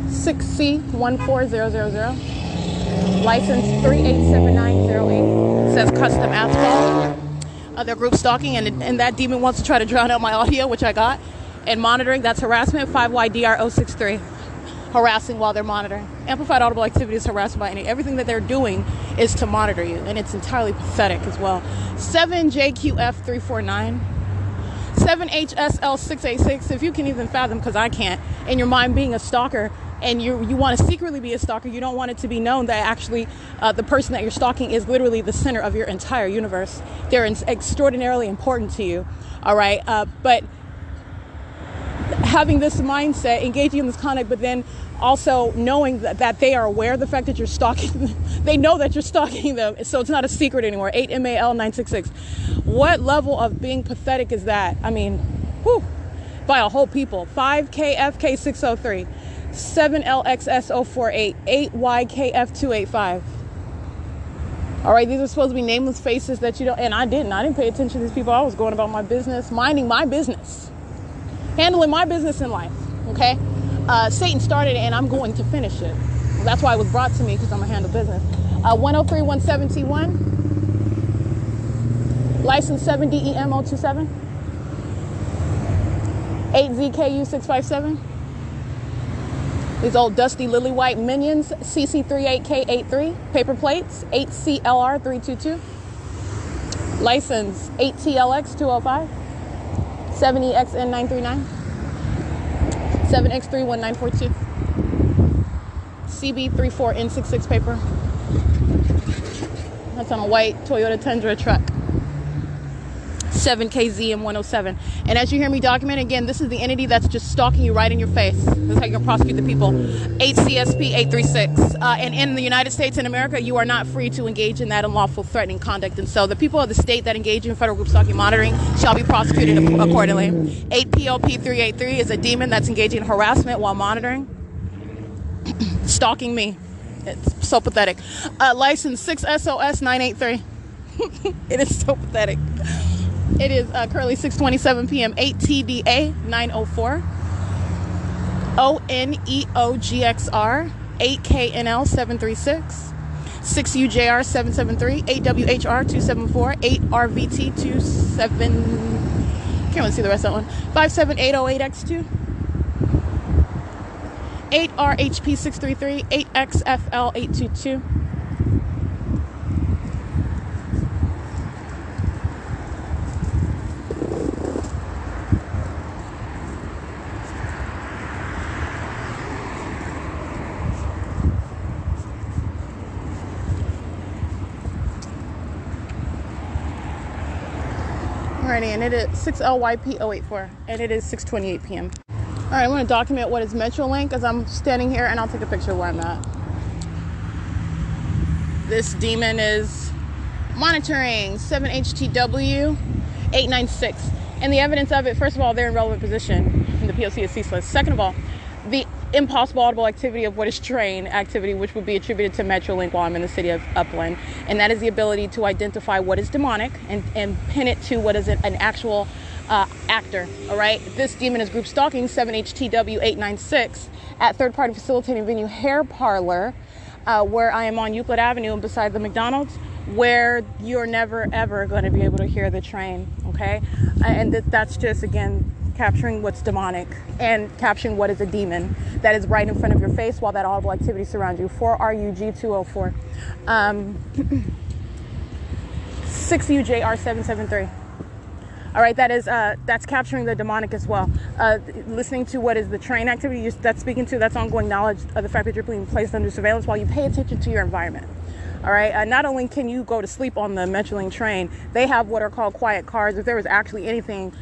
6C 14000, license 387908, says custom asphalt. They're group stalking, and that demon wants to try to drown out my audio, which I got. And monitoring, that's harassment, 5YDR063. Harassing while they're monitoring. Amplified audible activity is harassment by everything that they're doing is to monitor you, and it's entirely pathetic as well. 7JQF349, 7HSL686. If you can even fathom, because I can't, in your mind being a stalker, and you want to secretly be a stalker, you don't want it to be known that actually the person that you're stalking is literally the center of your entire universe. They're extraordinarily important to you. All right, but having this mindset, engaging in this conduct, but then also knowing that they are aware of the fact that you're stalking them. They know that you're stalking them, so it's not a secret anymore. 8MAL966. What level of being pathetic is that? I mean, whew, by a whole people. 5KFK603, 7LXS048, 8YKF285. All right, these are supposed to be nameless faces that you don't, and I didn't pay attention to these people. I was going about my business, minding my business, handling my business in life, okay? Satan started it, and I'm going to finish it. That's why it was brought to me, because I'm going to handle business. 103-171, license 7DEM027, 8ZKU657. These old dusty lily white minions, CC38K83, paper plates, 8CLR322, license 8TLX205, 7EXN939, 7X31942, CB34N66 paper. That's on a white Toyota Tundra truck. 7KZM107. And as you hear me document, again, this is the entity that's just stalking you right in your face. This is how you can prosecute the people. 8CSP836. And in the United States and America, you are not free to engage in that unlawful threatening conduct. And so the people of the state that engage in federal group stalking monitoring shall be prosecuted accordingly. 8POP383 is a demon that's engaging in harassment while monitoring. Stalking me. It's so pathetic. License 6SOS983. It is so pathetic. It is currently 6:27 p.m. 8TDA 904, ONEOGXR 8KNL 736, 6UJR 773, 8WHR 274, 8RVT 27. Can't really see the rest of that one. 57808X2, 8RHP 633, 8XFL 822. Alrighty, and it is 6LYP084, and it is 6:28 p.m. Alright, I'm going to document what is Metrolink as I'm standing here, and I'll take a picture of where I'm at. This demon is monitoring 7HTW896. And the evidence of it, first of all, they're in relevant position, and the P.O.C is ceaseless. Second of all, the impossible audible activity of what is train activity, which would be attributed to Metrolink while I'm in the city of Upland. And that is the ability to identify what is demonic and pin it to what is an actual actor. All right. This demon is group stalking 7HTW896 at third party facilitating venue hair parlor, where I am on Euclid Avenue and beside the McDonald's, where you're never ever going to be able to hear the train. Okay. And that's just, again, capturing what's demonic and capturing what is a demon that is right in front of your face while that audible activity surrounds you. 4RUG204. 6UJR773. All right, that's capturing the demonic as well. Listening to what is the train activity that's speaking to, that's ongoing knowledge of the fact that you're being placed under surveillance while you pay attention to your environment. All right, not only can you go to sleep on the Metrolink train, they have what are called quiet cars. If there was actually anything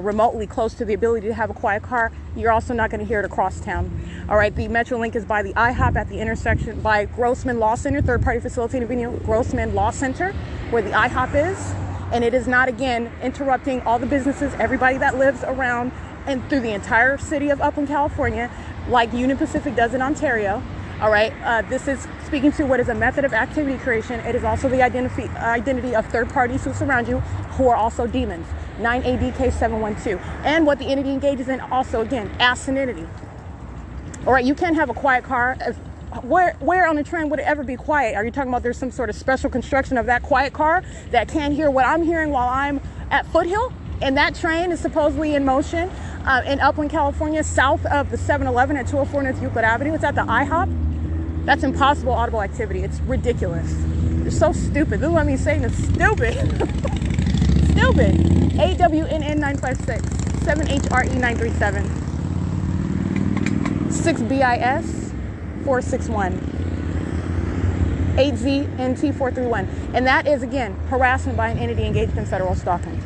remotely close to the ability to have a quiet car, you're also not going to hear it across town. All right, the Metrolink is by the IHOP at the intersection by Grossman Law Center, third party facilitating venue, Grossman Law Center, where the IHOP is. And it is not, again, interrupting all the businesses, everybody that lives around and through the entire city of Upland, California, like Union Pacific does in Ontario. All right, this is speaking to what is a method of activity creation. It is also the identity of third parties who surround you, who are also demons. 9ADK712. And what the entity engages in also, again, asininity. All right, you can't have a quiet car. Where on the train would it ever be quiet? Are you talking about there's some sort of special construction of that quiet car that can't hear what I'm hearing while I'm at Foothill? And that train is supposedly in motion in Upland, California, south of the 7-Eleven at 204 North Euclid Avenue. It's at the IHOP. That's impossible audible activity. It's ridiculous. They're so stupid. This is what I mean saying it's stupid. Stupid. AWNN956, 7HRE937, 6BIS 461, 8ZNT431. And that is, again, harassment by an entity engaged in federal stalking.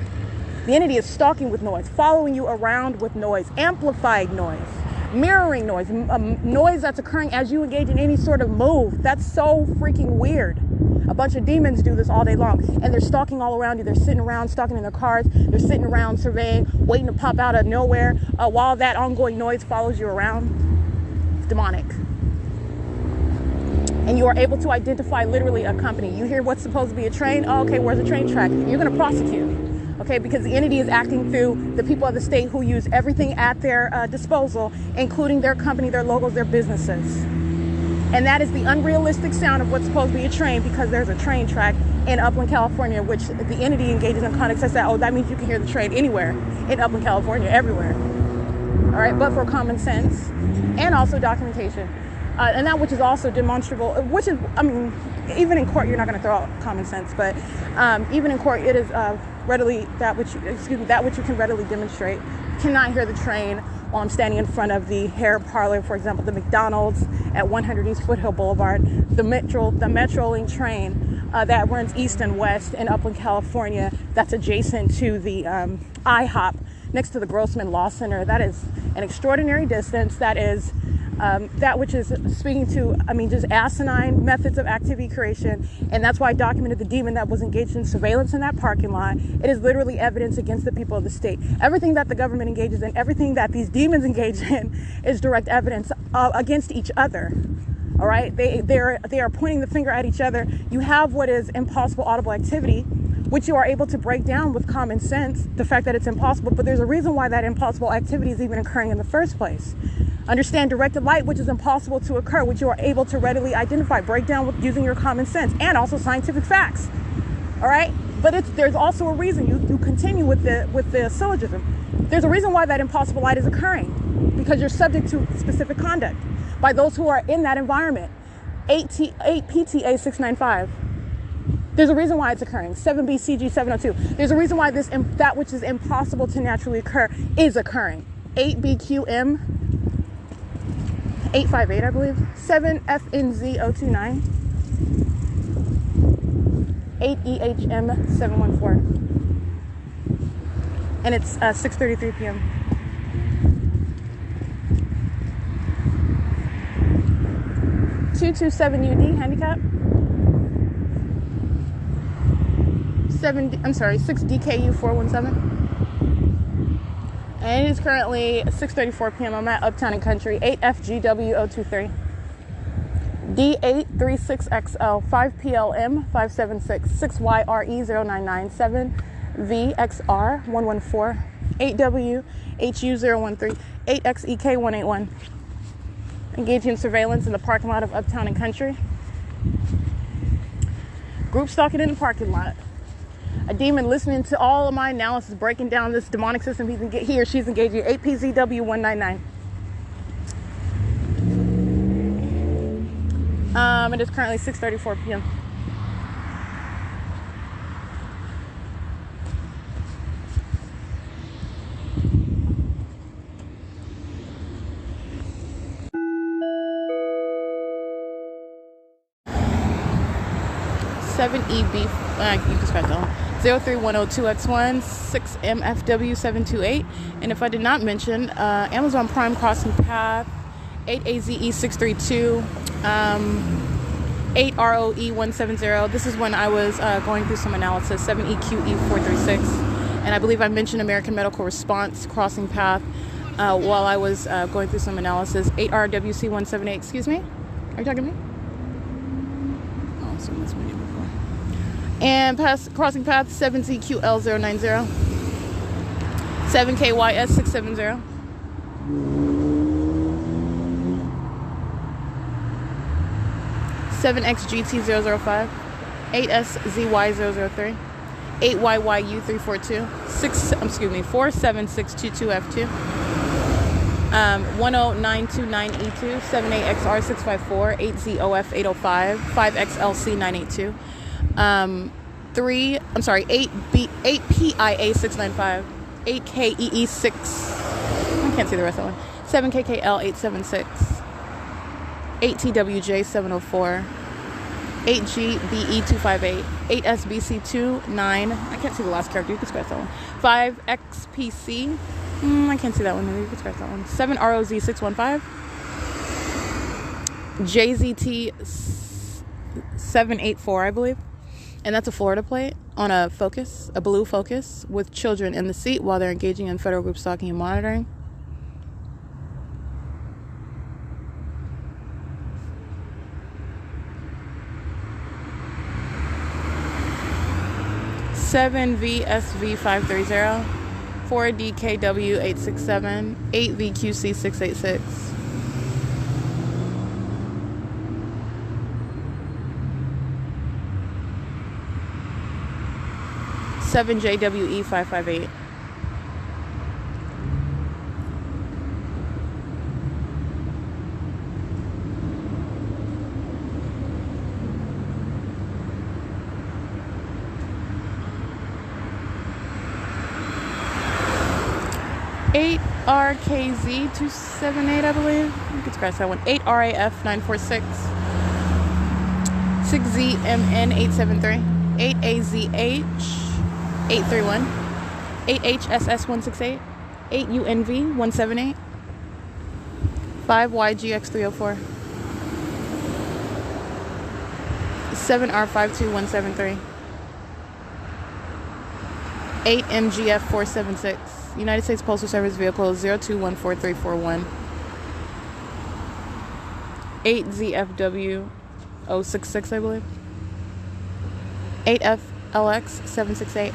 The entity is stalking with noise, following you around with noise, amplified noise, mirroring noise, noise that's occurring as you engage in any sort of move. That's so freaking weird. A bunch of demons do this all day long, and they're stalking all around you. They're sitting around, stalking in their cars. They're sitting around surveying, waiting to pop out of nowhere while that ongoing noise follows you around. It's demonic. And you are able to identify literally a company. You hear what's supposed to be a train. Oh, okay, where's the train track? You're going to prosecute. Okay, because the entity is acting through the people of the state who use everything at their disposal, including their company, their logos, their businesses. And that is the unrealistic sound of what's supposed to be a train, because there's a train track in Upland, California, which the entity engages in conduct such that, oh, that means you can hear the train anywhere in Upland, California, everywhere. All right, but for common sense and also documentation. And that which is also demonstrable, which is, I mean, even in court, you're not going to throw out common sense, but even in court, it is readily that which you can readily demonstrate. You cannot hear the train while I'm standing in front of the hair parlor, for example, the McDonald's at 100 East Foothill Boulevard, the Metrolink train that runs east and west in Upland, California, that's adjacent to the IHOP next to the Grossman Law Center. That is an extraordinary distance. That is that which is speaking to, I mean, just asinine methods of activity creation. And that's why I documented the demon that was engaged in surveillance in that parking lot. It is literally evidence against the people of the state. Everything that the government engages in, everything that these demons engage in is direct evidence against each other. All right. They are pointing the finger at each other. You have what is impossible audible activity, which you are able to break down with common sense, the fact that it's impossible, but there's a reason why that impossible activity is even occurring in the first place. Understand directed light, which is impossible to occur, which you are able to readily identify, break down with using your common sense and also scientific facts. All right, but there's also a reason. You continue with the syllogism. There's a reason why that impossible light is occurring, because you're subject to specific conduct by those who are in that environment. 8PTA695. There's a reason why it's occurring. 7BCG702. There's a reason why that which is impossible to naturally occur is occurring. 8BQM 858, I believe. 7FNZ029. 8EHM714. and it's 6:33 p.m. UD handicap. 6 DKU 417. And it is currently 6:34 p.m. I'm at Uptown and Country. 8FGW 023. D836XL 5PLM 576 6YRE 0997 VXR 114 8W HU 013 8XEK 181. Engaging surveillance in the parking lot of Uptown and Country. Group stalking in the parking lot. A demon listening to all of my analysis, breaking down this demonic system he or she's engaging. 8PZW 199. It is currently 6:34 p.m. (7EB) you can scratch that one. 03102X1 6MFW728. And if I did not mention, Amazon Prime Crossing Path 8AZE632 8ROE170. This is when I was going through some analysis. 7EQE436. And I believe I mentioned American Medical Response Crossing Path while I was going through some analysis. 8RWC178. Excuse me? Are you talking to me? Oh, so that's what I did before. And crossing path 7ZQL090. 7KYS670. 7XGT005, 8SZY003, 8YYU342, 47622F2, 10929E2, 78XR654, 8ZOF805, 5XLC982, 8PIA695, 8KEE6, I can't see the rest of that one, 7KKL876, 8TWJ704, 8GBE258, 8SBC29, I can't see the last character, you can scratch that one, 5XPC, I can't see that one, you can scratch that one, 7ROZ615, JZT784, I believe, and that's a Florida plate on a Focus, a blue Focus, with children in the seat while they're engaging in federal group stalking and monitoring. 7VSV530, 4DKW867, 8VQC686. 7JWE558. 8RKZ278, I believe. You can scratch that one. 8RAF946. 6ZMN873. 8AZH831. 8HSS168. 8UNV178. 5YGX304. 7R52173. 8MGF476. United States Postal Service vehicle 0214341. 8ZFW066, I believe. 8FLX768.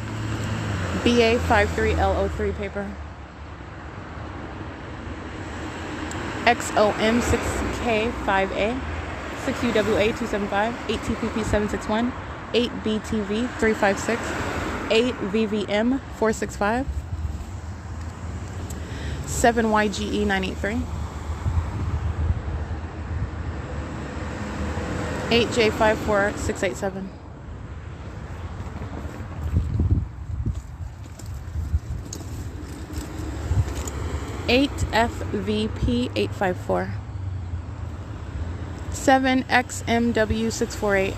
BA53L03 paper. XOM6K5A. 6UWA275. 8TPP761. 8BTV356. 8VVM465. 7YGE983. 8J54687. 8FVP854. 7XMW648.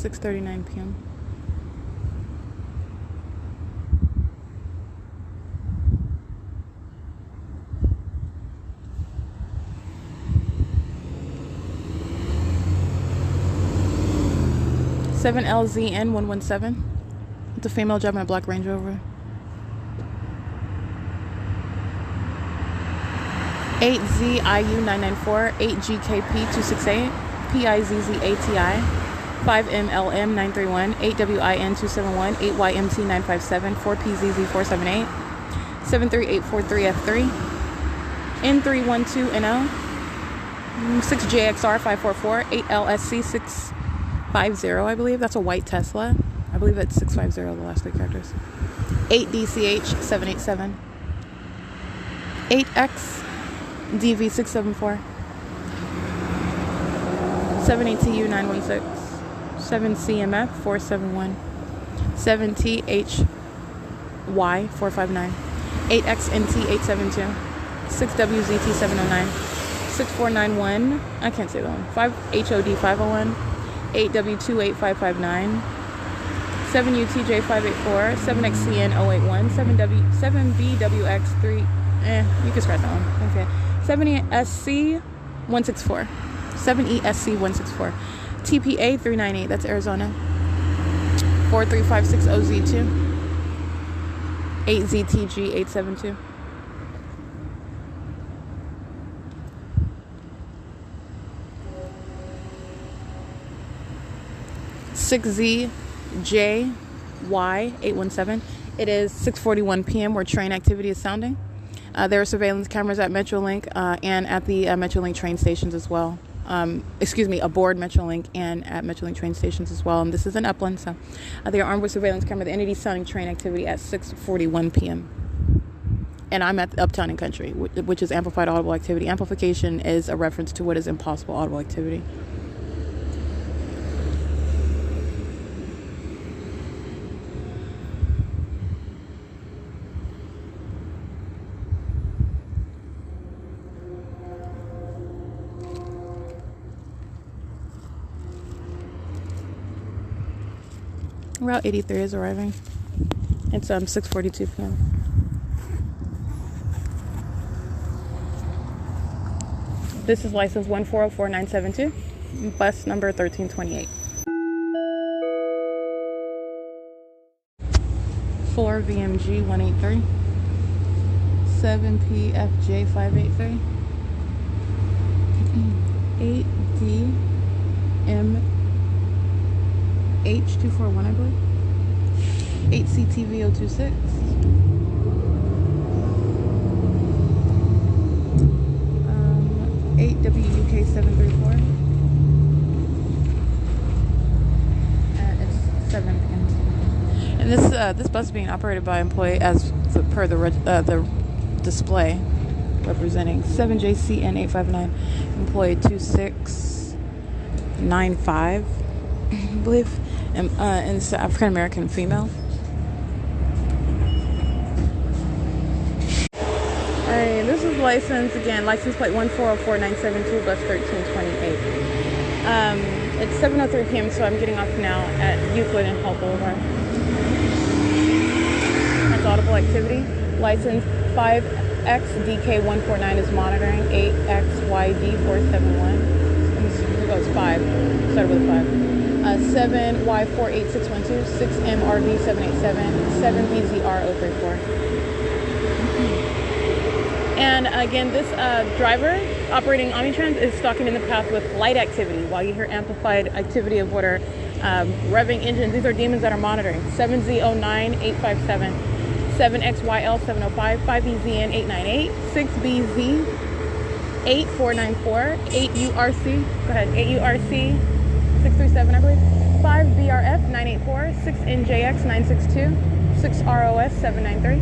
6:39 p.m. LZN 117. It's a female driving a black Range Rover. 8ZIU 994, 8GKP 268, PIZZATI, 5MLM 931, 8WIN 271, 8YMT 957, 4PZZ 478, 73843F3, N312NL, 6JXR 544, 8LSC 650, I believe. That's a white Tesla. I believe it's 650, the last three characters. 8DCH 787, 8X DV 674, 7ATU 916, 7CMF 471, 7THY 459, 8XNT 872, 6WZT 709, 6491, I can't say that one, 5HOD 501, 8W28559, 7UTJ 584, 7XCN 081, 7BWX3, you can scratch that one. Okay. 7ESC 164, 7ESC 164, TPA 398, that's Arizona, 43560Z2, 8ZTG 872. ZJY 817. It is 6:41 p.m. where train activity is sounding. There are surveillance cameras at Metrolink and at the Metrolink train stations as well. Aboard Metrolink and at Metrolink train stations as well. And this is in Upland, so they are armed with surveillance camera. The entity sounding train activity at 6:41 p.m. And I'm at Uptown and Country, which is amplified audible activity. Amplification is a reference to what is impossible audible activity. Route 83 is arriving. It's 6:42 p.m. This is license 1404972, bus number 1328. 4VMG 183, 7PFJ 583, 8DM H241, I believe. 8CTV 026. 8WUK 734. It's 7 p.m. And this bus is being operated by employee as per the display representing 7JCN 859, employee 2695, I believe. And it's an African American female. Alright, this is license plate 1404972, bus 1328. It's 7:03 p.m., so I'm getting off now at Euclid and Hall Boulevard. That's audible activity. License 5XDK149 is monitoring 8XYD471. It goes 5. Started with 5. 7Y48612, 6MRV787, 7BZR034. And again, this driver operating Omnitrans is stalking in the path with light activity, while you hear amplified activity of what are revving engines. These are demons that are monitoring. 7Z09-857, 7XYL705, 5EZN 898, 6BZ8494, 8URC, go ahead, 8URC 637, I believe, 5BRF 984, 6NJX 962, 6ROS 793,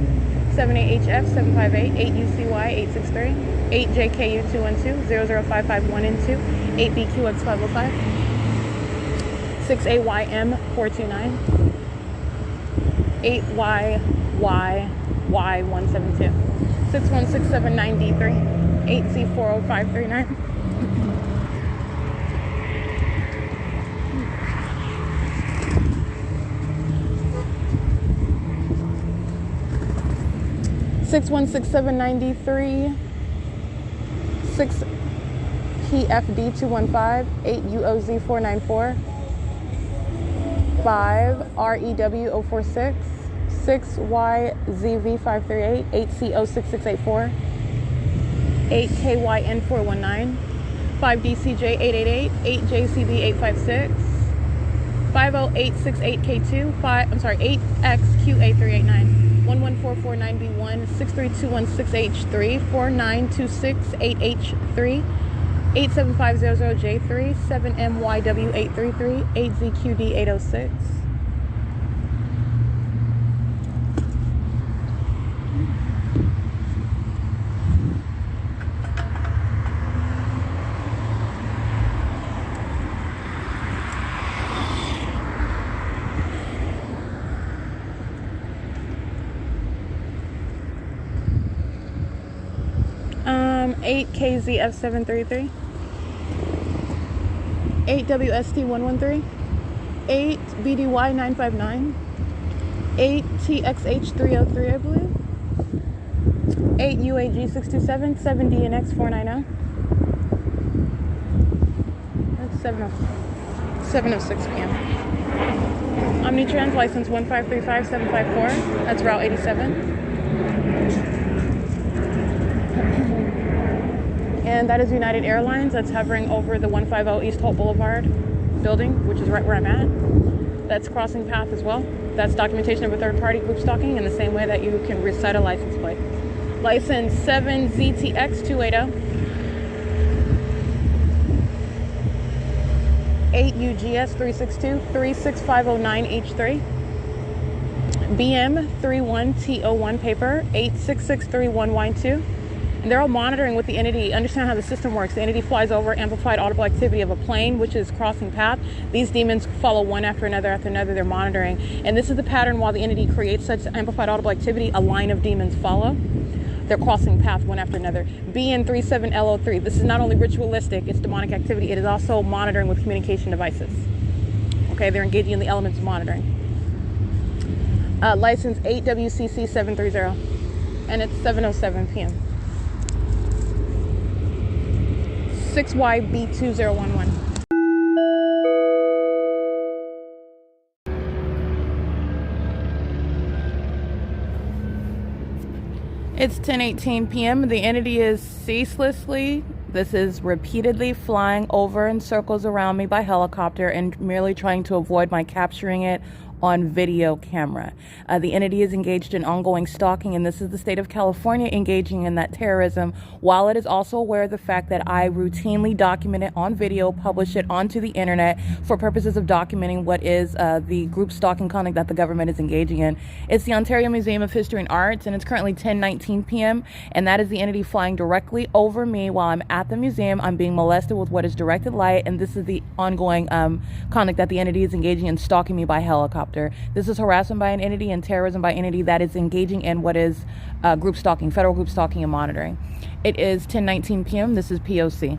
78HF 758, 8UCY 863, 8JKU 212, 00551 and 2, 8BQX 505, 6AYM 429, 8YYY 172, 61679D3, 8Z40539. 616793, 6 PFD 215, 8 UOZ 494, 5 REW 046, 6 YZV 538, 8 CO 6684, 8 KYN 419, 5 DCJ 888, 8 JCB 856, 50868K2, 8XQA 389, 11449B1, 63216H3, 49268H3, 87500J3, 7MYW833, 8ZQD 806. Um, 8 KZF733. 8 WST113, 8 BDY959, 8 TXH303, I believe, 8 UAG627, 7 DNX490. That's 7:06 p.m. Omnitrans license 1535754. That's Route 87. And that is United Airlines. That's hovering over the 150 East Holt Boulevard building, which is right where I'm at. That's crossing path as well. That's documentation of a third-party group stalking in the same way that you can recite a license plate. License 7ZTX280, 8 UGS362, 36509H3, BM31TO1 paper, 86631Y2. And they're all monitoring with the entity. Understand how the system works. The entity flies over amplified audible activity of a plane, which is crossing path. These demons follow one after another. They're monitoring. And this is the pattern while the entity creates such amplified audible activity, a line of demons follow. They're crossing path one after another. BN37LO3. This is not only ritualistic, it's demonic activity. It is also monitoring with communication devices. Okay, they're engaging in the elements of monitoring. License 8WCC730. And it's 7:07 p.m. 6YB2011. It's 10:18 p.m. The entity is ceaselessly, this is repeatedly flying over in circles around me by helicopter and merely trying to avoid my capturing it on video camera. The entity is engaged in ongoing stalking, and this is the state of California engaging in that terrorism, while it is also aware of the fact that I routinely document it on video, publish it onto the internet for purposes of documenting what is the group stalking conduct that the government is engaging in. It's the Ontario Museum of History and Arts, and it's currently 10:19 p.m., and that is the entity flying directly over me while I'm at the museum. I'm being molested with what is directed light, and this is the ongoing conduct that the entity is engaging in, stalking me by helicopter. This is harassment by an entity and terrorism by entity that is engaging in what is group stalking, federal group stalking and monitoring. It is 10:19 p.m. This is P.O.C.